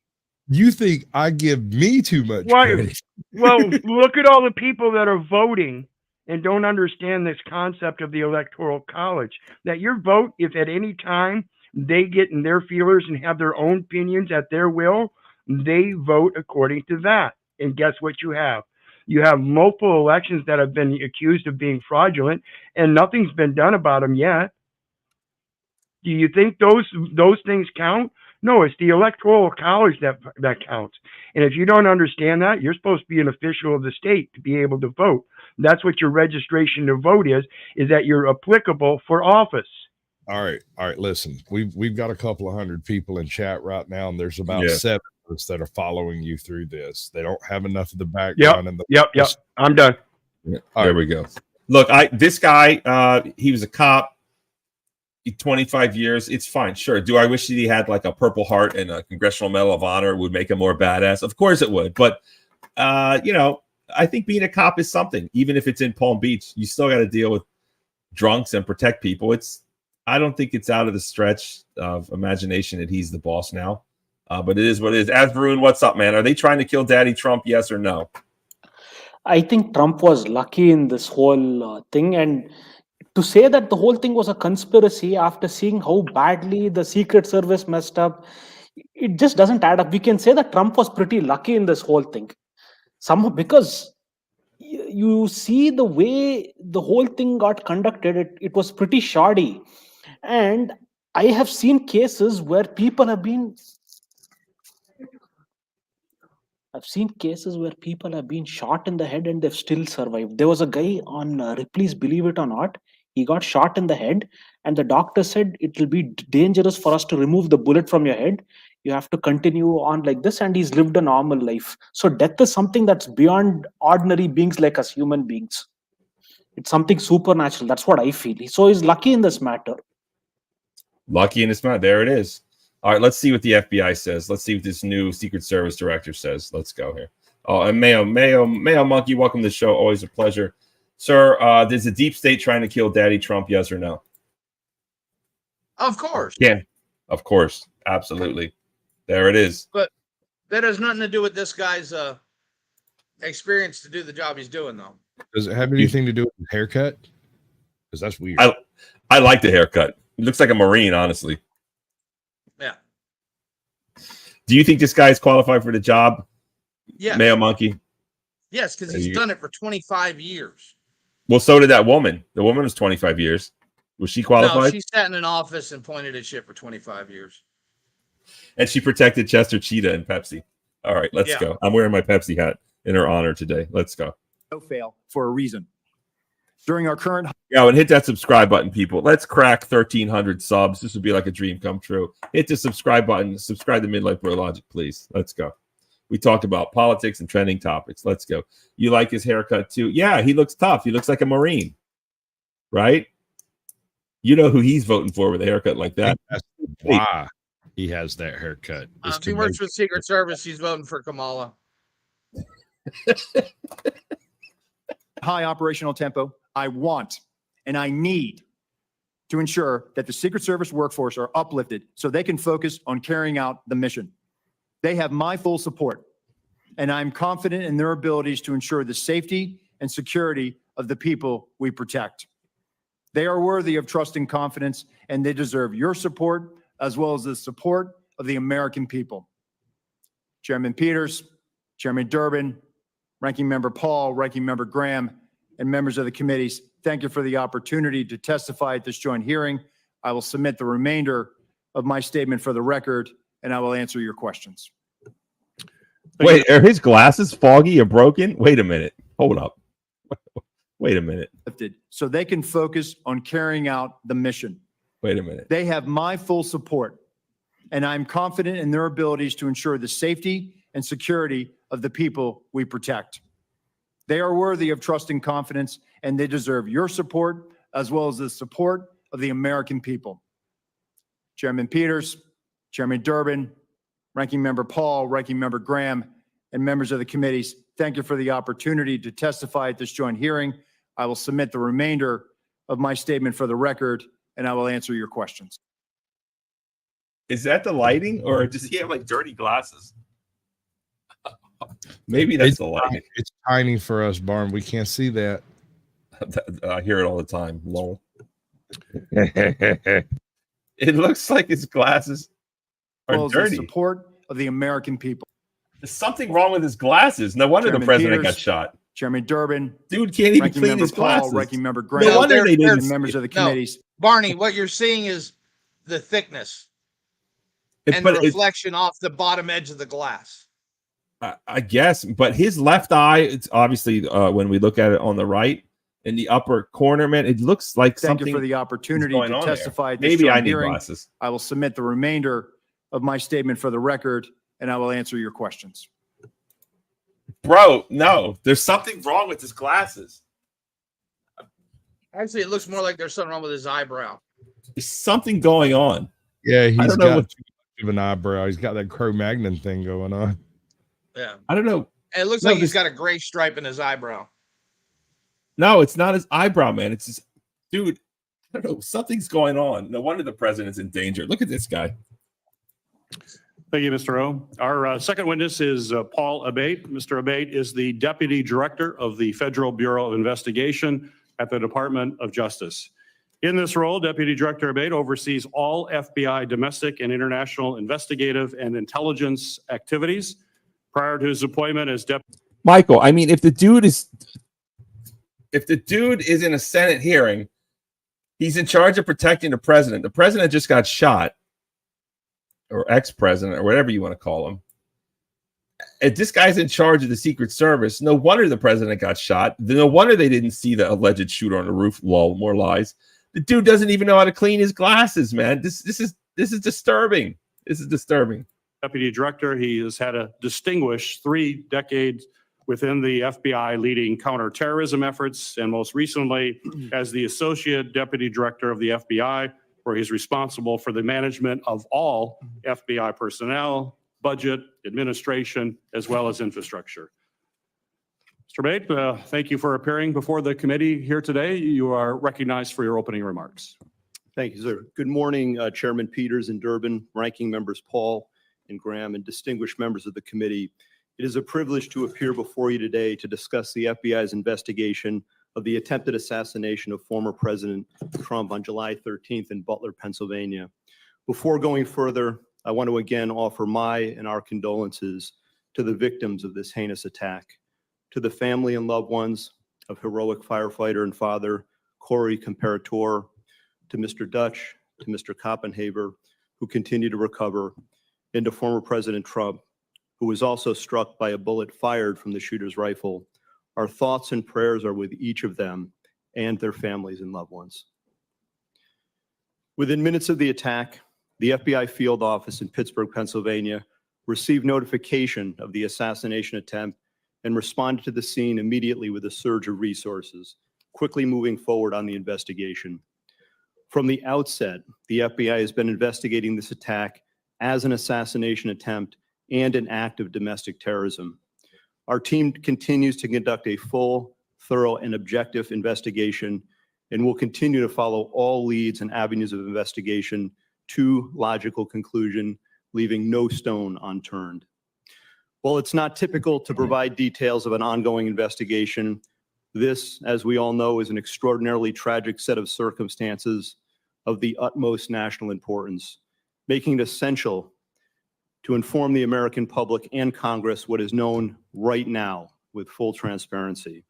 You think I give me too much credit? Well, look at all the people that are voting and don't understand this concept of the Electoral College. That your vote, if at any time they get in their feelers and have their own opinions at their will, they vote according to that. And guess what you have? You have multiple elections that have been accused of being fraudulent, and nothing's been done about them yet. Do you think those things count? No, it's the electoral college that counts. And if you don't understand that, you're supposed to be an official of the state to be able to vote. That's what your registration to vote is that you're applicable for office. All right. Listen, we've got a couple of hundred people in chat right now, and there's about Yeah. 7 of us that are following you through this. They don't have enough of the background. And the Yep. I'm done. Yeah, there we go. Look, this guy, he was a cop, 25 years. It's fine. Sure. Do I wish that he had like a Purple Heart and a Congressional Medal of Honor would make him more badass? Of course it would. But, I think being a cop is something, even if it's in Palm Beach. You still got to deal with drunks and protect people. I don't think it's out of the stretch of imagination that he's the boss now. But it is what it is. As Varun, what's up, man? Are they trying to kill Daddy Trump? Yes or no? I think Trump was lucky in this whole thing. And to say that the whole thing was a conspiracy after seeing how badly the Secret Service messed up, it just doesn't add up. We can say that Trump was pretty lucky in this whole thing. Somehow, because you see the way the whole thing got conducted, it was pretty shoddy. And I have seen cases where people have been shot in the head and they've still survived. There was a guy on Ripley's Believe It or Not. He got shot in the head, and the doctor said it will be dangerous for us to remove the bullet from your head. You have to continue on like this, and he's lived a normal life. So death is something that's beyond ordinary beings like us human beings. It's something supernatural. That's what I feel. So he's lucky in this matter. Lucky in this matter. There it is. All right, let's see what the FBI says. Let's see what this new Secret Service director says. Let's go here. Oh, and Mayo Monkey, welcome to the show. Always a pleasure. Sir, is the deep state trying to kill Daddy Trump, yes or no? Of course. Yeah, of course. Absolutely. There it is. But that has nothing to do with this guy's experience to do the job he's doing, though. Does it have anything to do with his haircut? Because that's weird. I like the haircut. He looks like a Marine, honestly. Yeah. Do you think this guy is qualified for the job? Yes. Mayo Monkey? Yes, because he's done it for 25 years. Well, so did that woman. The woman was 25 years. Was she qualified? No, she sat in an office and pointed at shit for 25 years. And she protected Chester Cheetah and Pepsi. All right, let's go. I'm wearing my Pepsi hat in her honor today. Let's go. No fail for a reason. During our current... Yeah, and hit that subscribe button, people. Let's crack 1,300 subs. This would be like a dream come true. Hit the subscribe button. Subscribe to Midlife Bro Logic, please. Let's go. We talked about politics and trending topics. Let's go. You like his haircut too? Yeah, he looks tough. He looks like a Marine, right? You know who he's voting for with a haircut like that. That's why he has that haircut. If he works for the Secret Service, he's voting for Kamala. High operational tempo. I want and I need to ensure that the Secret Service workforce are uplifted so they can focus on carrying out the mission. They have my full support, and I'm confident in their abilities to ensure the safety and security of the people we protect. They are worthy of trust and confidence, and they deserve your support as well as the support of the American people. Chairman Peters, Chairman Durbin, Ranking Member Paul, Ranking Member Graham, and members of the committees, thank you for the opportunity to testify at this joint hearing. I will submit the remainder of my statement for the record, and I will answer your questions. Wait, are his glasses foggy or broken? Wait a minute. Hold up. Wait a minute. So they can focus on carrying out the mission. Wait a minute. They have my full support, and I'm confident in their abilities to ensure the safety and security of the people we protect. They are worthy of trust and confidence, and they deserve your support as well as the support of the American people. Chairman Peters, Chairman Durbin, Ranking Member Paul, Ranking Member Graham, and members of the committees, thank you for the opportunity to testify at this joint hearing. I will submit the remainder of my statement for the record, and I will answer your questions. Is that the lighting, or does he have like dirty glasses? Maybe that's the lighting. It's tiny for us, Barn. We can't see that. I hear it all the time. Lol. It looks like his glasses are dirty. The support of the American people. There's something wrong with his glasses. No wonder Chairman the president Peters, got shot. Chairman Durbin. Dude can't even Ranking clean Member his Paul, glasses. Ranking Member Graham. No wonder they didn't. And members of the No, committees. Barney, what you're seeing is the thickness. and the reflection off the bottom edge of the glass. I guess, but his left eye, it's obviously when we look at it on the right in the upper corner, man, it looks like Thank something you for the opportunity going to on there. testify at this Maybe I joint need hearing. glasses. I will submit the remainder of my statement for the record, and I will answer your questions. Bro, no, there's something wrong with his glasses. Actually, it looks more like there's something wrong with his eyebrow. There's something going on. Yeah, I he's don't know got what- too much of an eyebrow. He's got that Cro-Magnon thing going on. Yeah. I don't know. And it looks No, like he's this- got a gray stripe in his eyebrow. No, it's not his eyebrow, man. It's just, dude, I don't know. Something's going on. No wonder the president's in danger. Look at this guy. Thank you, Mr. O. Our second witness is Paul Abate. Mr. Abate is the Deputy Director of the Federal Bureau of Investigation at the Department of Justice. In this role, Deputy Director Abate oversees all FBI domestic and international investigative and intelligence activities. Prior to his appointment as Deputy Michael, I mean, if the dude is in a Senate hearing, he's in charge of protecting the president. The president just got shot, or ex-president, or whatever you want to call him. If this guy's in charge of the Secret Service, no wonder the president got shot. No wonder they didn't see the alleged shooter on the roof. Lol, more lies. The dude doesn't even know how to clean his glasses, man. This is disturbing. This is disturbing. Deputy Director, he has had a distinguished 3 decades within the FBI leading counterterrorism efforts, and most recently as the Associate Deputy Director of the FBI, where he's responsible for the management of all FBI personnel, budget, administration, as well as infrastructure. Mr. Bate, thank you for appearing before the committee here today. You are recognized for your opening remarks. Thank you, sir. Good morning, Chairman Peters and Durbin, ranking members Paul and Graham, and distinguished members of the committee. It is a privilege to appear before you today to discuss the FBI's investigation of the attempted assassination of former President Trump on July 13th in Butler, Pennsylvania. Before going further, I want to again offer my and our condolences to the victims of this heinous attack, to the family and loved ones of heroic firefighter and father Corey Comparator, to Mr. Dutch, to Mr. Koppenhaver, who continue to recover, and to former President Trump, who was also struck by a bullet fired from the shooter's rifle. Our thoughts and prayers are with each of them and their families and loved ones. Within minutes of the attack, the FBI field office in Pittsburgh, Pennsylvania, received notification of the assassination attempt and responded to the scene immediately with a surge of resources, quickly moving forward on the investigation. From the outset, the FBI has been investigating this attack as an assassination attempt and an act of domestic terrorism. Our team continues to conduct a full, thorough, and objective investigation, and will continue to follow all leads and avenues of investigation to logical conclusion, leaving no stone unturned. While it's not typical to provide details of an ongoing investigation, this, as we all know, is an extraordinarily tragic set of circumstances of the utmost national importance, making it essential to inform the American public and Congress what is known right now with full transparency.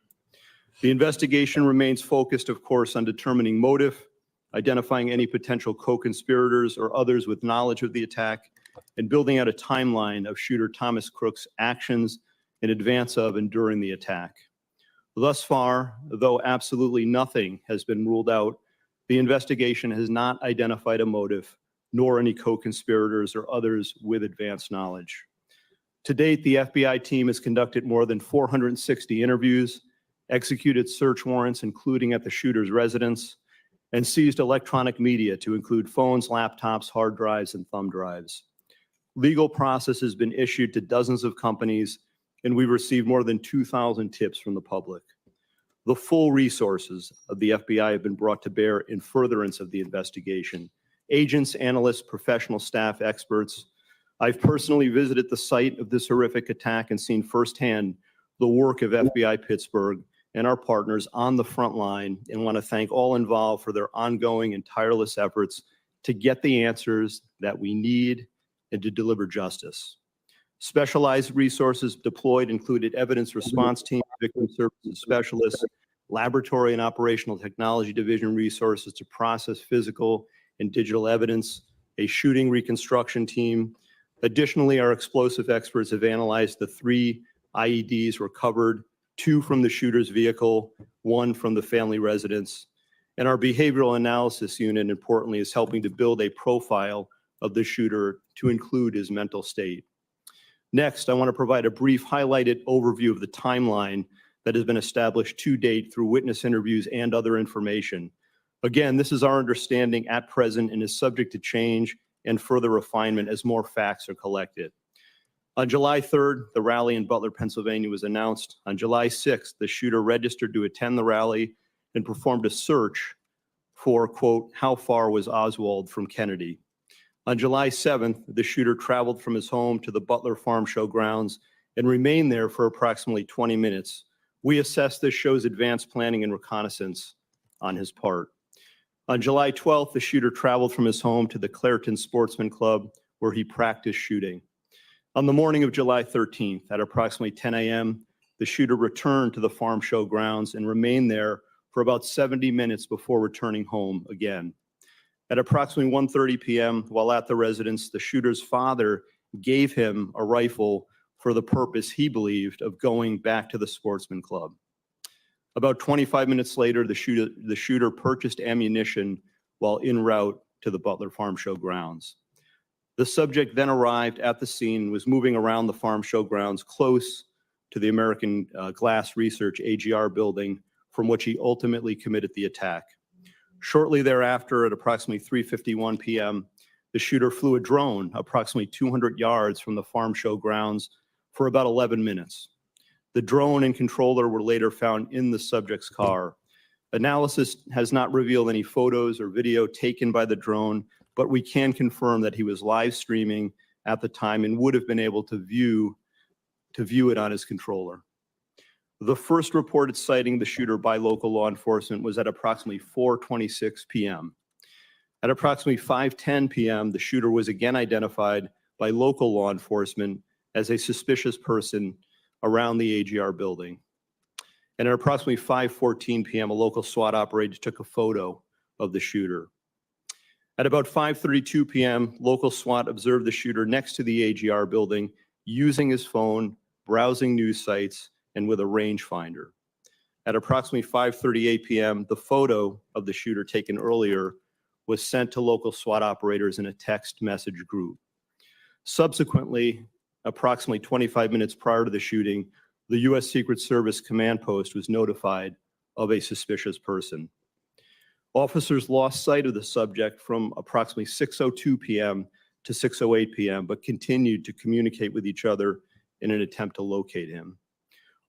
The investigation remains focused, of course, on determining motive, identifying any potential co-conspirators or others with knowledge of the attack, and building out a timeline of shooter Thomas Crook's actions in advance of and during the attack. Thus far, though absolutely nothing has been ruled out, the investigation has not identified a motive, nor any co-conspirators or others with advanced knowledge. To date, the FBI team has conducted more than 460 interviews, executed search warrants, including at the shooter's residence, and seized electronic media to include phones, laptops, hard drives, and thumb drives. Legal process has been issued to dozens of companies, and we've received more than 2,000 tips from the public. The full resources of the FBI have been brought to bear in furtherance of the investigation. Agents, analysts, professional staff, experts. I've personally visited the site of this horrific attack and seen firsthand the work of FBI Pittsburgh and our partners on the front line, and want to thank all involved for their ongoing and tireless efforts to get the answers that we need and to deliver justice. Specialized resources deployed included evidence response team, victim services specialists, laboratory and operational technology division resources to process physical and digital evidence, a shooting reconstruction team. Additionally, our explosive experts have analyzed the 3 IEDs recovered, 2 from the shooter's vehicle, 1 from the family residence. And our behavioral analysis unit, importantly, is helping to build a profile of the shooter to include his mental state. Next, I want to provide a brief highlighted overview of the timeline that has been established to date through witness interviews and other information. Again, this is our understanding at present and is subject to change and further refinement as more facts are collected. On July 3rd, the rally in Butler, Pennsylvania was announced. On July 6th, the shooter registered to attend the rally and performed a search for, quote, how far was Oswald from Kennedy? On July 7th, the shooter traveled from his home to the Butler Farm Show grounds and remained there for approximately 20 minutes. We assess this shows advanced planning and reconnaissance on his part. On July 12th, the shooter traveled from his home to the Clairton Sportsman Club, where he practiced shooting. On the morning of July 13th, at approximately 10 a.m., the shooter returned to the farm show grounds and remained there for about 70 minutes before returning home again. At approximately 1:30 p.m., while at the residence, the shooter's father gave him a rifle for the purpose he believed of going back to the Sportsman Club. About 25 minutes later, the shooter purchased ammunition while en route to the Butler Farm Show grounds. The subject then arrived at the scene, was moving around the farm show grounds close to the American Glass Research AGR building, from which he ultimately committed the attack. Shortly thereafter, at approximately 3:51 p.m., the shooter flew a drone approximately 200 yards from the farm show grounds for about 11 minutes. The drone and controller were later found in the subject's car. Analysis has not revealed any photos or video taken by the drone, but we can confirm that he was live streaming at the time and would have been able to view it on his controller. The first reported sighting of the shooter by local law enforcement was at approximately 4:26 p.m. At approximately 5:10 p.m., the shooter was again identified by local law enforcement as a suspicious person around the AGR building. And at approximately 5:14 p.m., a local SWAT operator took a photo of the shooter. At about 5:32 p.m., local SWAT observed the shooter next to the AGR building using his phone, browsing news sites, and with a rangefinder. At approximately 5:38 p.m., the photo of the shooter taken earlier was sent to local SWAT operators in a text message group. Subsequently, approximately 25 minutes prior to the shooting, the U.S. Secret Service command post was notified of a suspicious person. Officers lost sight of the subject from approximately 6:02 p.m. to 6:08 p.m., but continued to communicate with each other in an attempt to locate him.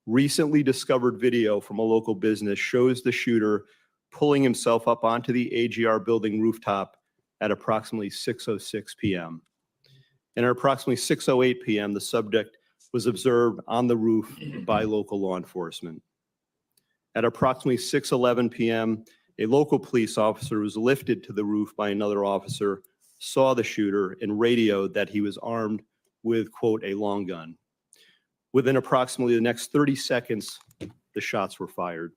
Recently discovered video from a local business shows the shooter pulling himself up onto the AGR building rooftop at approximately 6:06 p.m. And at approximately 6:08 p.m., the subject was observed on the roof by local law enforcement. At approximately 6:11 p.m., a local police officer was lifted to the roof by another officer, saw the shooter, and radioed that he was armed with, quote, a long gun. Within approximately the next 30 seconds, the shots were fired.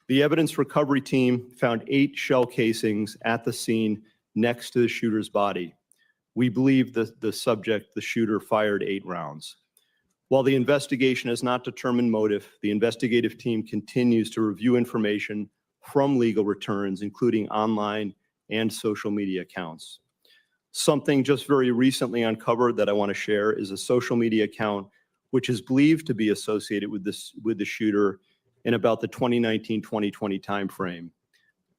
The evidence recovery team found 8 shell casings at the scene next to the shooter's body. We believe that the shooter, fired 8 rounds. While the investigation has not determined motive, the investigative team continues to review information from legal returns, including online and social media accounts. Something just very recently uncovered that I want to share is a social media account which is believed to be associated with the shooter in about the 2019-2020 timeframe.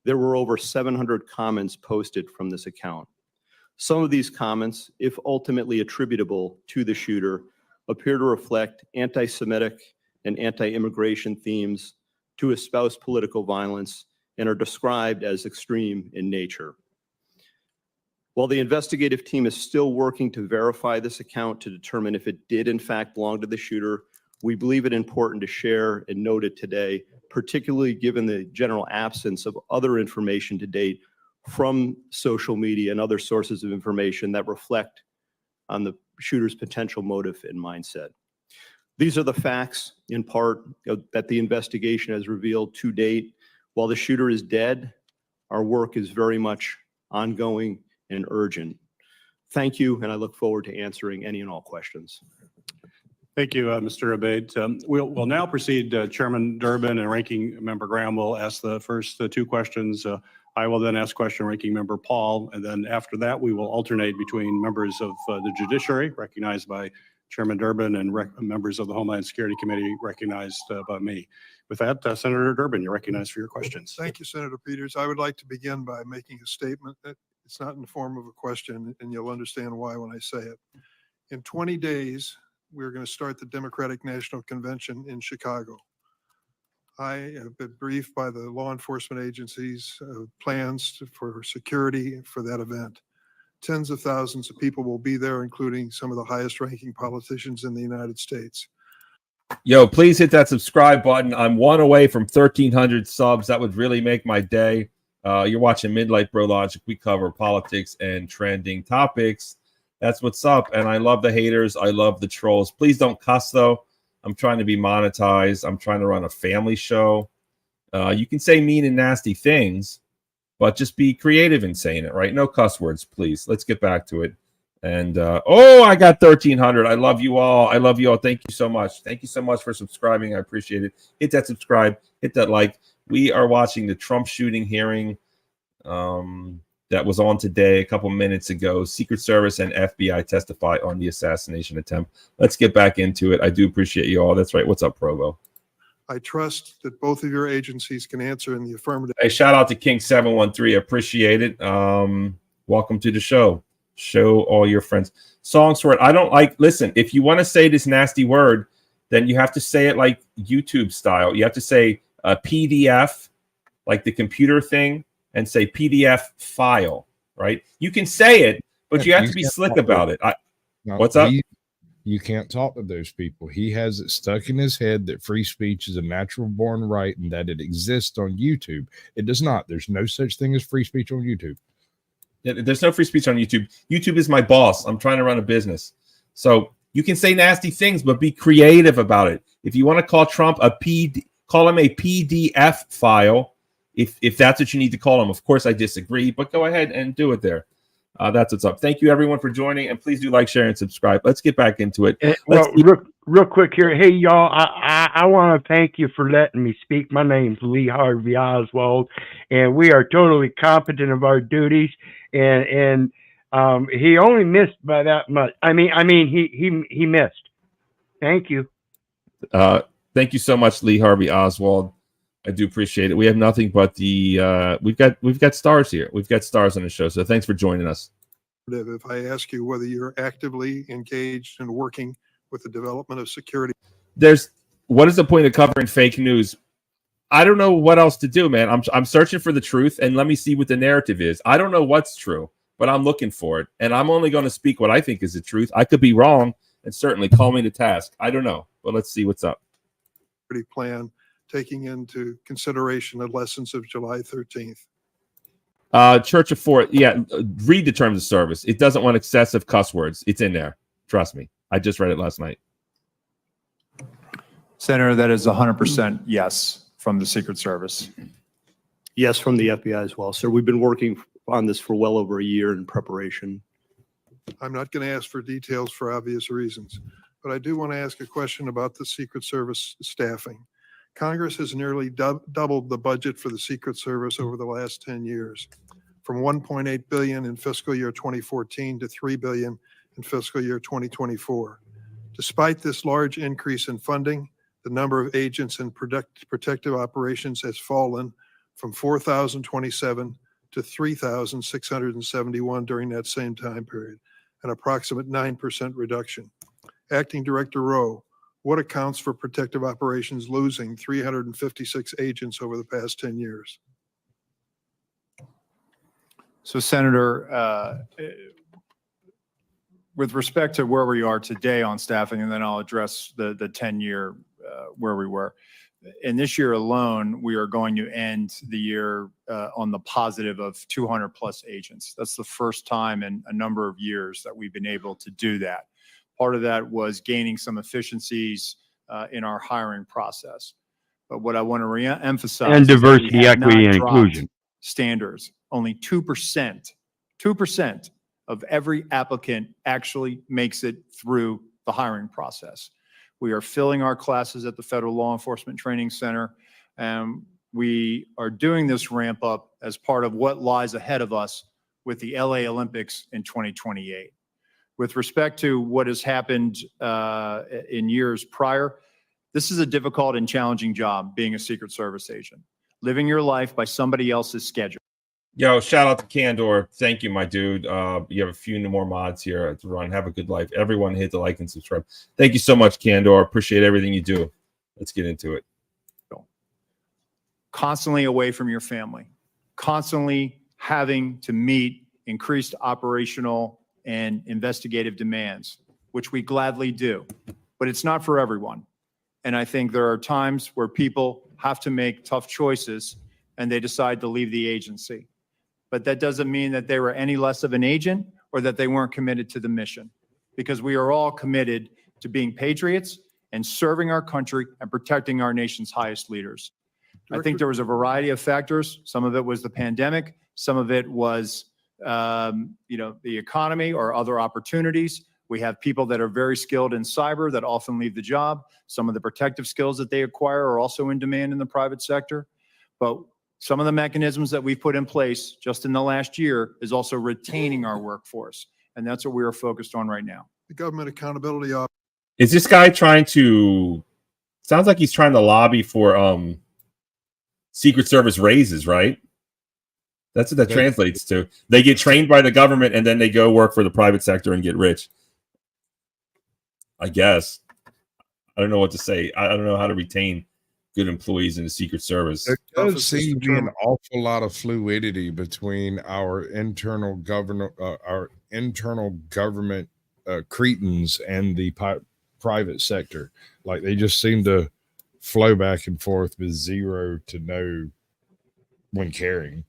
There were over 700 comments posted from this account. Some of these comments, if ultimately attributable to the shooter, appear to reflect anti-Semitic and anti-immigration themes, to espouse political violence, and are described as extreme in nature. While the investigative team is still working to verify this account to determine if it did in fact belong to the shooter, we believe it important to share and note it today, particularly given the general absence of other information to date from social media and other sources of information that reflect on the shooter's potential motive and mindset. These are the facts, in part, that the investigation has revealed to date. While the shooter is dead, our work is very much ongoing and urgent. Thank you, and I look forward to answering any and all questions. Thank you, Mr. Abate. We'll now proceed. Chairman Durbin and Ranking Member Graham will ask the first two questions. I will then ask question Ranking Member Paul, and then after that, we will alternate between members of the judiciary, recognized by Chairman Durbin, and members of the Homeland Security Committee, recognized by me. With that, Senator Durbin, you're recognized for your questions. Thank you, Senator Peters. I would like to begin by making a statement that it's not in the form of a question, and you'll understand why when I say it. In 20 days, we're going to start the Democratic National Convention in Chicago. I have been briefed by the law enforcement agencies plans for security for that event. Tens of thousands of people will be there, including some of the highest ranking politicians in the United States. Yo, please hit that subscribe button. I'm one away from 1,300 subs. That would really make my day. You're watching Midlight Bro Logic. We cover politics and trending topics. That's what's up. And I love the haters. I love the trolls. Please don't cuss, though. I'm trying to be monetized. I'm trying to run a family show. You can say mean and nasty things, but just be creative in saying it, right? No cuss words, please. Let's get back to it. And, I got 1,300. I love you all. I love you all. Thank you so much. Thank you so much for subscribing. I appreciate it. Hit that subscribe. Hit that like. We are watching the Trump shooting hearing that was on today a couple minutes ago. Secret Service and FBI testify on the assassination attempt. Let's get back into it. I do appreciate you all. That's right. What's up, Provo? I trust that both of your agencies can answer in the affirmative. Hey, shout out to King 713. Appreciate it. Welcome to the show. Show all your friends. Songs for it. I don't like, listen, if you want to say this nasty word, then you have to say it like YouTube style. You have to say a PDF, like the computer thing, and say PDF file, right? You can say it, but you have to be slick about it. What's up? You can't talk to those people. He has it stuck in his head that free speech is a natural born right and that it exists on YouTube. It does not. There's no such thing as free speech on YouTube. There's no free speech on YouTube. YouTube is my boss. I'm trying to run a business. So you can say nasty things, but be creative about it. If you want to call Trump call him a PDF file, if that's what you need to call him. Of course, I disagree, but go ahead and do it there. That's what's up. Thank you, everyone, for joining, and please do like, share, and subscribe. Let's get back into it. Real quick here. Hey, y'all, I want to thank you for letting me speak. My name's Lee Harvey Oswald, and we are totally competent of our duties, and he only missed by that much. I mean, he missed. Thank you. Thank you so much, Lee Harvey Oswald. I do appreciate it. We have nothing but the we've got stars here. We've got stars on the show. So thanks for joining us. If I ask you whether you're actively engaged in working with the development of security, what is the point of covering fake news? I don't know what else to do, man. I'm searching for the truth, and let me see what the narrative is. I don't know what's true, but I'm looking for it, and I'm only going to speak what I think is the truth. I could be wrong, and certainly call me to task. I don't know, but let's see what's up. Plan taking into consideration the lessons of July 13th. Church of Four. Yeah, read the terms of service. It doesn't want excessive cuss words. It's in there. Trust me. I just read it last night. Senator, that is 100% yes from the Secret Service. Yes, from the FBI as well, sir. We've been working on this for well over a year in preparation. I'm not going to ask for details for obvious reasons, but I do want to ask a question about the Secret Service staffing. Congress has nearly doubled the budget for the Secret Service over the last 10 years, from $1.8 billion in fiscal year 2014 to $3 billion in fiscal year 2024. Despite this large increase in funding, the number of agents in protective operations has fallen from 4,027 to 3,671 during that same time period, an approximate 9% reduction. Acting Director Rowe, what accounts for protective operations losing 356 agents over the past 10 years? So, Senator, with respect to where we are today on staffing, and then I'll address the 10-year where we were. In this year alone, we are going to end the year on the positive of 200 plus agents. That's the first time in a number of years that we've been able to do that. Part of that was gaining some efficiencies in our hiring process. But what I want to re-emphasize and diversity, equity, and inclusion standards. Only 2% 2% of every applicant actually makes it through the hiring process. We are filling our classes at the Federal Law Enforcement Training Center. And we are doing this ramp up as part of what lies ahead of us with the LA Olympics in 2028. With respect to what has happened in years prior, this is a difficult and challenging job, being a Secret Service agent, living your life by somebody else's schedule. Yo, shout out to Candor. Thank you, my dude. You have a few more mods here to run. Have a good life. Everyone hit the like and subscribe. Thank you so much, Candor. Appreciate everything you do. Let's get into it. Constantly away from your family, constantly having to meet increased operational and investigative demands, which we gladly do, but it's not for everyone. And I think there are times where people have to make tough choices and they decide to leave the agency. But that doesn't mean that they were any less of an agent or that they weren't committed to the mission, because we are all committed to being patriots and serving our country and protecting our nation's highest leaders. I think there was a variety of factors. Some of it was the pandemic. Some of it was, the economy or other opportunities. We have people that are very skilled in cyber that often leave the job. Some of the protective skills that they acquire are also in demand in the private sector. But some of the mechanisms that we've put in place just in the last year is also retaining our workforce. And that's what we are focused on right now. The Government Accountability Office. Is this guy trying to, sounds like he's trying to lobby for Secret Service raises, right? That's what that translates to. They get trained by the government and then they go work for the private sector and get rich. I guess. I don't know what to say. I don't know how to retain good employees in the Secret Service. There does seem to be an awful lot of fluidity between our internal government cretins and the private sector. Like they just seem to flow back and forth with zero to no when caring.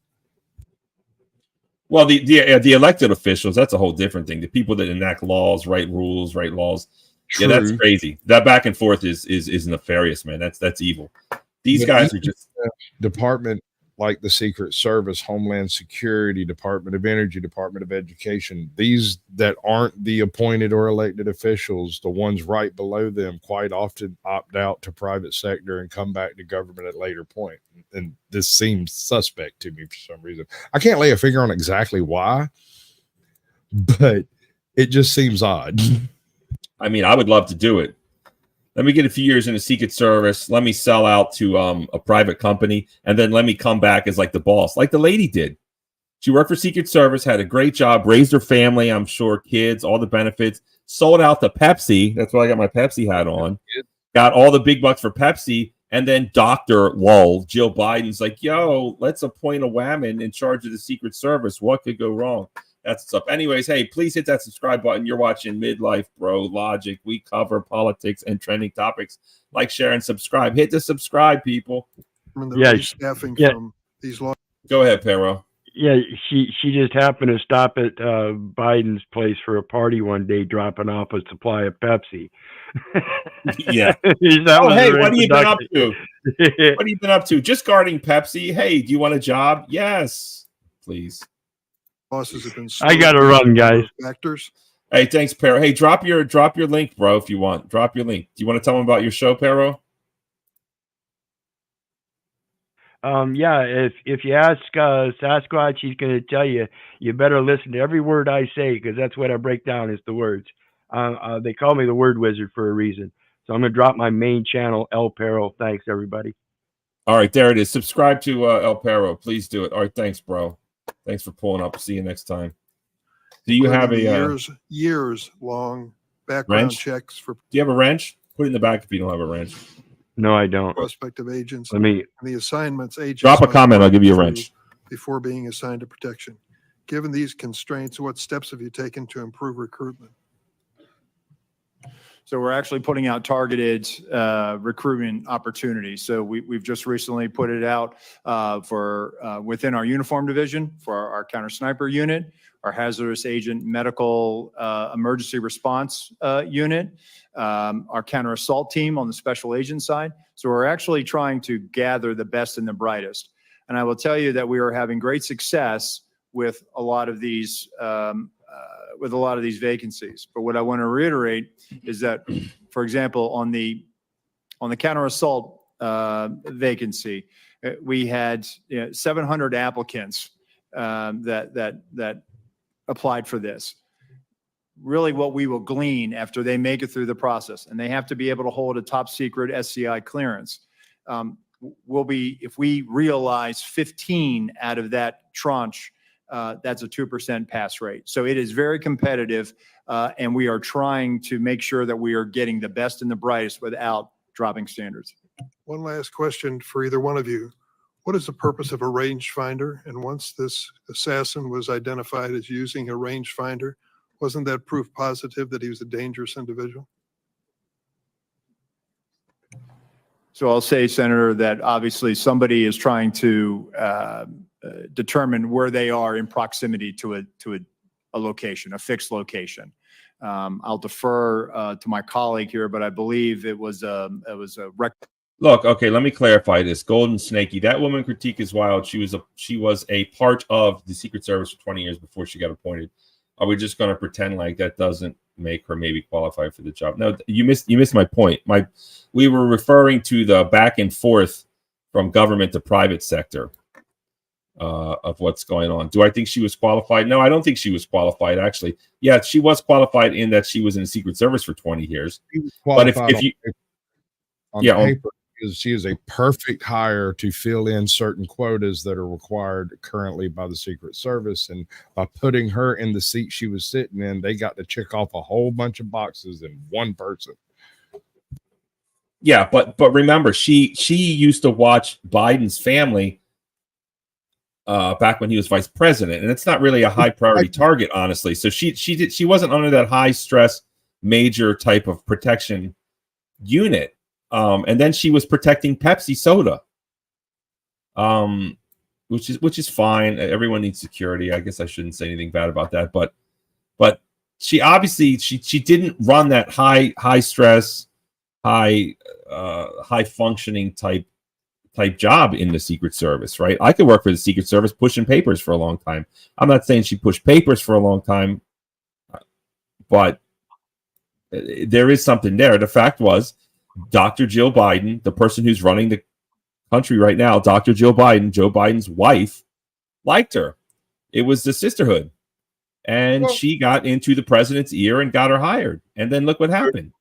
Well, the elected officials, that's a whole different thing. The people that enact laws, write rules, write laws. True. Yeah, that's crazy. That back and forth is nefarious, man. That's evil. These guys are just department like the Secret Service, Homeland Security, Department of Energy, Department of Education. These that aren't the appointed or elected officials, the ones right below them, quite often opt out to private sector and come back to government at a later point. And this seems suspect to me for some reason. I can't lay a finger on exactly why, but it just seems odd. I mean, I would love to do it. Let me get a few years in the Secret Service. Let me sell out to a private company, and then let me come back as like the boss, like the lady did. She worked for Secret Service, had a great job, raised her family, I'm sure, kids, all the benefits, sold out to Pepsi. That's why I got my Pepsi hat on. Got all the big bucks for Pepsi, and then Dr. Lowell, Jill Biden's like, yo, let's appoint a whammon in charge of the Secret Service. What could go wrong? That's what's up. Anyways, hey, please hit that subscribe button. You're watching Midlife Bro Logic. We cover politics and trending topics. Like, share, and subscribe. Hit the subscribe, people. Staffing from these laws. Go ahead, Pero. Yeah, she just happened to stop at Biden's place for a party one day, dropping off a supply of Pepsi. Yeah. Oh, hey, what have you been up to? What have you been up to? Just guarding Pepsi. Hey, do you want a job? Yes, please. Bosses have been. I gotta run, guys. Factors. Hey, thanks, Pero. Hey, drop your link, bro, if you want. Drop your link. Do you want to tell them about your show, Pero? Yeah, if you ask Sasquatch, he's going to tell you, you better listen to every word I say, because that's what I break down is the words. They call me the word wizard for a reason. So I'm going to drop my main channel, El Pero. Thanks, everybody. All right, there it is. Subscribe to El Pero. Please do it. All right, thanks, bro. Thanks for pulling up. See you next time. Do you have a years long background wrench? Checks for? Do you have a wrench? Put it in the back if you don't have a wrench. No, I don't. Prospective agents. Let me. And the assignments agents. Drop a comment. I'll give you a wrench. Before being assigned to protection. Given these constraints, what steps have you taken to improve recruitment? So we're actually putting out targeted recruitment opportunities. So we've just recently put it out for within our uniform division for our counter sniper unit, our hazardous agent medical emergency response unit, our counter assault team on the special agent side. So we're actually trying to gather the best and the brightest. And I will tell you that we are having great success with a lot of these vacancies. But what I want to reiterate is that, for example, on the counter assault vacancy, we had 700 applicants that applied for this. Really, what we will glean after they make it through the process, and they have to be able to hold a top secret SCI clearance, will be, if we realize 15 out of that tranche, that's a 2% pass rate. So it is very competitive, and we are trying to make sure that we are getting the best and the brightest without dropping standards. One last question for either one of you. What is the purpose of a rangefinder? And once this assassin was identified as using a rangefinder, wasn't that proof positive that he was a dangerous individual? So I'll say, Senator, that obviously somebody is trying to determine where they are in proximity to a location, a fixed location. I'll defer to my colleague here, but I believe it was a Look, okay, let me clarify this. Golden Snakey, that woman critique is wild. She was a part of the Secret Service for 20 years before she got appointed. Are we just going to pretend like that doesn't make her maybe qualify for the job? No, you missed my point. We were referring to the back and forth from government to private sector of what's going on. Do I think she was qualified? No, I don't think she was qualified, actually. Yeah, she was qualified in that she was in the Secret Service for 20 years. But if you on paper, she is a perfect hire to fill in certain quotas that are required currently by the Secret Service. And by putting her in the seat she was sitting in, they got to check off a whole bunch of boxes in one person. Yeah, but remember, she used to watch Biden's family back when he was vice president, and it's not really a high priority target, honestly. So she wasn't under that high stress major type of protection unit. And then she was protecting Pepsi soda, which is fine. Everyone needs security. I guess I shouldn't say anything bad about that. But she obviously she didn't run that high stress, high functioning type job in the Secret Service, right? I could work for the Secret Service pushing papers for a long time. I'm not saying she pushed papers for a long time, but there is something there. The fact was, Dr. Jill Biden, the person who's running the country right now, Dr. Jill Biden, Joe Biden's wife, liked her. It was the sisterhood. And she got into the president's ear and got her hired. And then look what happened.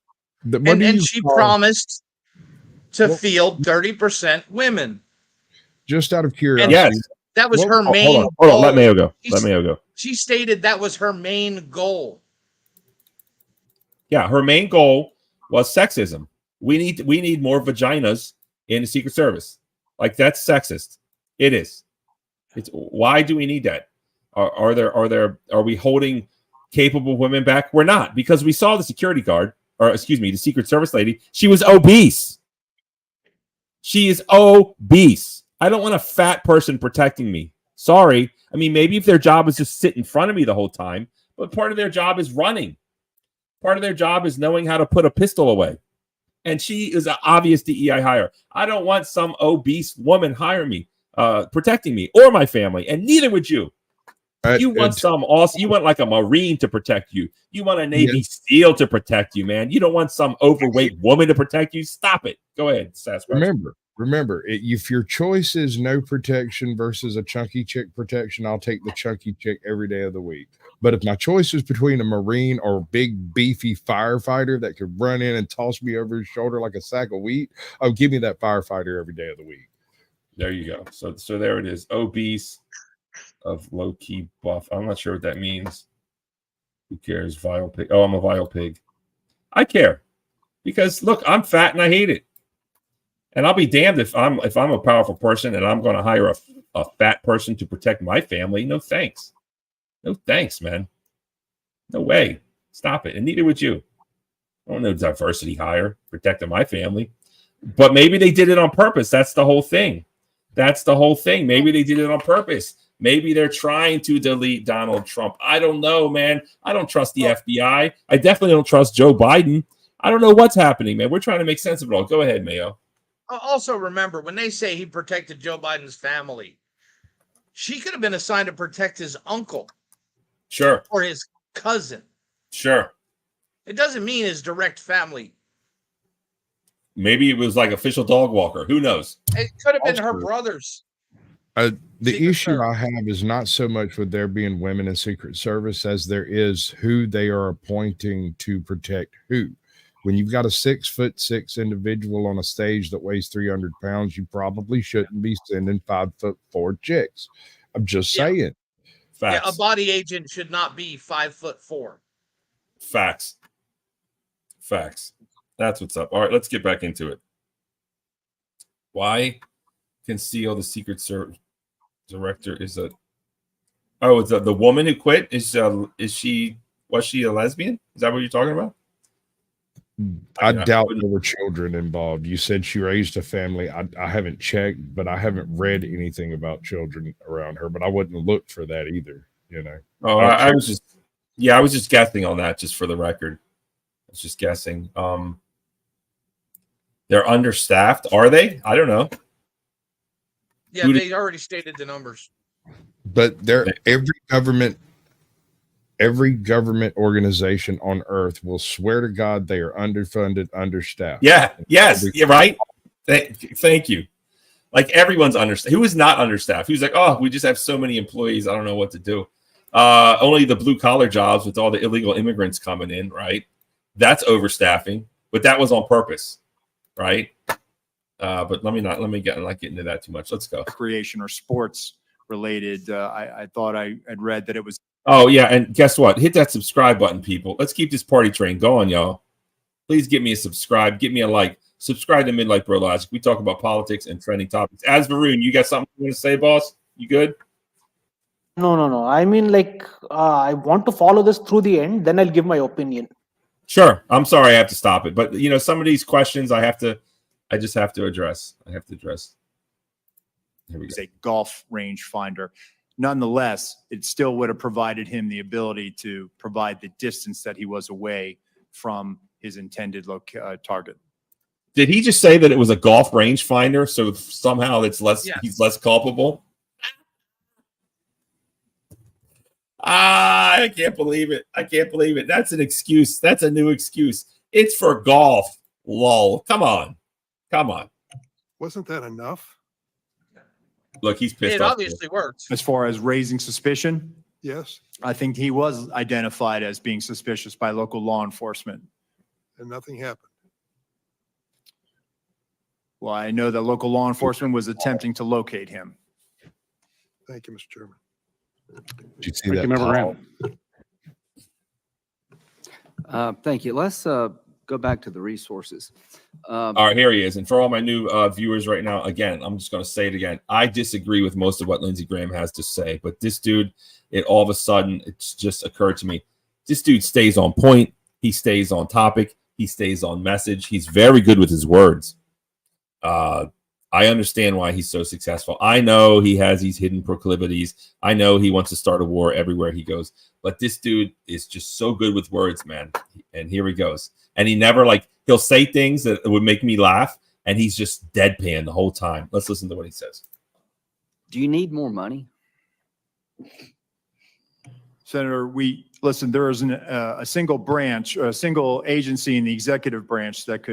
And she promised to field 30% women. Just out of curiosity. Yes. That was her main goal. Hold on. Let Mayo go. She stated that was her main goal. Yeah, her main goal was sexism. We need more vaginas in the Secret Service. Like, that's sexist. It is. It's why do we need that? Are we holding capable women back? We're not, because we saw the security guard, or excuse me, the Secret Service lady. She was obese. She is obese. I don't want a fat person protecting me. Sorry. I mean, maybe if their job is just sit in front of me the whole time, but part of their job is running. Part of their job is knowing how to put a pistol away. And she is an obvious DEI hire. I don't want some obese woman hire me, protecting me or my family, and neither would you. You want you want like a Marine to protect you. You want a Navy SEAL to protect you, man. You don't want some overweight woman to protect you. Stop it. Go ahead, Sasquatch. Remember, if your choice is no protection versus a chunky chick protection, I'll take the chunky chick every day of the week. But if my choice is between a Marine or a big, beefy firefighter that could run in and toss me over his shoulder like a sack of wheat, oh, give me that firefighter every day of the week. There you go. So there it is. Obese of low-key buff. I'm not sure what that means. Who cares? Vile pig. Oh, I'm a vile pig. I care. Because, look, I'm fat and I hate it. And I'll be damned if I'm a powerful person and I'm going to hire a fat person to protect my family. No thanks. No thanks, man. No way. Stop it. And neither would you. I don't know diversity hire protecting my family. But maybe they did it on purpose. That's the whole thing. Maybe they did it on purpose. Maybe they're trying to delete Donald Trump. I don't know, man. I don't trust the FBI. I definitely don't trust Joe Biden. I don't know what's happening, man. We're trying to make sense of it all. Go ahead, Mayo. Also, remember, when they say he protected Joe Biden's family, She could have been assigned to protect his uncle Sure. or his cousin. Sure. It doesn't mean his direct family. Maybe it was like official dog walker. Who knows? It could have been her Also, brothers. The Secret issue Service. I have is not so much with there being women in Secret Service as there is who they are appointing to protect who. When you've got a 6'6" individual on a stage that weighs 300 pounds, you probably shouldn't be sending 5'4" chicks. I'm just saying. Yeah, Facts. a body agent should not be 5'4". Facts. Facts. That's what's up. All right, let's get back into it. Why conceal the Secret Service director is a it's the woman who quit was she a lesbian? Is that what you're talking about? I doubt there were children involved. You said she raised a family. I haven't checked, but I haven't read anything about children around her, but I wouldn't look for that either, you know. Oh, I was just guessing on that, just for the record. I was just guessing. They're understaffed, are they? I don't know. Yeah, they already stated the numbers. But every government organization on earth will swear to God they are underfunded, understaffed. Yeah, yes, you're right. Thank you. Like everyone's understaffed. Who is not understaffed? Who's like, oh, we just have so many employees, I don't know what to do. Only the blue collar jobs with all the illegal immigrants coming in, right? That's overstaffing, but that was on purpose, right? But let me not get into that too much. Let's go. Recreation or sports related. I thought I had read that it was. Oh yeah, and guess what? Hit that subscribe button, people. Let's keep this party train going, y'all. Please give me a subscribe, give me a like. Subscribe to Midlife Bro Logic. We talk about politics and trending topics. As Varun, you got something you want to say, boss? You good? No. I mean, I want to follow this through the end. Then I'll give my opinion. Sure. I'm sorry I have to stop it, but some of these questions I just have to address. Here we go. A golf range finder. Nonetheless, it still would have provided him the ability to provide the distance that he was away from his intended target. Did he just say that it was a golf range finder? So somehow it's less. Yes. He's less culpable. I can't believe it. That's an excuse. That's a new excuse. It's for golf. Lol. Come on. Wasn't that enough? Look, he's pissed It off. obviously worked. As far as raising suspicion, Yes, I think he was identified as being suspicious by local law enforcement. and nothing happened. Well, I know that local law enforcement was attempting to locate him. Thank you, Mr. Chairman. Did you see that? Paul? Thank you. Let's go back to the resources. All right, here he is. And for all my new viewers right now, again, I'm just going to say it again. I disagree with most of what Lindsey Graham has to say, but this dude, all of a sudden, it's just occurred to me. This dude stays on point. He stays on topic. He stays on message. He's very good with his words. I understand why he's so successful. I know he has these hidden proclivities. I know he wants to start a war everywhere he goes. But this dude is just so good with words, man. And here he goes. And he never he'll say things that would make me laugh, and he's just deadpan the whole time. Let's listen to what he says. Do you need more money? Senator, there is a single branch, a single agency in the executive branch that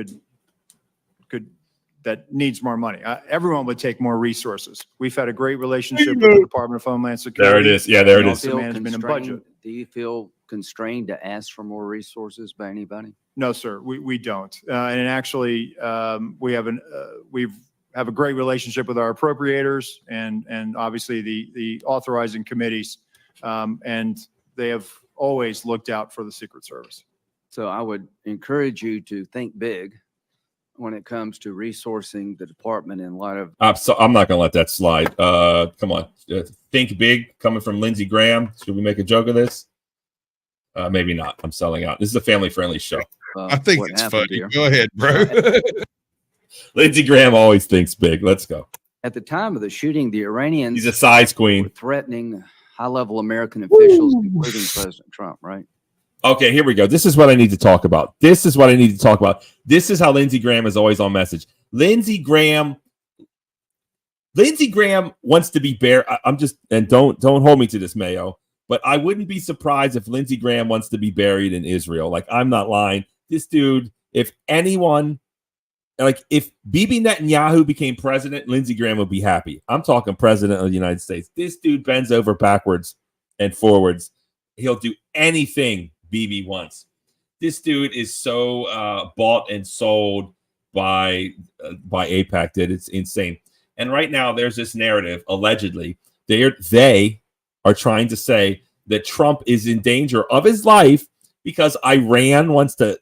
that needs more money. Everyone would take more resources. We've had a great relationship with the Department of Homeland Security. There it is. Yeah, there it is. Management and budget. Do you feel constrained to ask for more resources by anybody? No, sir, we don't. And actually, we have a great relationship with our appropriators and obviously the authorizing committees, and they have always looked out for the Secret Service. So I would encourage you to think big when it comes to resourcing the department in light of. So I'm not going to let that slide. Come on. Think big coming from Lindsey Graham. Should we make a joke of this? Maybe not. I'm selling out. This is a family-friendly show. I think it's funny. Go ahead, bro. Lindsey Graham always thinks big. Let's go. At the time of the shooting, the Iranians He's a size queen. were threatening high-level American officials, including President Trump, right? Okay, here we go. This is what I need to talk about. This is how Lindsey Graham is always on message. Lindsey Graham Lindsey Graham wants to be I'm just, and don't hold me to this, Mayo, but I wouldn't be surprised if Lindsey Graham wants to be buried in Israel. Like, I'm not lying. This dude, if anyone, like, if Bibi Netanyahu became president, Lindsey Graham would be happy. I'm talking president of the United States. This dude bends over backwards and forwards. He'll do anything Bibi wants. This dude is so bought and sold by AIPAC that it's insane. And right now, there's this narrative, allegedly, they are trying to say that Trump is in danger of his life because Iran wants to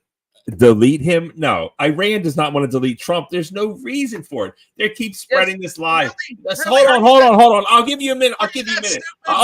delete him. No, Iran does not want to delete Trump. There's no reason for it. They keep spreading this lie. really? Hold on. I'll give you a minute. I'll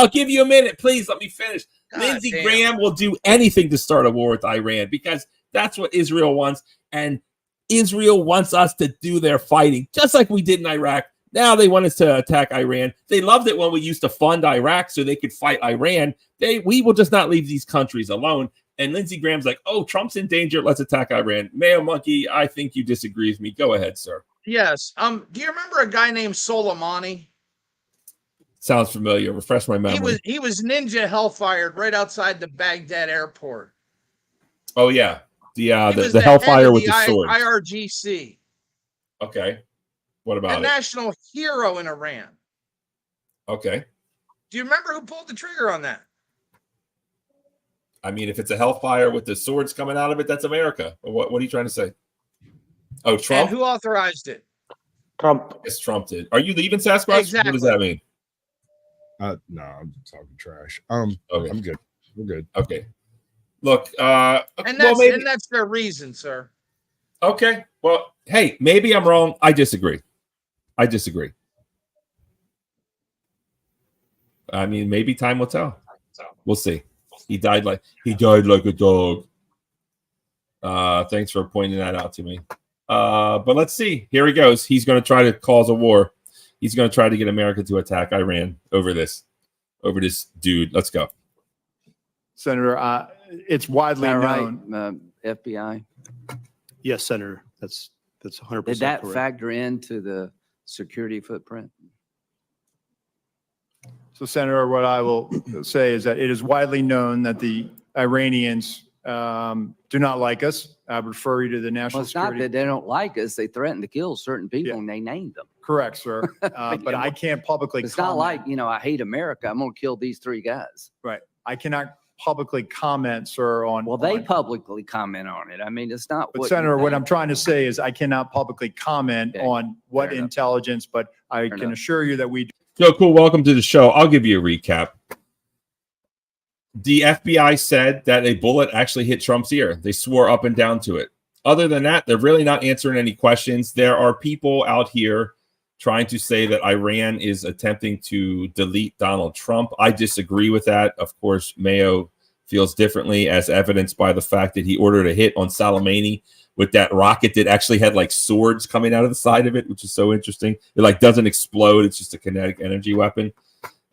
give you a minute. Please let me finish. Lindsey damn. Graham will do anything to start a war with Iran because that's what Israel wants. And Israel wants us to do their fighting, just like we did in Iraq. Now they want us to attack Iran. They loved it when we used to fund Iraq so they could fight Iran. We will just not leave these countries alone. And Lindsey Graham's like, oh, Trump's in danger. Let's attack Iran. Mayo Monkey, I think you disagree with me. Go ahead, sir. Yes. Do you remember a guy named Soleimani? Sounds familiar. Refresh my memory. He was ninja hellfired right outside the Baghdad airport. Oh yeah, the head hellfire of with the sword. IRGC. Okay, what A about it? national hero in Iran. Okay, Do you remember who pulled the trigger on that? I mean, if it's a hellfire with the swords coming out of it, that's America. What are you trying to say? Oh, Trump. And who authorized it? Trump. Yes, Trump did. Are you leaving, Sasquatch? Exactly. What does that mean? No, I'm talking trash. Okay. I'm good. We're good. Okay. Look, And that's their reason, sir. Okay. Well, hey, maybe I'm wrong. I disagree. I mean, maybe time will tell. We'll see. He died like a dog. Thanks for pointing that out to me. But let's see. Here he goes. He's going to try to cause a war. He's going to try to get America to attack Iran over this dude. Let's go. Senator, it's widely known. FBI. Yes, Senator. That's 100%. Did that correct. factor into the security footprint? So, Senator, what I will say is that it is widely known that the Iranians do not like us. I would refer you to the national Well, it's security. not that they don't like us. They threaten to kill certain people and they named them. Correct, sir. But I can't publicly It's comment. not like, I hate America. I'm going to kill these three guys. Right. I cannot publicly comment, sir, on. Well, they publicly comment on it. I mean, it's not. But what Senator, you what think. I'm trying to say is I cannot publicly comment on what intelligence, but I can assure you that we. So cool. Welcome to the show. I'll give you a recap. The FBI said that a bullet actually hit Trump's ear. They swore up and down to it. Other than that, they're really not answering any questions. There are people out here trying to say that Iran is attempting to delete Donald Trump. I disagree with that. Of course, Mayo feels differently, as evidenced by the fact that he ordered a hit on Soleimani with that rocket that actually had like swords coming out of the side of it, which is so interesting. It like doesn't explode. It's just a kinetic energy weapon.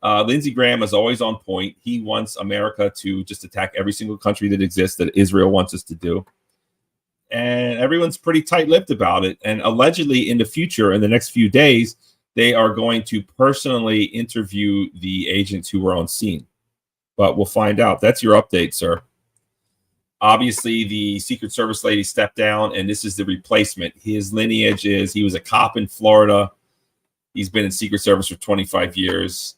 Lindsey Graham is always on point. He wants America to just attack every single country that exists that Israel wants us to do. And everyone's pretty tight-lipped about it. And allegedly in the future, in the next few days, they are going to personally interview the agents who were on scene. But we'll find out. That's your update, sir. Obviously, the Secret Service lady stepped down, and this is the replacement. His lineage is he was a cop in Florida. He's been in Secret Service for 25 years.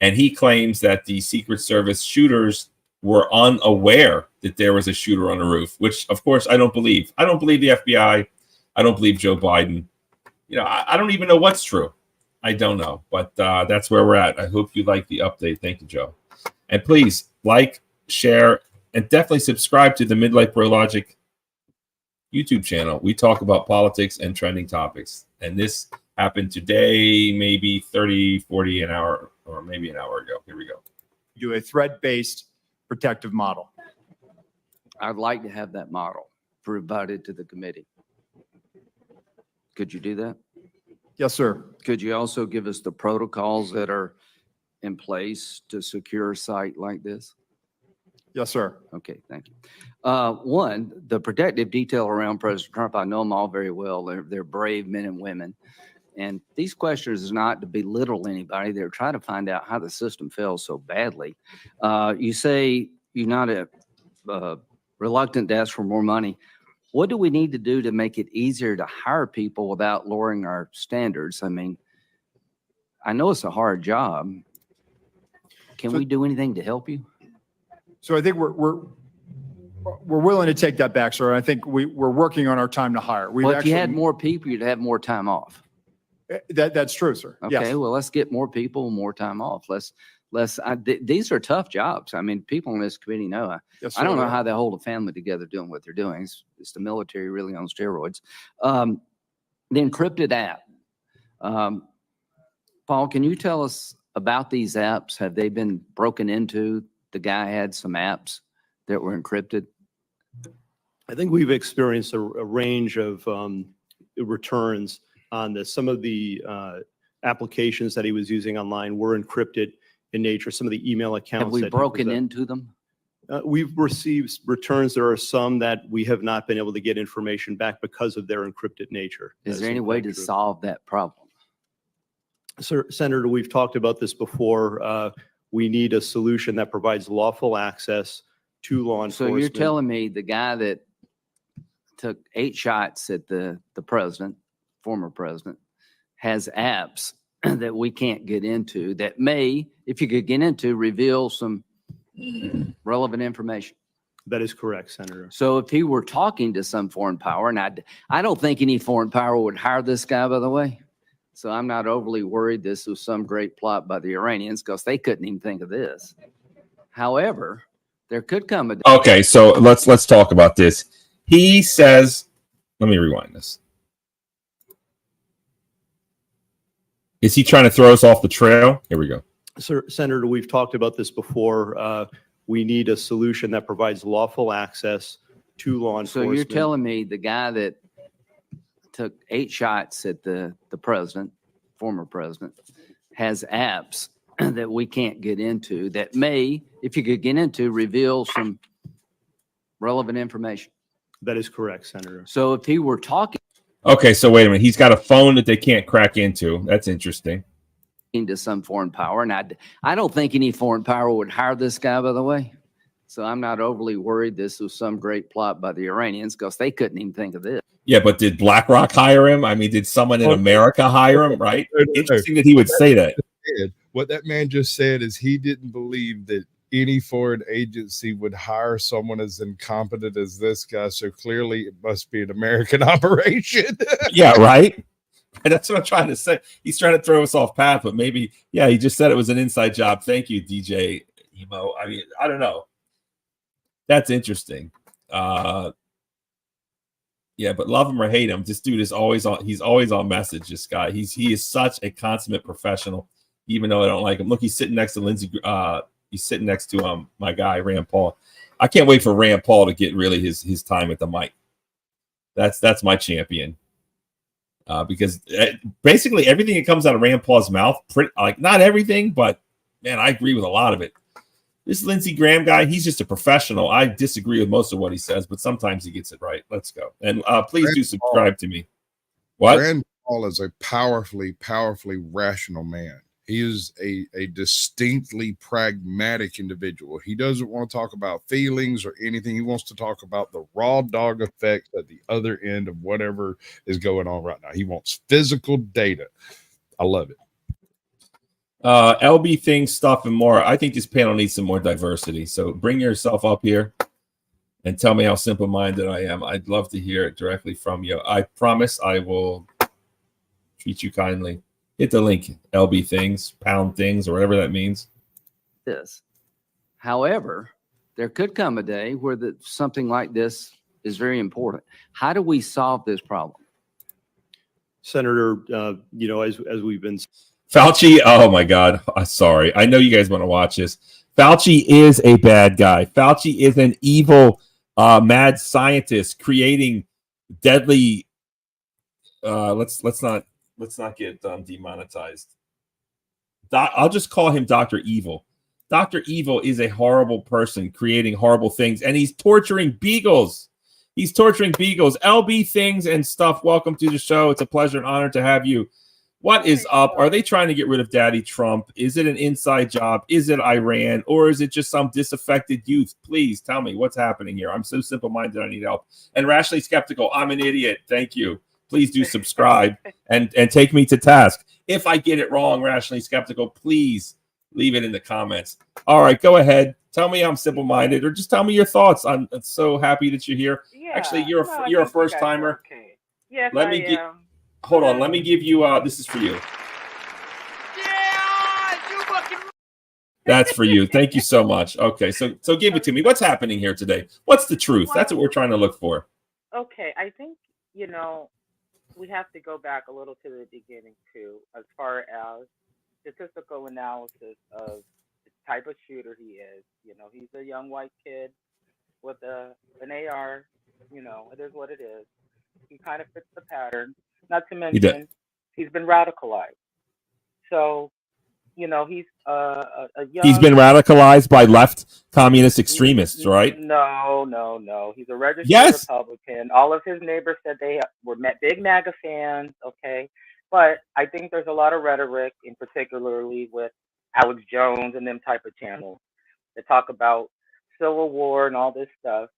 And he claims that the Secret Service shooters were unaware that there was a shooter on the roof, which, of course, I don't believe. I don't believe the FBI. I don't believe Joe Biden. I don't even know what's true. I don't know. But that's where we're at. I hope you like the update. Thank you, Joe. And please like, share, and definitely subscribe to the Midlife Bro Logic YouTube channel. We talk about politics and trending topics. And this happened today, maybe 30, 40 an hour, or maybe an hour ago. Here we go. Do a threat-based protective model. I'd like to have that model provided to the committee. Could you do that? Yes, sir. Could you also give us the protocols that are in place to secure a site like this? Yes, sir. Okay, thank you. One, the protective detail around President Trump, I know them all very well. They're brave men and women. And these questions is not to belittle anybody. They're trying to find out how the system fails so badly. You say you're not reluctant to ask for more money. What do we need to do to make it easier to hire people without lowering our standards? I mean, I know it's a hard job. Can we do anything to help you? So I think we're willing to take that back, sir. I think we're working on our time to hire. We've Well, if actually, you had more people, you'd have more time off. that's true, sir. Okay, Yes. well, let's get more people, more time off. These are tough jobs. I mean, people in this committee know. Yes, I don't sir, know they how are. they hold a family together doing what they're doing. It's the military really on steroids. The encrypted app. Paul, can you tell us about these apps? Have they been broken into? The guy had some apps that were encrypted. I think we've experienced a range of returns on this. Some of the applications that he was using online were encrypted in nature. Some of the email accounts. Have we that he broken was, into them? We've received returns. There are some that we have not been able to get information back because of their encrypted nature. Is there any way to solve that problem? Sir, Senator, we've talked about this before. We need a solution that provides lawful access to law enforcement. So you're telling me the guy that took 8 shots at the president, former president, has apps that we can't get into that may, if you could get into, reveal some relevant information? That is correct, Senator. So if he were talking to some foreign power, and I don't think any foreign power would hire this guy, by the way. So I'm not overly worried this was some great plot by the Iranians because they couldn't even think of this. However, there could come a day. Okay, so let's talk about this. He says, let me rewind this. Is he trying to throw us off the trail? Here we go. Sir, Senator, we've talked about this before. We need a solution that provides lawful access to law So enforcement. you're telling me the guy that took 8 shots at the president, former president, has apps that we can't get into that may, if you could get into, reveal some relevant information? That is correct, Senator. So if he were talking Okay, so wait a minute. He's got a phone that they can't crack into. That's interesting. to some foreign power, and I don't think any foreign power would hire this guy, by the way. So I'm not overly worried this was some great plot by the Iranians because they couldn't even think of this. Yeah, but did BlackRock hire him? I mean, did someone in America hire him, right? Interesting that he would say that. What that man just said is he didn't believe that any foreign agency would hire someone as incompetent as this guy. So clearly it must be an American operation. Yeah, right? That's what I'm trying to say. He's trying to throw us off path, but maybe, yeah, he just said it was an inside job. Thank you, DJ Emo. I mean, I don't know. That's interesting. Yeah, but love him or hate him, this dude is always on. He's always on message. This guy, he is such a consummate professional. Even though I don't like him, look, he's sitting next to Lindsey. He's sitting next to my guy Rand Paul. I can't wait for Rand Paul to get really his time at the mic. That's my champion. Because basically everything that comes out of Rand Paul's mouth, like not everything, but man, I agree with a lot of it. This Lindsey Graham guy, he's just a professional. I disagree with most of what he says, but sometimes he gets it right. Let's go. And please do subscribe to me. What? Rand Paul is a powerfully, powerfully rational man. He is a distinctly pragmatic individual. He doesn't want to talk about feelings or anything. He wants to talk about the raw dog effects at the other end of whatever is going on right now. He wants physical data. I love it. LB things, stuff, and more. I think this panel needs some more diversity. So bring yourself up here and tell me how simple-minded I am. I'd love to hear it directly from you. I promise I will treat you kindly. Hit the link, LB things, pound things, or whatever that means. This. However, there could come a day where something like this is very important. How do we solve this problem? Senator, as we've been. Fauci, oh my God. Sorry. I know you guys want to watch this. Fauci is a bad guy. Fauci is an evil, mad scientist creating deadly. Let's not get demonetized. I'll just call him Dr. Evil. Dr. Evil is a horrible person creating horrible things, and he's torturing beagles. He's torturing beagles. LB things and stuff. Welcome to the show. It's a pleasure and honor to have you. What is up? Are they trying to get rid of Daddy Trump? Is it an inside job? Is it Iran? Or is it just some disaffected youth? Please tell me what's happening here. I'm so simple-minded. I need help. And rationally skeptical. I'm an idiot. Thank you. Please do subscribe and take me to task. If I get it wrong, rationally skeptical, please leave it in the comments. All right, go ahead. Tell me I'm simple-minded, or just tell me your thoughts. I'm so happy that you're here. Actually, you're a first timer. Okay. Yes, Let I me get. am. Hold on. Let me give you. This is for you. That's for you. Thank you so much. Okay, so give it to me. What's happening here today? What's the truth? That's what we're trying to look for. Okay, I think, we have to go back a little to the beginning too, as far as statistical analysis of the type of shooter he is. He's a young white kid with an AR. It is what it is. He kind of fits the pattern. Not to He did. mention, he's been radicalized. So, he's a young. He's been radicalized by left communist extremists, right? No. He's a registered Yes. Republican. All of his neighbors said they were big MAGA fans. Okay, but I think there's a lot of rhetoric, in particularly with Alex Jones and them type of channels that talk about Civil War and all this stuff.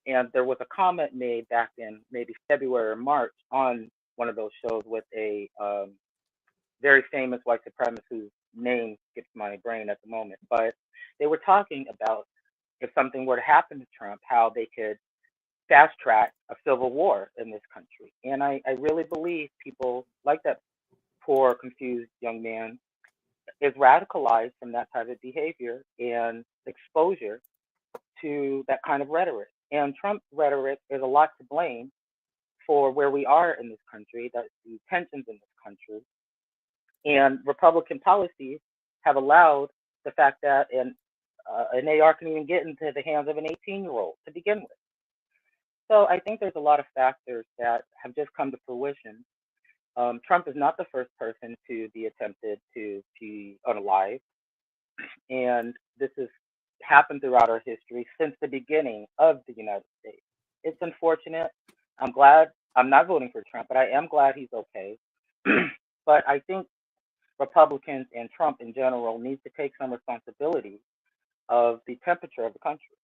And there was a comment made back in maybe February or March on one of those shows with a very famous white supremacist whose name skips my brain at the moment. But they were talking about if something were to happen to Trump, how they could fast track a civil war in this country. And I really believe people like that poor, confused young man is radicalized from that type of behavior and exposure to that kind of rhetoric. And Trump's rhetoric is a lot to blame for where we are in this country, that the tensions in this country. And Republican policies have allowed the fact that an AR can even get into the hands of an 18-year-old to begin with. So I think there's a lot of factors that have just come to fruition. Trump is not the first person to be attempted to be unalived. And this has happened throughout our history since the beginning of the United States. It's unfortunate. I'm glad. I'm not voting for Trump, but I am glad he's okay. But I think Republicans and Trump in general need to take some responsibility of the temperature of the country.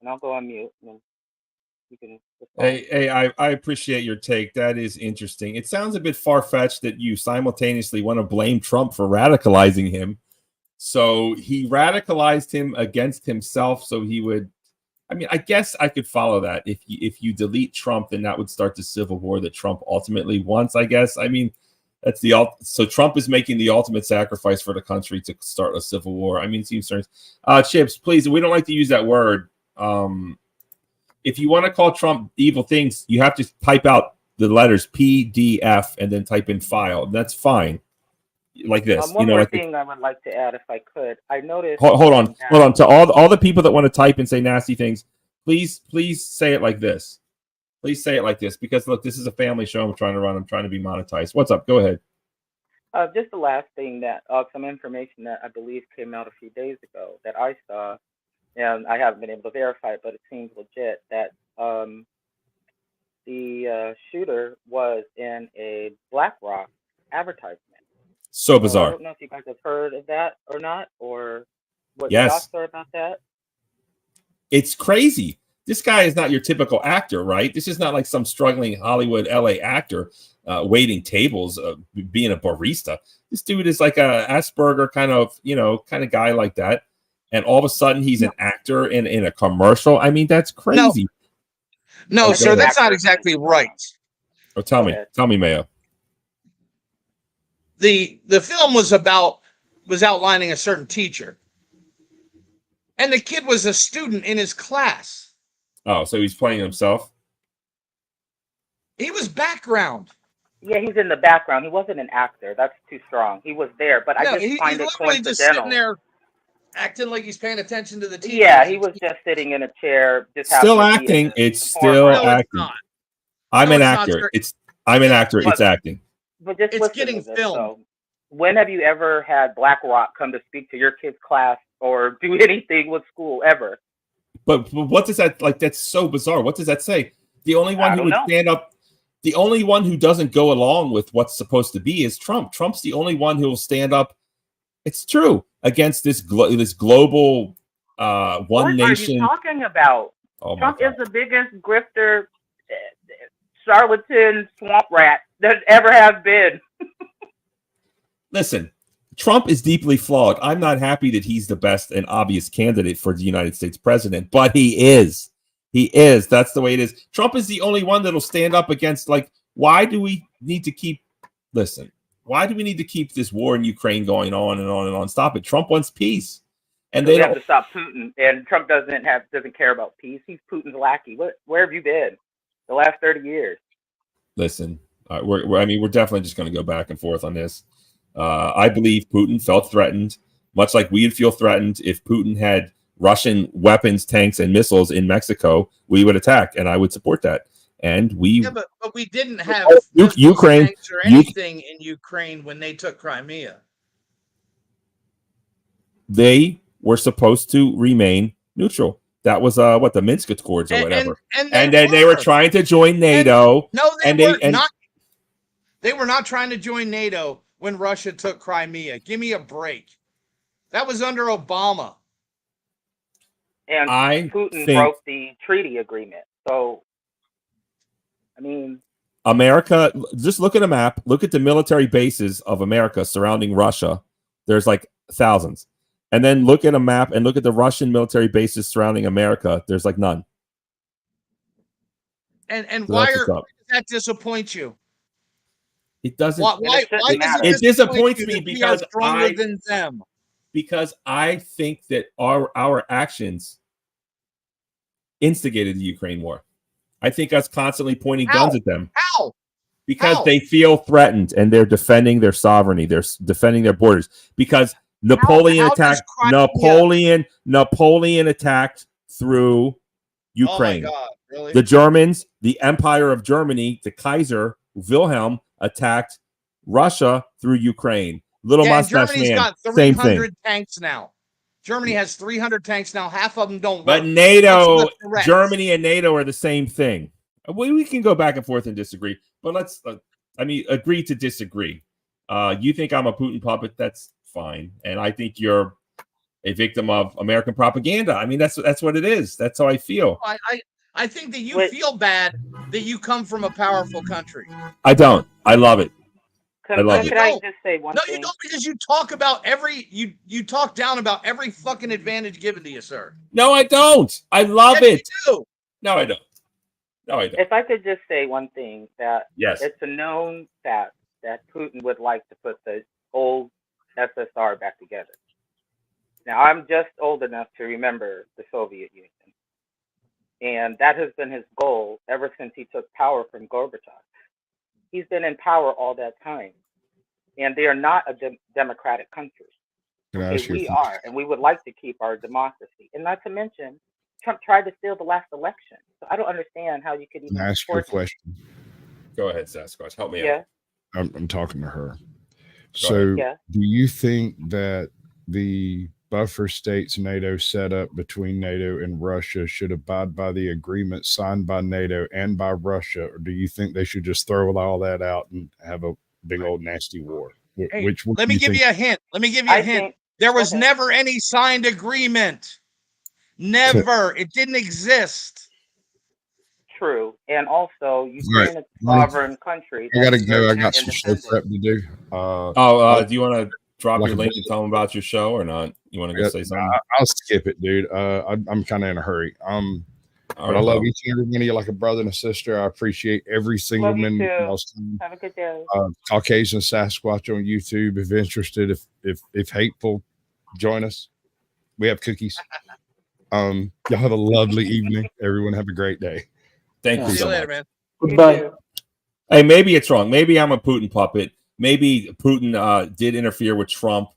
And I'll go on mute. And you can Hey, I appreciate your take. That is interesting. It sounds a bit far-fetched that you simultaneously want to blame Trump for radicalizing him. So he radicalized him against himself so he would. I mean, I guess I could follow that. If you delete Trump, then that would start the civil war that Trump ultimately wants, I guess. I mean, that's so Trump is making the ultimate sacrifice for the country to start a civil war. I mean, it seems strange. Chips, please, we don't like to use that word. If you want to call Trump evil things, you have to type out the letters PDF and then type in file. That's fine. Like this. One more like thing I would like to add, if I could. I noticed. Hold on. To all the people that want to type and say nasty things, please say it like this. Please say it like this, because look, this is a family show I'm trying to run. I'm trying to be monetized. What's up? Go ahead. Just the last thing that some information that I believe came out a few days ago that I saw, and I haven't been able to verify it, but it seems legit that the shooter was in a BlackRock advertisement. So bizarre. I don't know if you guys have heard of that or not, or what Yes. your thoughts are about that. It's crazy. This guy is not your typical actor, right? This is not like some struggling Hollywood LA actor waiting tables, being a barista. This dude is like a Asperger kind of guy like that. And all of a sudden he's an actor in a commercial. I mean, that's crazy. No, Oh, sir, go ahead. that's not exactly right. Oh, tell me, Mayo. The film was outlining a certain teacher, and the kid was a student in his class. Oh, so he's playing himself? He was background. Yeah, he's in the background. He wasn't an actor. That's too strong. He was there, but I just find it literally just sitting coincidental. there acting like he's paying attention to the teacher. Yeah, he was just sitting in a chair. Just Still happened to be in acting. the It's still foreground. acting. I'm an actor. I'm an actor. It's acting. But just It's listen getting to this, filmed. though. When have you ever had BlackRock come to speak to your kid's class or do anything with school ever? But what does that like? That's so bizarre. What does that say? The only one who would stand up The only one who doesn't go along with what's supposed to be is Trump. Trump's the only one who will stand up. It's true against this global one what nation. are you talking about? Oh my Trump God. is the biggest grifter, charlatan, swamp rat that ever has been. Listen, Trump is deeply flawed. I'm not happy that he's the best and obvious candidate for the United States president, but he is. He is. That's the way it is. Trump is the only one that'll stand up against, like, why do we need to keep, listen, why do we need to keep this war in Ukraine going on and on and on? Stop it. Trump wants peace. And We they have don't. to stop Putin, and Trump doesn't care about peace. He's Putin's lackey. Where have you been the last 30 years? Listen, we're definitely just going to go back and forth on this. I believe Putin felt threatened, much like we'd feel threatened if Putin had Russian weapons, tanks, and missiles in Mexico. We would attack, and I would support that. And Yeah, but we didn't have Ukraine tanks or anything in Ukraine when they took Crimea. They were supposed to remain neutral. That was what the Minsk Accords or whatever. And then they were trying to join NATO. No, They were not trying to join NATO when Russia took Crimea. Give me a break. That was under Obama. And Putin broke the treaty agreement. So, I mean, America, just look at a map. Look at the military bases of America surrounding Russia. There's like thousands. And then look at a map and look at the Russian military bases surrounding America. There's like none. And So why that's what's up. does that disappoint you? It doesn't. Why does it disappoints me that we are because stronger than them? Because I think that our actions instigated the Ukraine war. I think us constantly pointing guns at them. How? Because they feel threatened and they're defending their sovereignty. They're defending their borders. Because Napoleon attacked. Napoleon attacked through Ukraine. Oh my God, really? The Germans, the Empire of Germany, the Kaiser Wilhelm attacked Russia through Ukraine. Little mustache Germany's man, got same thing. 300 tanks now. Germany has 300 tanks now. Half of them don't work. But NATO, Germany and NATO are the same thing. We can go back and forth and disagree, but let's, agree to disagree. You think I'm a Putin puppet? That's fine. And I think you're a victim of American propaganda. I mean, that's what it is. That's how I feel. I think that you feel bad that you come from a powerful country. I don't. I love it. Can I just say one thing? No, you don't, because you talk about you talk down about every fucking advantage given to you, sir. No, I don't. I love it. You do. No, I don't. No, I don't. If I could just say one thing, that yes, it's a known fact that Putin would like to put the old SSR back together. Now, I'm just old enough to remember the Soviet Union. And that has been his goal ever since he took power from Gorbachev. He's been in power all that time. And they are not a democratic country. We are, and we would like to keep our democracy. And not to mention, Trump tried to steal the last election. So I don't understand how you could even ask your question. Go ahead, Sasquatch. Help me out. I'm talking to her. So do you think that the buffer states NATO set up between NATO and Russia should abide by the agreement signed by NATO and by Russia, or do you think they should just throw all that out and have a big old nasty war? Hey, let me give you a hint. There was never any signed agreement. Never. It didn't exist. True. And also, Ukraine is a sovereign country. I gotta go. I got some show prep to do. Do you want to drop your link and tell them about your show or not? You want to go say something? I'll skip it, dude. I'm kind of in a hurry. But I love each and every one of you like a brother and a sister. I appreciate every single minute of y'all's time. Have a good day. Caucasian Sasquatch on YouTube. If interested, if hateful, join us. We have cookies. Y'all have a lovely evening. Everyone have a great day. Thank you See so you later, much. man. Goodbye. Hey, maybe it's wrong. Maybe I'm a Putin puppet. Maybe Putin did interfere with Trump